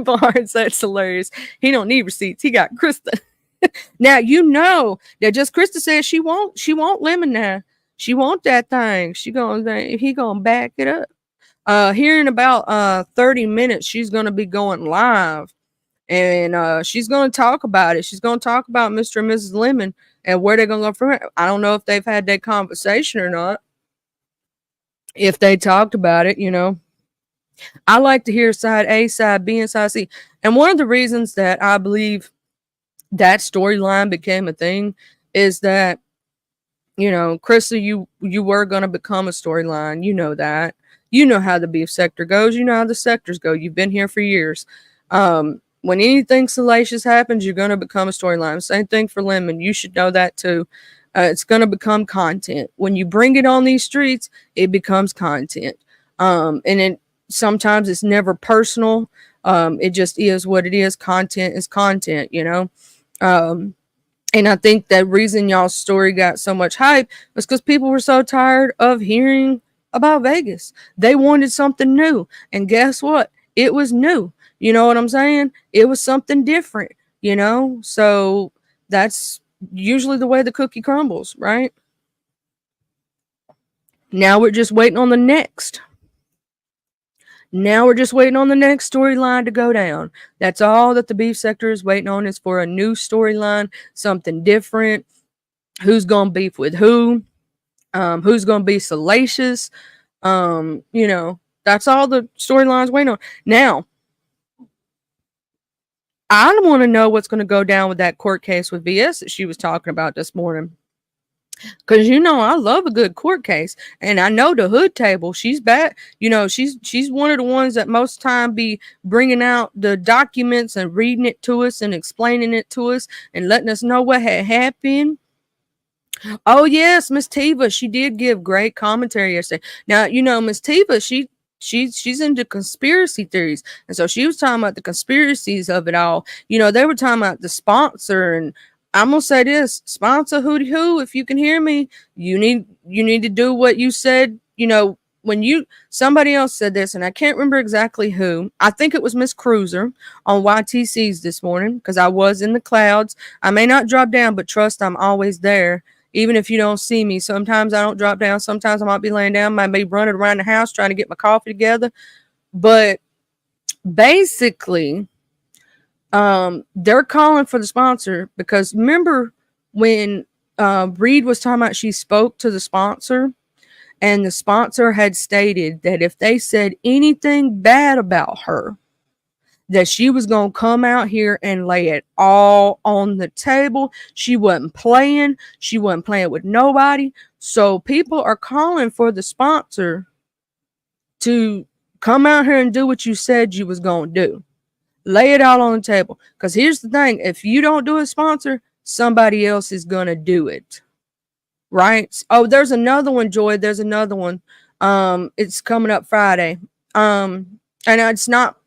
Barnes, that's hilarious. He don't need receipts. He got Krista. Now you know that just Krista said she won't Lemon now. She want that thing. He gonna back it up. Here in about 30 minutes, she's gonna be going live. And she's going to talk about it. She's going to talk about Mr. and Mrs. Lemon and where they're going to go from here. I don't know if they've had that conversation or not. If they talked about it, you know. I like to hear side A, side B, and side C. And one of the reasons that I believe that storyline became a thing is that, you know, Krista, you were going to become a storyline. You know that. You know how the beef sector goes. You know how the sectors go. You've been here for years. when anything salacious happens, you're going to become a storyline. Same thing for Lemon. You should know that too. It's going to become content. When you bring it on these streets, it becomes content. And it sometimes it's never personal. It just is what it is. Content is content, you know. And I think that reason y'all's story got so much hype was because people were so tired of hearing about Vegas. They wanted something new. And guess what? It was new. You know what I'm saying? It was something different, you know? So that's usually the way the cookie crumbles, right? Now we're just waiting on the next. Now we're just waiting on the next storyline to go down. That's all that the beef sector is waiting on, is for a new storyline, something different. Who's going to beef with who? Who's going to be salacious? You know, that's all the storylines waiting on. Now, I want to know what's going to go down with that court case with VS that she was talking about this morning. Because, you know, I love a good court case. And I know the hood table, she's bad. You know, she's one of the ones that most time be bringing out the documents and reading it to us and explaining it to us and letting us know what had happened. Oh, yes, Miss Tiva, she did give great commentary yesterday. Now, you know, Miss Tiva, she's into conspiracy theories. And so she was talking about the conspiracies of it all. You know, they were talking about the sponsor, and I'm gonna say this, sponsor Hootie Hoo, if you can hear me, you need to do what you said. You know, when somebody else said this, and I can't remember exactly who. I think it was Miss Cruiser on YTC's this morning, because I was in the clouds. I may not drop down, but trust, I'm always there. Even if you don't see me, sometimes I don't drop down. Sometimes I might be laying down, might be running around the house trying to get my coffee together. But basically, they're calling for the sponsor, because remember when Reed was talking about she spoke to the sponsor, and the sponsor had stated that if they said anything bad about her, that she was going to come out here and lay it all on the table. She wasn't playing. She wasn't playing with nobody. So people are calling for the sponsor to come out here and do what you said you was going to do. Lay it all on the table. Because here's the thing. If you don't do a sponsor, somebody else is going to do it. Right? Oh, there's another one, Joy. There's another one. It's coming up Friday. And it's not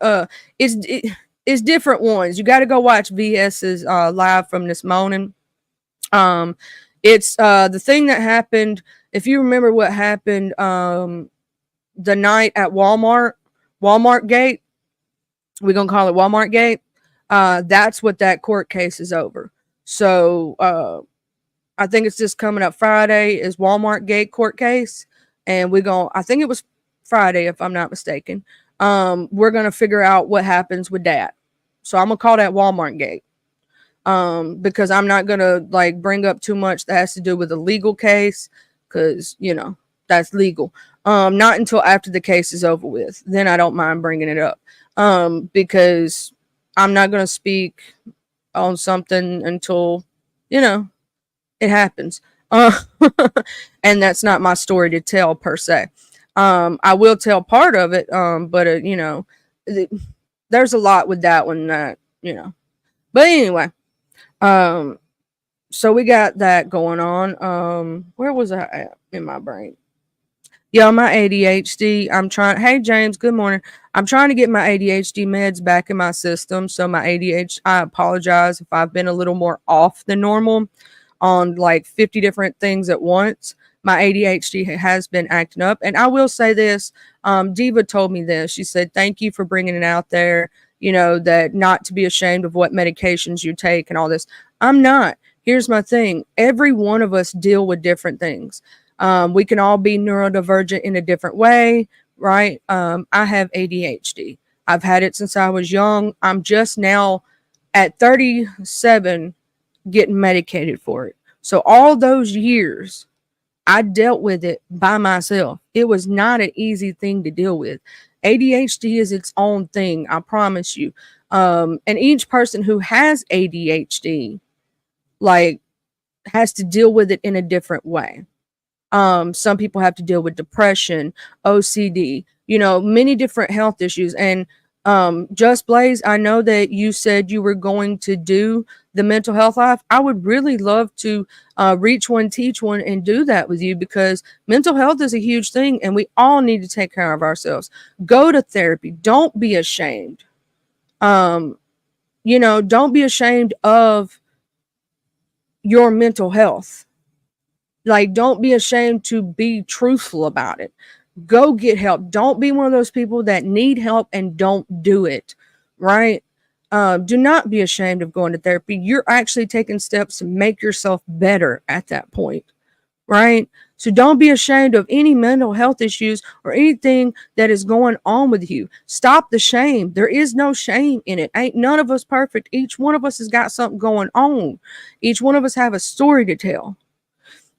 it's different ones. You got to go watch VS's live from this morning. It's the thing that happened, if you remember what happened the night at Walmart Gate. We're going to call it Walmart Gate. That's what that court case is over. So I think it's just coming up Friday is Walmart Gate court case. And I think it was Friday, if I'm not mistaken. We're going to figure out what happens with that. So I'm going to call that Walmart Gate. Because I'm not going to like bring up too much that has to do with a legal case. Because, you know, that's legal. Not until after the case is over with. Then I don't mind bringing it up. Because I'm not going to speak on something until, you know, it happens. And that's not my story to tell per se. I will tell part of it, but you know, there's a lot with that one that, you know. But anyway, so we got that going on. Where was I at in my brain? Yeah, my ADHD. Hey James, good morning. I'm trying to get my ADHD meds back in my system. So my ADHD, I apologize if I've been a little more off than normal on like 50 different things at once. My ADHD has been acting up. And I will say this, Diva told me this. She said, thank you for bringing it out there, you know, that not to be ashamed of what medications you take and all this. I'm not. Here's my thing. Every one of us deal with different things. We can all be neurodivergent in a different way, right? I have ADHD. I've had it since I was young. I'm just now at 37 getting medicated for it. So all those years, I dealt with it by myself. It was not an easy thing to deal with. ADHD is its own thing, I promise you. And each person who has ADHD, like, has to deal with it in a different way. Some people have to deal with depression, OCD, you know, many different health issues. And Just Blaze, I know that you said you were going to do the mental health life. I would really love to reach one, teach one, and do that with you, because mental health is a huge thing and we all need to take care of ourselves. Go to therapy. Don't be ashamed. Don't be ashamed of your mental health. Like, don't be ashamed to be truthful about it. Go get help. Don't be one of those people that need help and don't do it, right? Do not be ashamed of going to therapy. You're actually taking steps to make yourself better at that point, right? So don't be ashamed of any mental health issues or anything that is going on with you. Stop the shame. There is no shame in it. Ain't none of us perfect. Each one of us has got something going on. Each one of us have a story to tell.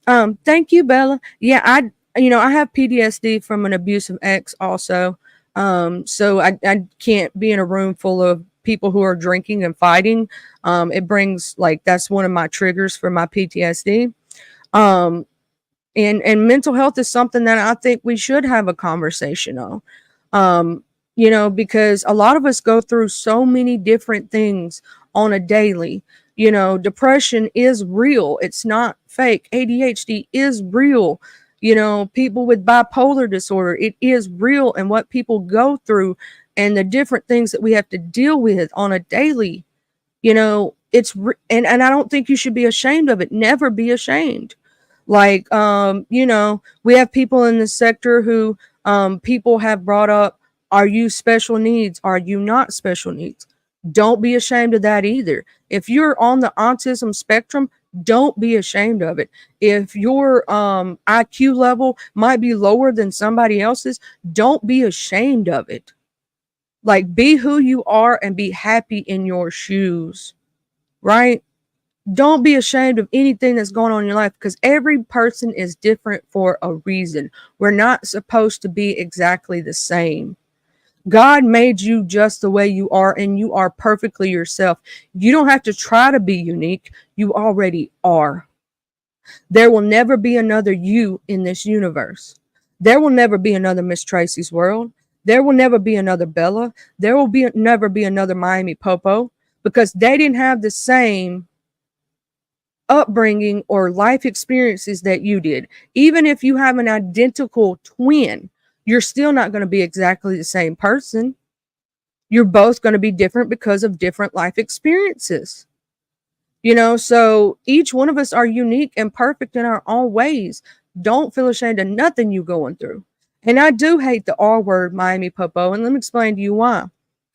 Thank you, Bella. Yeah, I have PTSD from an abusive ex also. So I can't be in a room full of people who are drinking and fighting. It brings, like, that's one of my triggers for my PTSD. And mental health is something that I think we should have a conversation on. Because a lot of us go through so many different things on a daily. Depression is real. It's not fake. ADHD is real. People with bipolar disorder, it is real, and what people go through and the different things that we have to deal with on a daily, and I don't think you should be ashamed of it. Never be ashamed. Like, we have people in the sector who, people have brought up, are you special needs? Are you not special needs? Don't be ashamed of that either. If you're on the autism spectrum, don't be ashamed of it. If your IQ level might be lower than somebody else's, don't be ashamed of it. Like, be who you are and be happy in your shoes, right? Don't be ashamed of anything that's going on in your life, because every person is different for a reason. We're not supposed to be exactly the same. God made you just the way you are, and you are perfectly yourself. You don't have to try to be unique. You already are. There will never be another you in this universe. There will never be another Miss Tracy's World. There will never be another Bella. There will never be another Miami Popo, because they didn't have the same upbringing or life experiences that you did. Even if you have an identical twin, you're still not going to be exactly the same person. You're both going to be different because of different life experiences. So each one of us are unique and perfect in our own ways. Don't feel ashamed of nothing you're going through. And I do hate the R word, Miami Popo, and let me explain to you why.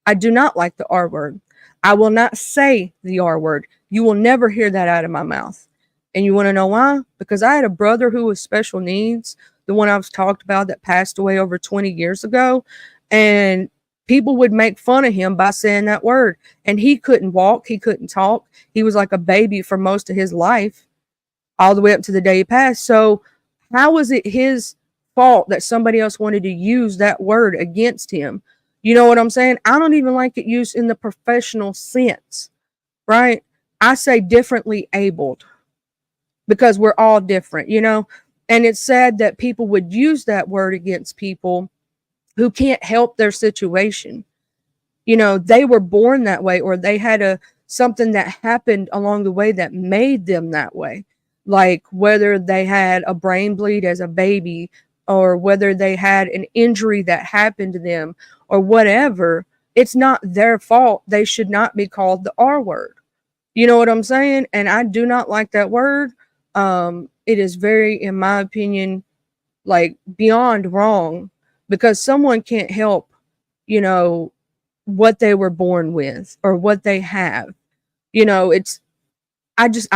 I do not like the R word. I will not say the R word. You will never hear that out of my mouth. And you want to know why? Because I had a brother who was special needs, the one I've talked about that passed away over 20 years ago. And people would make fun of him by saying that word. And he couldn't walk. He couldn't talk. He was like a baby for most of his life, all the way up to the day he passed. So how was it his fault that somebody else wanted to use that word against him? You know what I'm saying? I don't even like it used in the professional sense, right? I say differently abled, because we're all different, and it's sad that people would use that word against people who can't help their situation. They were born that way, or they had something that happened along the way that made them that way. Like whether they had a brain bleed as a baby, or whether they had an injury that happened to them, or whatever. It's not their fault. They should not be called the R word. You know what I'm saying? And I do not like that word. It is very, in my opinion, like beyond wrong, because someone can't help, what they were born with or what they have. I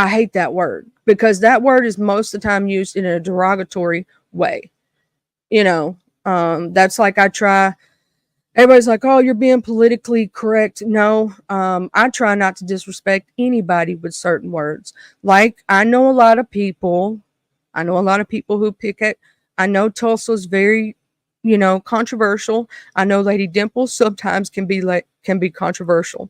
hate that word, because that word is most of the time used in a derogatory way. That's like everybody's like, oh, you're being politically correct. No, I try not to disrespect anybody with certain words. Like, I know a lot of people who pick it. I know Tulsa's very, controversial. I know Lady Dimples sometimes can be controversial.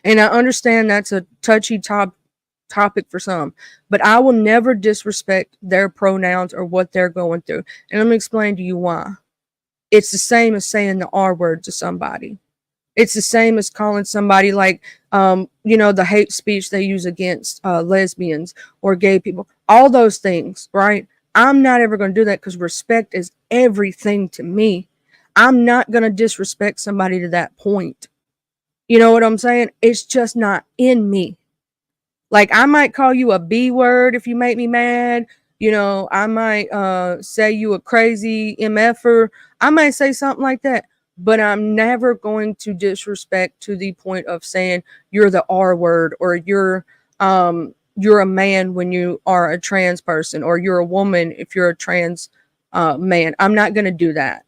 And I understand that's a touchy topic for some, but I will never disrespect their pronouns or what they're going through. And let me explain to you why. It's the same as saying the R word to somebody. It's the same as calling somebody like, the hate speech they use against lesbians or gay people, all those things, right? I'm not ever going to do that because respect is everything to me. I'm not going to disrespect somebody to that point. You know what I'm saying? It's just not in me. Like, I might call you a B word if you make me mad. I might say you a crazy MFer. I might say something like that. But I'm never going to disrespect to the point of saying you're the R word, or you're a man when you are a trans person, or you're a woman if you're a trans man. I'm not going to do that.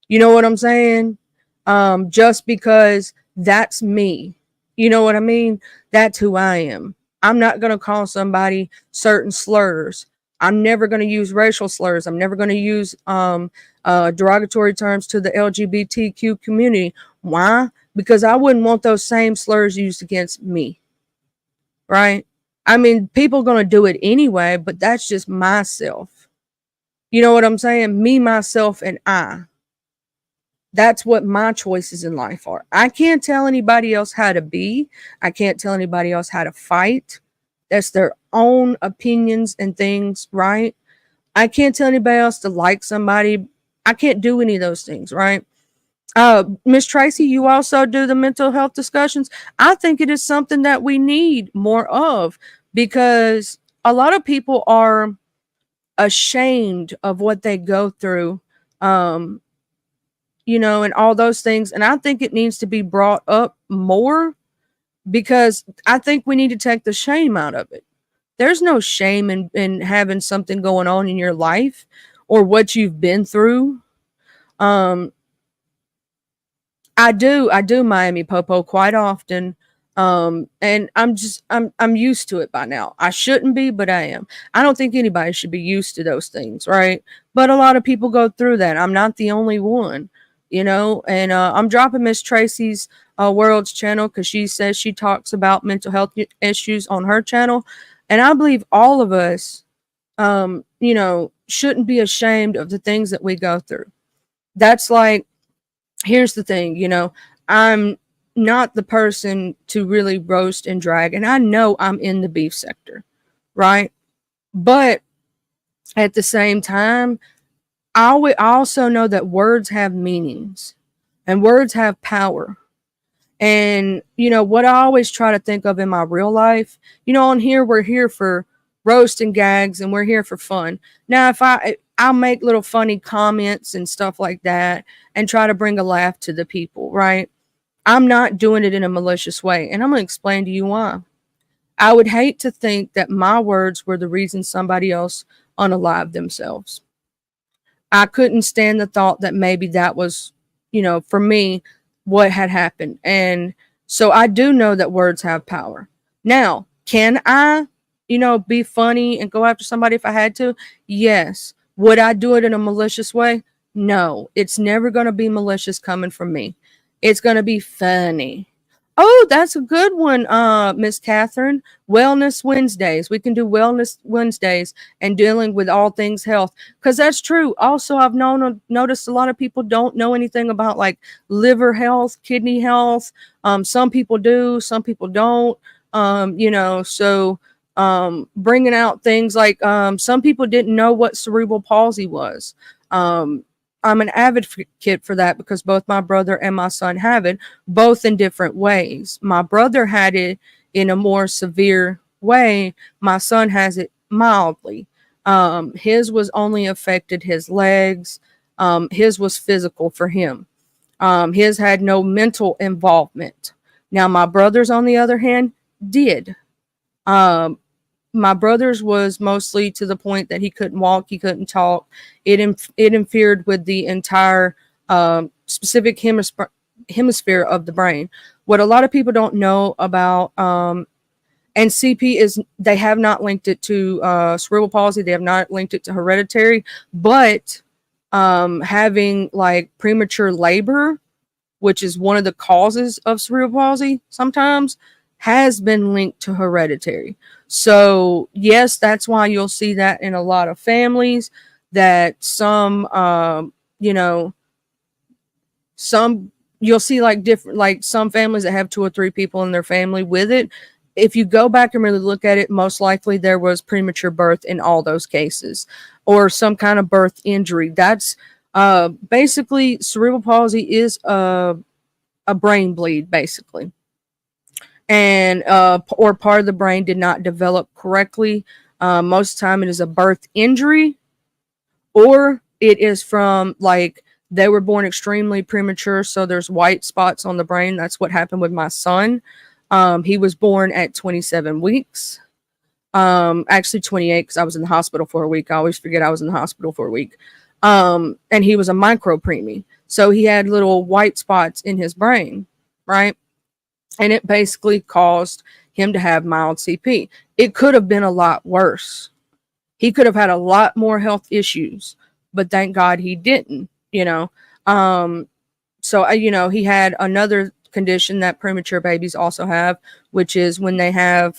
You know what I'm saying? Just because that's me. You know what I mean? That's who I am. I'm not going to call somebody certain slurs. I'm never going to use racial slurs. I'm never going to use derogatory terms to the LGBTQ community. Why? Because I wouldn't want those same slurs used against me. Right? I mean, people are going to do it anyway, but that's just myself. You know what I'm saying? Me, myself, and I. That's what my choices in life are. I can't tell anybody else how to be. I can't tell anybody else how to fight. That's their own opinions and things, right? I can't tell anybody else to like somebody. I can't do any of those things, right? Miss Tracy, you also do the mental health discussions. I think it is something that we need more of, because a lot of people are ashamed of what they go through. And all those things. And I think it needs to be brought up more, because I think we need to take the shame out of it. There's no shame in having something going on in your life or what you've been through. I do Miami Popo quite often. And I'm used to it by now. I shouldn't be, but I am. I don't think anybody should be used to those things, right? But a lot of people go through that. I'm not the only one. And I'm dropping Miss Tracy's World's channel, because she says she talks about mental health issues on her channel. And I believe all of us, shouldn't be ashamed of the things that we go through. That's like, here's the thing, I'm not the person to really roast and drag. And I know I'm in the beef sector, right? But at the same time, I also know that words have meanings and words have power. And, what I always try to think of in my real life, on here, we're here for roast and gags, and we're here for fun. Now, if I'll make little funny comments and stuff like that and try to bring a laugh to the people, right? I'm not doing it in a malicious way. And I'm going to explain to you why. I would hate to think that my words were the reason somebody else unalived themselves. I couldn't stand the thought that maybe that was, for me, what had happened. And so I do know that words have power. Now, can I, be funny and go after somebody if I had to? Yes. Would I do it in a malicious way? No. It's never going to be malicious coming from me. It's going to be funny. Oh, that's a good one, Miss Catherine. Wellness Wednesdays. We can do Wellness Wednesdays and dealing with all things health, because that's true. Also, I've noticed a lot of people don't know anything about like liver health, kidney health. Some people do, some people don't. So bringing out things like some people didn't know what cerebral palsy was. I'm an advocate for that, because both my brother and my son have it, both in different ways. My brother had it in a more severe way. My son has it mildly. His was only affected his legs. His was physical for him. His had no mental involvement. Now, my brother's, on the other hand, did. My brother's was mostly to the point that he couldn't walk, he couldn't talk. It interfered with the entire specific hemisphere of the brain. What a lot of people don't know about and CP is they have not linked it to cerebral palsy. They have not linked it to hereditary, but having like premature labor, which is one of the causes of cerebral palsy sometimes, has been linked to hereditary. So yes, that's why you'll see that in a lot of families, that some you'll see like different, like some families that have 2 or 3 people in their family with it. If you go back and really look at it, most likely there was premature birth in all those cases, or some kind of birth injury. That's basically cerebral palsy is a brain bleed, basically, and or part of the brain did not develop correctly. Most of the time, it is a birth injury, or it is from like they were born extremely premature, so there's white spots on the brain. That's what happened with my son. He was born at 27 weeks. Actually 28, because I was in the hospital for a week. I always forget I was in the hospital for a week. And he was a micropreemie. So he had little white spots in his brain, right? And it basically caused him to have mild CP. It could have been a lot worse. He could have had a lot more health issues, but thank God he didn't, you know. So, you know, he had another condition that premature babies also have, which is when they have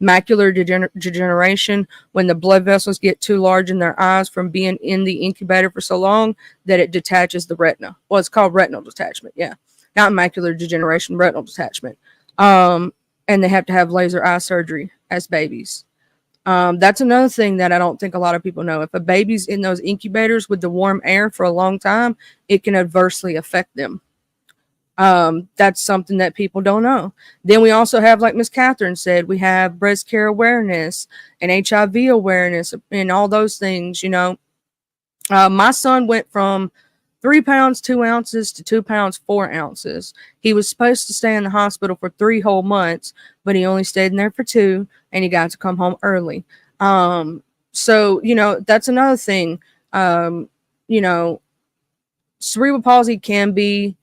macular degeneration, when the blood vessels get too large in their eyes from being in the incubator for so long that it detaches the retina. Well, it's called retinal detachment. Yeah, not macular degeneration, retinal detachment. And they have to have laser eye surgery as babies. That's another thing that I don't think a lot of people know. If a baby's in those incubators with the warm air for a long time, it can adversely affect them. That's something that people don't know. Then we also have, like Miss Catherine said, we have breast care awareness and HIV awareness and all those things, you know. My son went from 3 pounds 2 ounces to 2 pounds 4 ounces. He was supposed to stay in the hospital for 3 whole months, but he only stayed in there for 2, and he got to come home early. So, you know, that's another thing. You know, cerebral palsy can be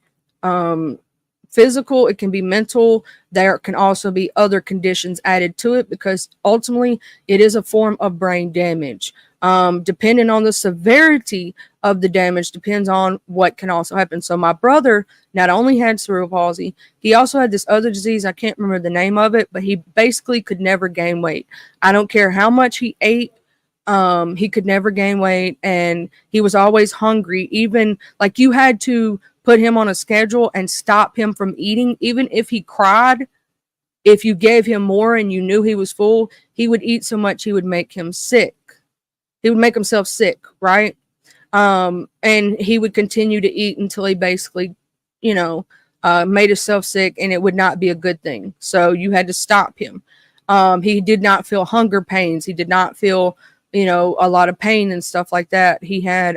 physical, it can be mental. There can also be other conditions added to it, because ultimately it is a form of brain damage. Depending on the severity of the damage depends on what can also happen. So my brother not only had cerebral palsy, he also had this other disease. I can't remember the name of it, but he basically could never gain weight. I don't care how much he ate. He could never gain weight, and he was always hungry. Even like you had to put him on a schedule and stop him from eating. Even if he cried, if you gave him more and you knew he was full, he would eat so much he would make him sick. He would make himself sick, right? And he would continue to eat until he basically, you know, made himself sick, and it would not be a good thing. So you had to stop him. He did not feel hunger pains. He did not feel, you know, a lot of pain and stuff like that. He had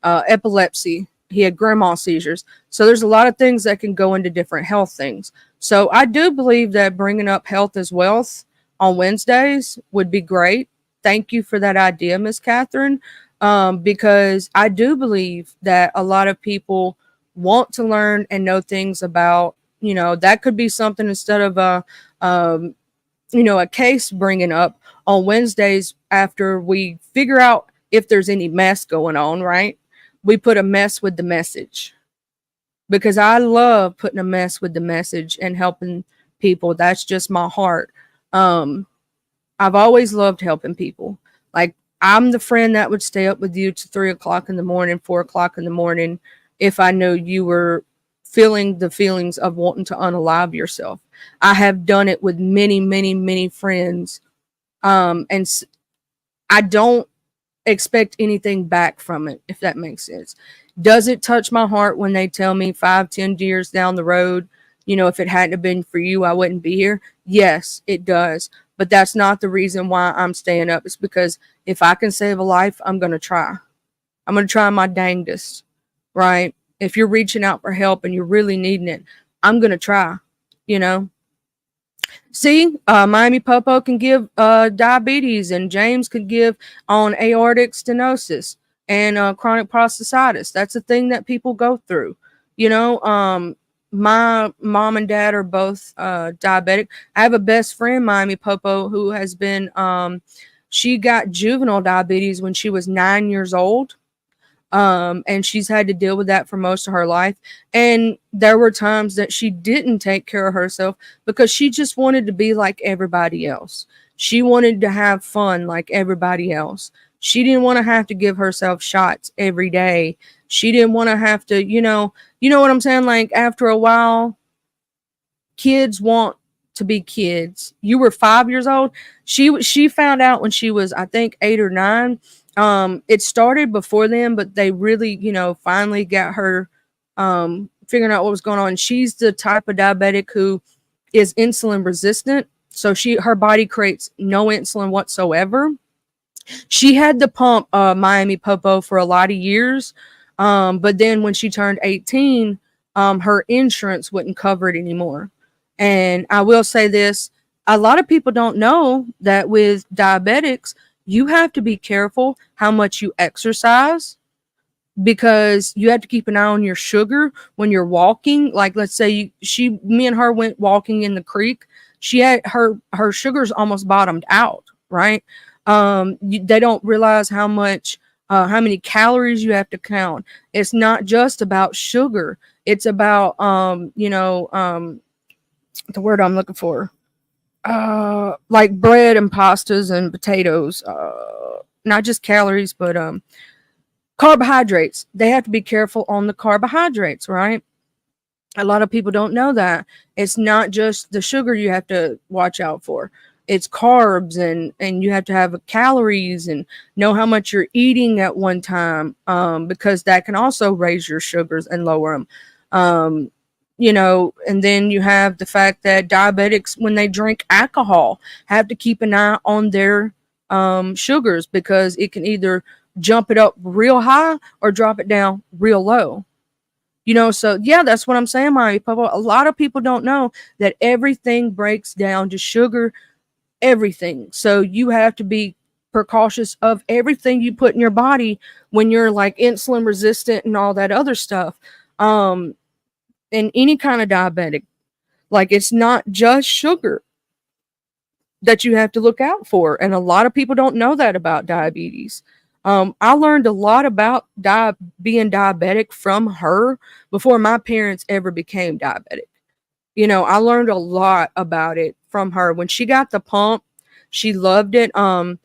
epilepsy. He had grand mal seizures. So there's a lot of things that can go into different health things. So I do believe that bringing up health as wealth on Wednesdays would be great. Thank you for that idea, Miss Catherine, because I do believe that a lot of people want to learn and know things about, you know, that could be something instead of a, you know, a case bringing up on Wednesdays after we figure out if there's any mess going on, right? We put a mess with the message, because I love putting a mess with the message and helping people. That's just my heart. I've always loved helping people. Like, I'm the friend that would stay up with you to 3 o'clock in the morning, 4 o'clock in the morning, if I knew you were feeling the feelings of wanting to unalive yourself. I have done it with many, many, many friends. And I don't expect anything back from it, if that makes sense. Does it touch my heart when they tell me 5-10 years down the road, you know, if it hadn't have been for you, I wouldn't be here? Yes, it does. But that's not the reason why I'm staying up. It's because if I can save a life, I'm going to try. I'm going to try my dangest, right? If you're reaching out for help and you're really needing it, I'm going to try, you know. See, Miami Popo can give diabetes, and James could give on aortic stenosis and chronic prostatitis. That's a thing that people go through. You know, my mom and dad are both diabetic. I have a best friend, Miami Popo, who has been, she got juvenile diabetes when she was 9 years old. And she's had to deal with that for most of her life. And there were times that she didn't take care of herself because she just wanted to be like everybody else. She wanted to have fun like everybody else. She didn't want to have to give herself shots every day. She didn't want to have to, you know what I'm saying? Like after a while, kids want to be kids. You were 5 years old. She found out when she was, I think, 8 or 9. It started before then, but they really, finally got her figuring out what was going on. She's the type of diabetic who is insulin resistant. So her body creates no insulin whatsoever. She had to pump Miami Popo for a lot of years. But then when she turned 18, her insurance wouldn't cover it anymore. And I will say this, a lot of people don't know that with diabetics, you have to be careful how much you exercise, because you have to keep an eye on your sugar when you're walking. Like, let's say me and her went walking in the creek. She had her sugars almost bottomed out, right? They don't realize how many calories you have to count. It's not just about sugar. It's about, the word I'm looking for, like bread and pastas and potatoes, not just calories, but carbohydrates. They have to be careful on the carbohydrates, right? A lot of people don't know that it's not just the sugar you have to watch out for. It's carbs, and you have to have calories and know how much you're eating at one time, because that can also raise your sugars and lower them. And then you have the fact that diabetics, when they drink alcohol, have to keep an eye on their sugars, because it can either jump it up real high or drop it down real low. So yeah, that's what I'm saying, Miami Popo. A lot of people don't know that everything breaks down to sugar, everything. So you have to be precautious of everything you put in your body when you're like insulin resistant and all that other stuff. And any kind of diabetic, like, it's not just sugar that you have to look out for. And a lot of people don't know that about diabetes. I learned a lot about being diabetic from her before my parents ever became diabetic. I learned a lot about it from her. When she got the pump, she loved it. Now,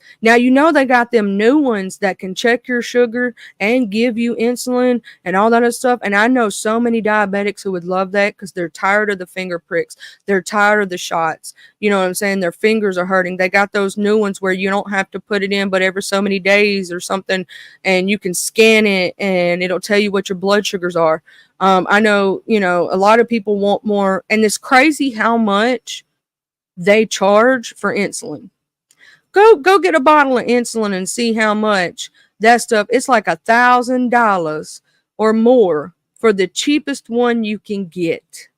they got them new ones that can check your sugar and give you insulin and all that other stuff. And I know so many diabetics who would love that, because they're tired of the finger pricks. They're tired of the shots. You know what I'm saying? Their fingers are hurting. They got those new ones where you don't have to put it in but every so many days or something, and you can scan it and it'll tell you what your blood sugars are. I know, a lot of people want more, and it's crazy how much they charge for insulin. Go get a bottle of insulin and see how much that stuff. It's like $1,000 or more for the cheapest one you can get.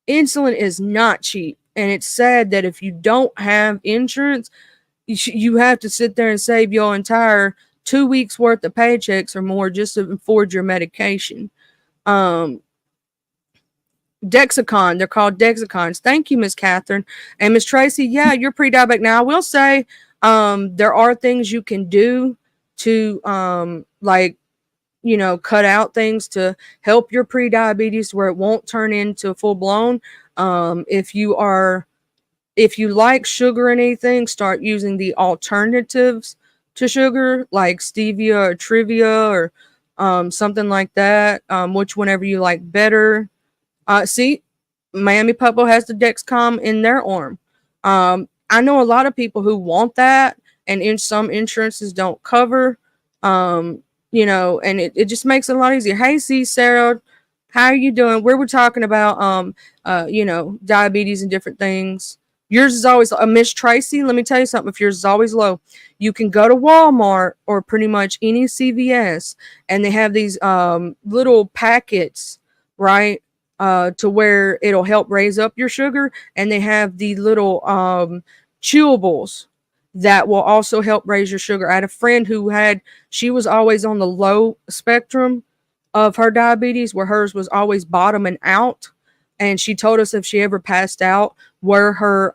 Insulin is not cheap, and it's sad that if you don't have insurance, you have to sit there and save your entire 2 weeks worth of paychecks or more just to afford your medication. Dexicon, they're called Dexicons. Thank you, Miss Catherine. And Miss Tracy, yeah, you're pre-diabetic. Now, I will say there are things you can do to cut out things to help your pre-diabetes where it won't turn into full-blown. If you like sugar and anything, start using the alternatives to sugar, like stevia or Trivia or something like that, which whenever you like better. See, Miami Popo has the Dexcom in their arm. I know a lot of people who want that, and some insurances don't cover, and it just makes it a lot easier. Hey, C, Sarah, how are you doing? We're talking about, diabetes and different things. Yours is always, Miss Tracy, let me tell you something. If yours is always low, you can go to Walmart or pretty much any CVS, and they have these little packets, right? To where it'll help raise up your sugar, and they have the little chewables that will also help raise your sugar. I had a friend she was always on the low spectrum of her diabetes, where hers was always bottoming out, and she told us if she ever passed out, where her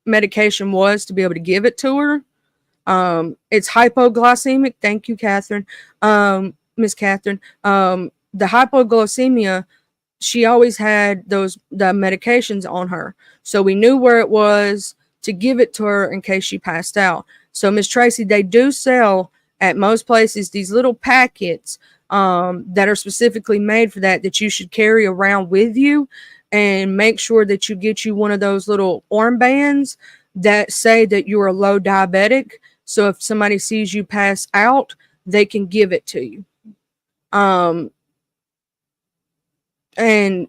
medication was to be able to give it to her. It's hypoglycemic. Thank you, Catherine. Miss Catherine, the hypoglycemia, she always had the medications on her. So we knew where it was to give it to her in case she passed out. So, Miss Tracy, they do sell at most places these little packets that are specifically made for that you should carry around with you, and make sure that you get you one of those little armbands that say that you're a low diabetic. So if somebody sees you pass out, they can give it to you. And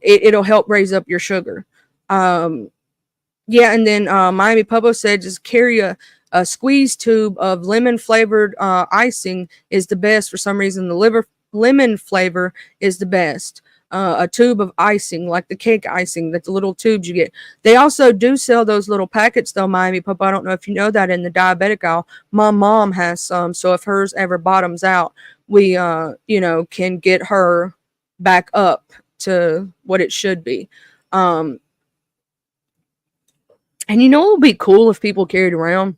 it'll help raise up your sugar. Yeah, and then Miami Pubbo said just carry a squeeze tube of lemon flavored icing is the best. For some reason, the lemon flavor is the best. A tube of icing, like the cake icing, that the little tubes you get. They also do sell those little packets, though, Miami Pubbo. I don't know if you know that, in the diabetic aisle. My mom has some, so if hers ever bottoms out, we, can get her back up to what it should be. And it would be cool if people carried around,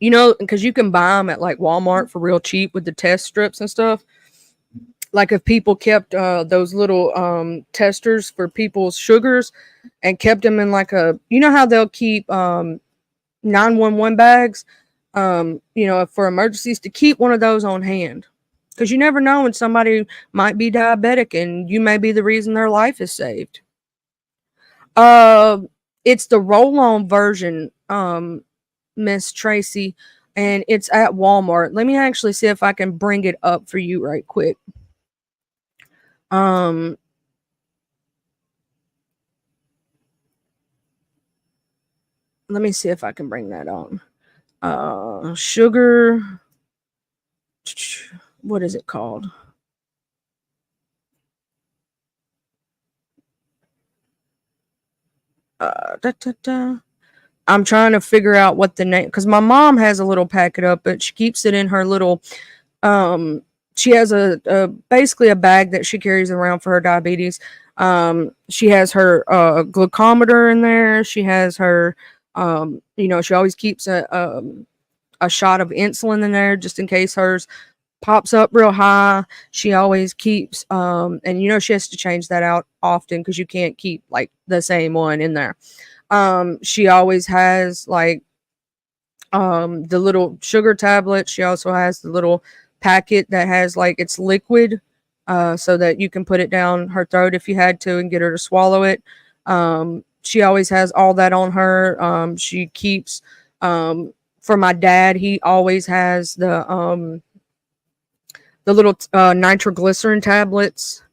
because you can buy them at like Walmart for real cheap with the test strips and stuff. Like if people kept those little testers for people's sugars and kept them in like how they'll keep 911 bags, for emergencies, to keep one of those on hand. Because you never know when somebody might be diabetic and you may be the reason their life is saved. It's the roll-on version, Miss Tracy, and it's at Walmart. Let me actually see if I can bring it up for you right quick. Let me see if I can bring that on. Sugar. What is it called? I'm trying to figure out what the name, because my mom has a little packet up, but she keeps it in her little, she has basically a bag that she carries around for her diabetes. She has her glucometer in there. She has her, she always keeps a shot of insulin in there just in case hers pops up real high. She always keeps, and she has to change that out often because you can't keep like the same one in there. She always has like the little sugar tablet. She also has the little packet that has like it's liquid, so that you can put it down her throat if you had to and get her to swallow it. She always has all that on her. She keeps, for my dad, he always has the little nitroglycerin tablets,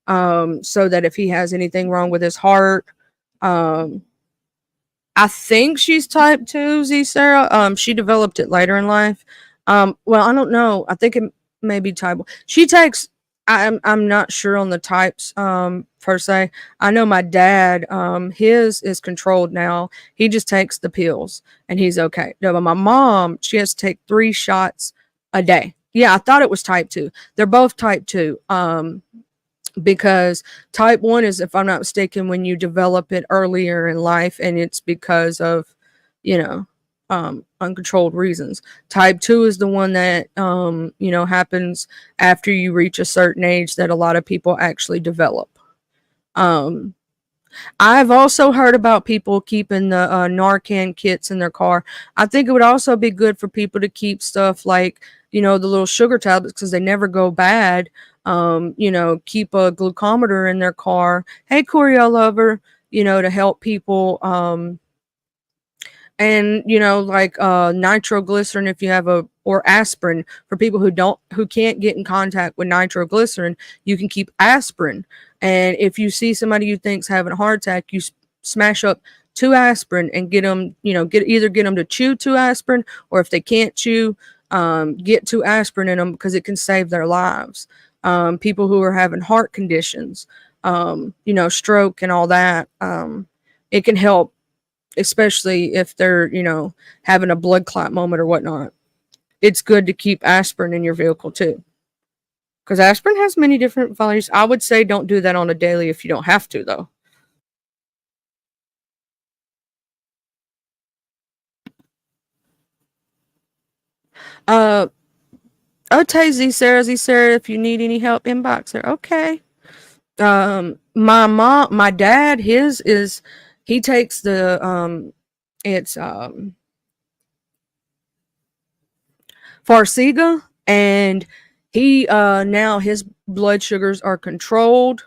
so that if he has anything wrong with his heart, I think she's type 2, Z Sarah. She developed it later in life. Well, I don't know. I think it may be type 1. She takes, I'm not sure on the types per se. I know my dad, his is controlled now. He just takes the pills and he's okay. No, but my mom, she has to take 3 shots a day. Yeah, I thought it was type 2. They're both type 2. Because type 1 is, if I'm not mistaken, when you develop it earlier in life, and it's because of, uncontrolled reasons. Type 2 is the one that, happens after you reach a certain age that a lot of people actually develop. I've also heard about people keeping the Narcan kits in their car. I think it would also be good for people to keep stuff like, the little sugar tablets, because they never go bad. Keep a glucometer in their car. Hey, Coriel lover, to help people. And like nitroglycerin, if you have or aspirin for people who can't get in contact with nitroglycerin, you can keep aspirin. And if you see somebody you think's having a heart attack, you smash up 2 aspirin and get them, get them to chew 2 aspirin, or if they can't chew, get 2 aspirin in them, because it can save their lives. People who are having heart conditions, stroke and all that, it can help, especially if they're, having a blood clot moment or whatnot. It's good to keep aspirin in your vehicle too, because aspirin has many different values. I would say don't do that on a daily if you don't have to, though. Okay, Z Sarah, if you need any help, inbox her. Okay. My dad, he takes the It's Farxiga, and he now his blood sugars are controlled.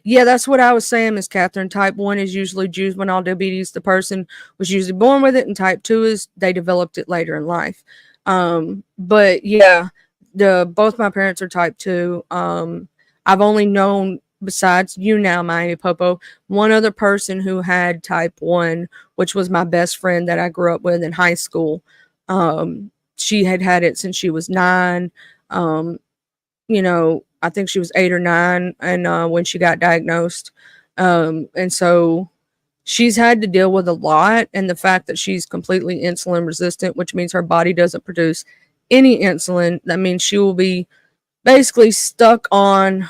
Yeah, that's what I was saying, Miss Catherine. Type 1 is usually juvenile diabetes. The person was usually born with it, and type 2 is they developed it later in life. But yeah, both my parents are type 2. I've only known, besides you now, Miami Popo, one other person who had type 1, which was my best friend that I grew up with in high school. She had it since she was 9. I think she was 8 or 9, and when she got diagnosed, and so she's had to deal with a lot, and the fact that she's completely insulin resistant, which means her body doesn't produce any insulin. That means she will be basically stuck on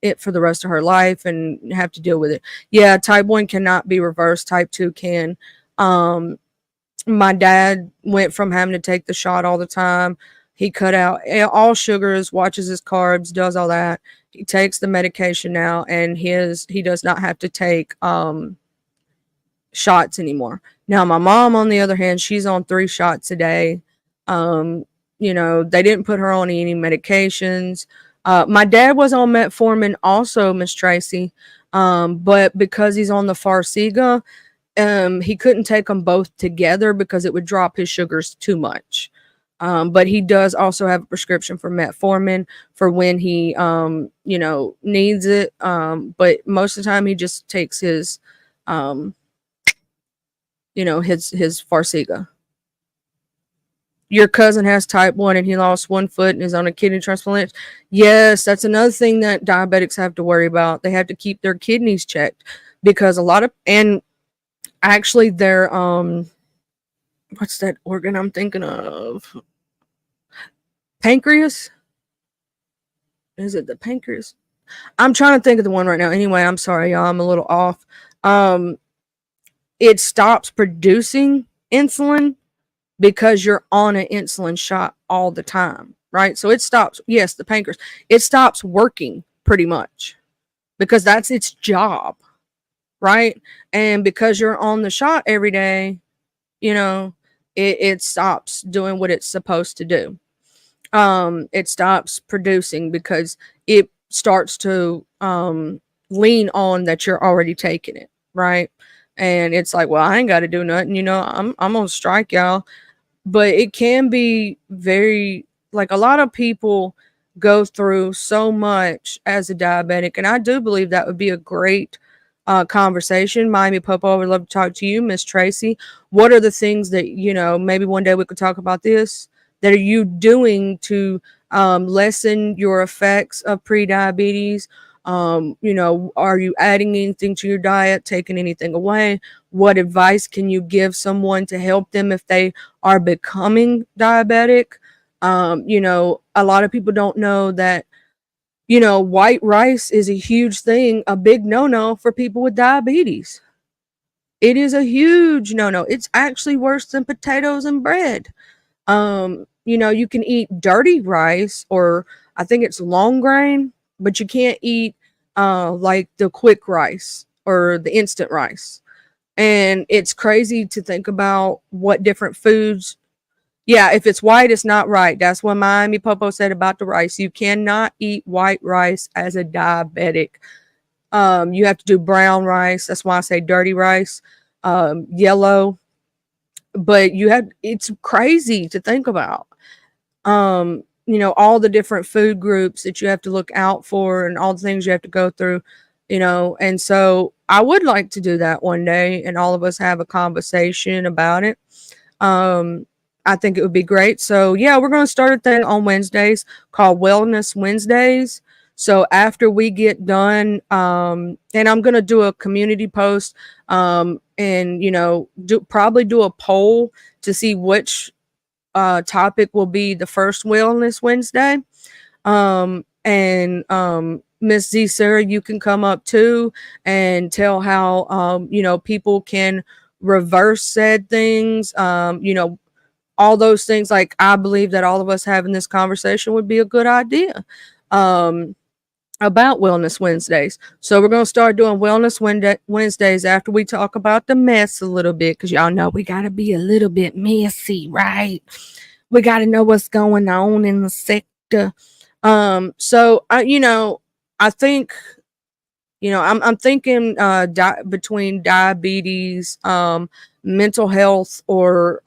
it for the rest of her life and have to deal with it. Yeah, type 1 cannot be reversed. Type 2 can. My dad went from having to take the shot all the time. He cut out all sugars, watches his carbs, does all that. He takes the medication now, and he does not have to take shots anymore. Now, my mom, on the other hand, she's on 3 shots a day. They didn't put her on any medications. My dad was on metformin also, Miss Tracy, but because he's on the Farxiga, he couldn't take them both together because it would drop his sugars too much. But he does also have a prescription for metformin for when he, needs it. But most of the time he just takes his Farxiga. Your cousin has type 1 and he lost 1 foot and is on a kidney transplant. Yes, that's another thing that diabetics have to worry about. They have to keep their kidneys checked because actually their what's that organ I'm thinking of? Pancreas? Is it the pancreas? I'm trying to think of the one right now. Anyway, I'm sorry, y'all. I'm a little off. It stops producing insulin because you're on an insulin shot all the time, right? So it stops, yes, the pancreas. It stops working pretty much because that's its job, right? And because you're on the shot every day, it stops doing what it's supposed to do. It stops producing because it starts to lean on that you're already taking it, right? And it's like, well, I ain't got to do nothing, I'm on strike, y'all. But it can be very, like, a lot of people go through so much as a diabetic, and I do believe that would be a great conversation. Miami Popo, I would love to talk to you, Miss Tracy. What are the things that, maybe one day we could talk about this, that are you doing to lessen your effects of pre-diabetes? Are you adding anything to your diet, taking anything away? What advice can you give someone to help them if they are becoming diabetic? A lot of people don't know that, white rice is a huge thing, a big no-no for people with diabetes. It is a huge no-no. It's actually worse than potatoes and bread. You can eat dirty rice, or I think it's long grain, but you can't eat like the quick rice or the instant rice. And it's crazy to think about what different foods. Yeah, if it's white, it's not right. That's what Miami Popo said about the rice. You cannot eat white rice as a diabetic. You have to do brown rice. That's why I say dirty rice, yellow. But it's crazy to think about. All the different food groups that you have to look out for and all the things you have to go through, and so I would like to do that one day and all of us have a conversation about it. I think it would be great. So yeah, we're going to start a thing on Wednesdays called Wellness Wednesdays. So after we get done, and I'm going to do a community post, and probably do a poll to see which topic will be the first Wellness Wednesday. Miss Z Sarah, you can come up too and tell how people can reverse said things. All those things. Like, I believe that all of us having this conversation would be a good idea. about Wellness Wednesdays. So we're going to start doing Wellness Wednesdays after we talk about the mess a little bit, because y'all know we got to be a little bit messy, right? We got to know what's going on in the sector. So I think, I'm thinking between diabetes, mental health, or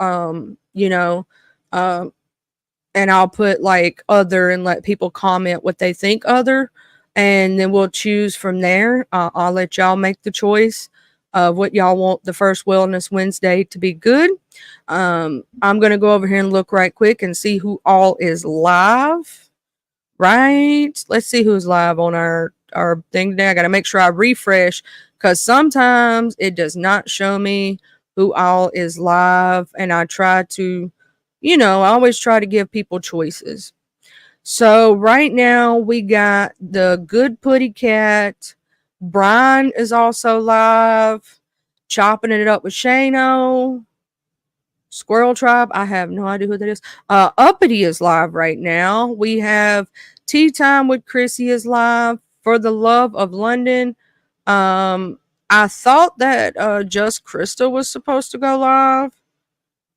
and I'll put like other and let people comment what they think other, and then we'll choose from there. I'll let y'all make the choice of what y'all want the first Wellness Wednesday to be good. I'm going to go over here and look right quick and see who all is live. Right. Let's see who's live on our thing today. I got to make sure I refresh, because sometimes it does not show me who all is live. And I try to, I always try to give people choices. So right now we got the Good Putty Cat. Brian is also live, chopping it up with Shano. Squirrel Tribe, I have no idea who that is. Uppity is live right now. We have Tea Time with Chrissy is live. For the Love of London. I thought that Just Krista was supposed to go live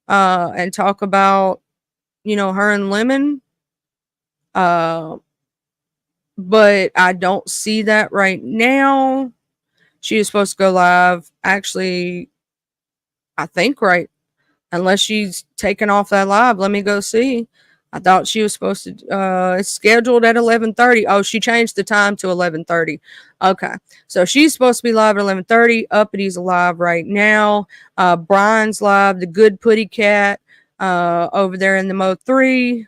and talk about, her and Lemon. But I don't see that right now. She is supposed to go live. Actually, I think right. Unless she's taken off that live. Let me go see. I thought she was supposed to, it's scheduled at 11:30. Oh, she changed the time to 11:30. Okay. So she's supposed to be live at 11:30. Uppity's live right now. Brian's live. The Good Putty Cat, over there in the Mode 3.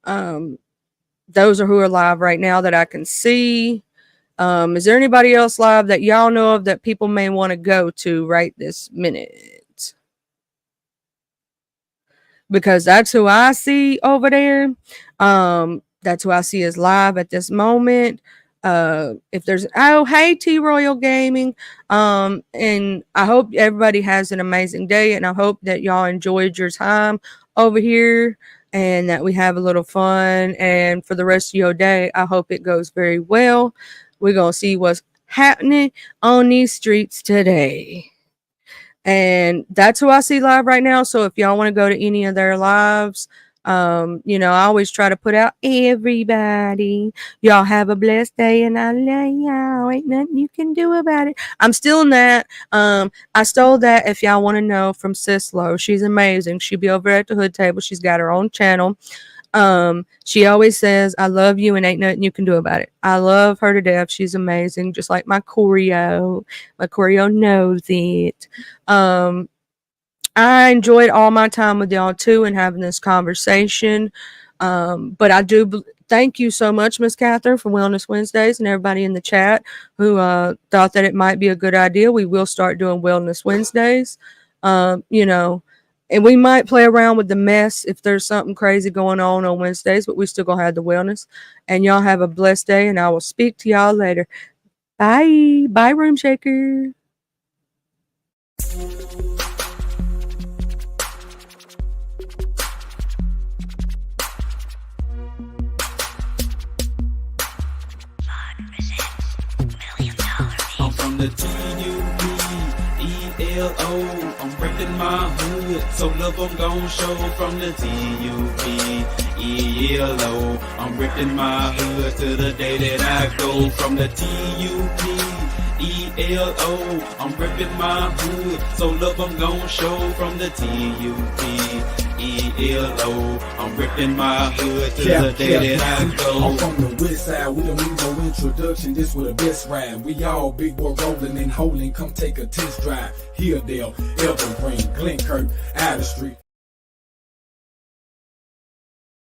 Those are who are live right now that I can see. Is there anybody else live that y'all know of that people may want to go to right this minute? Because that's who I see over there. That's who I see is live at this moment. If there's, hey, T Royal Gaming. And I hope everybody has an amazing day, and I hope that y'all enjoyed your time over here and that we have a little fun. And for the rest of your day, I hope it goes very well. We're going to see what's happening on these streets today. And that's who I see live right now. So if y'all want to go to any of their lives, I always try to put out everybody. Y'all have a blessed day, and I love y'all. Ain't nothing you can do about it. I'm stealing that. I stole that, if y'all want to know, from Sislo. She's amazing. She'll be over at the Hood Table. She's got her own channel. She always says, I love you and ain't nothing you can do about it. I love her to death. She's amazing. Just like my Choreo. My Choreo knows it. I enjoyed all my time with y'all too and having this conversation. But I do thank you so much, Miss Catherine, for Wellness Wednesdays, and everybody in the chat who thought that it might be a good idea. We will start doing Wellness Wednesdays. And we might play around with the mess if there's something crazy going on Wednesdays, but we still gonna have the wellness. And y'all have a blessed day, and I will speak to y'all later. Bye. Bye, Room Shaker. I'm from the T-U-B-E-L-O. I'm reppin' my hood, so love I'm gon' show. From the T-U-B-E-L-O. I'm reppin' my hood to the day that I go. From the T-U-B-E-L-O. I'm reppin' my hood, so love I'm gon' show. From the T-U-B-E-L-O. I'm reppin' my hood to the day that I go. I'm from the west side, we don't need no introduction, this was the best ride. We all big boy rolling and holding, come take a test drive. Hilldale, Evergreen, Glenkirk, Adder Street.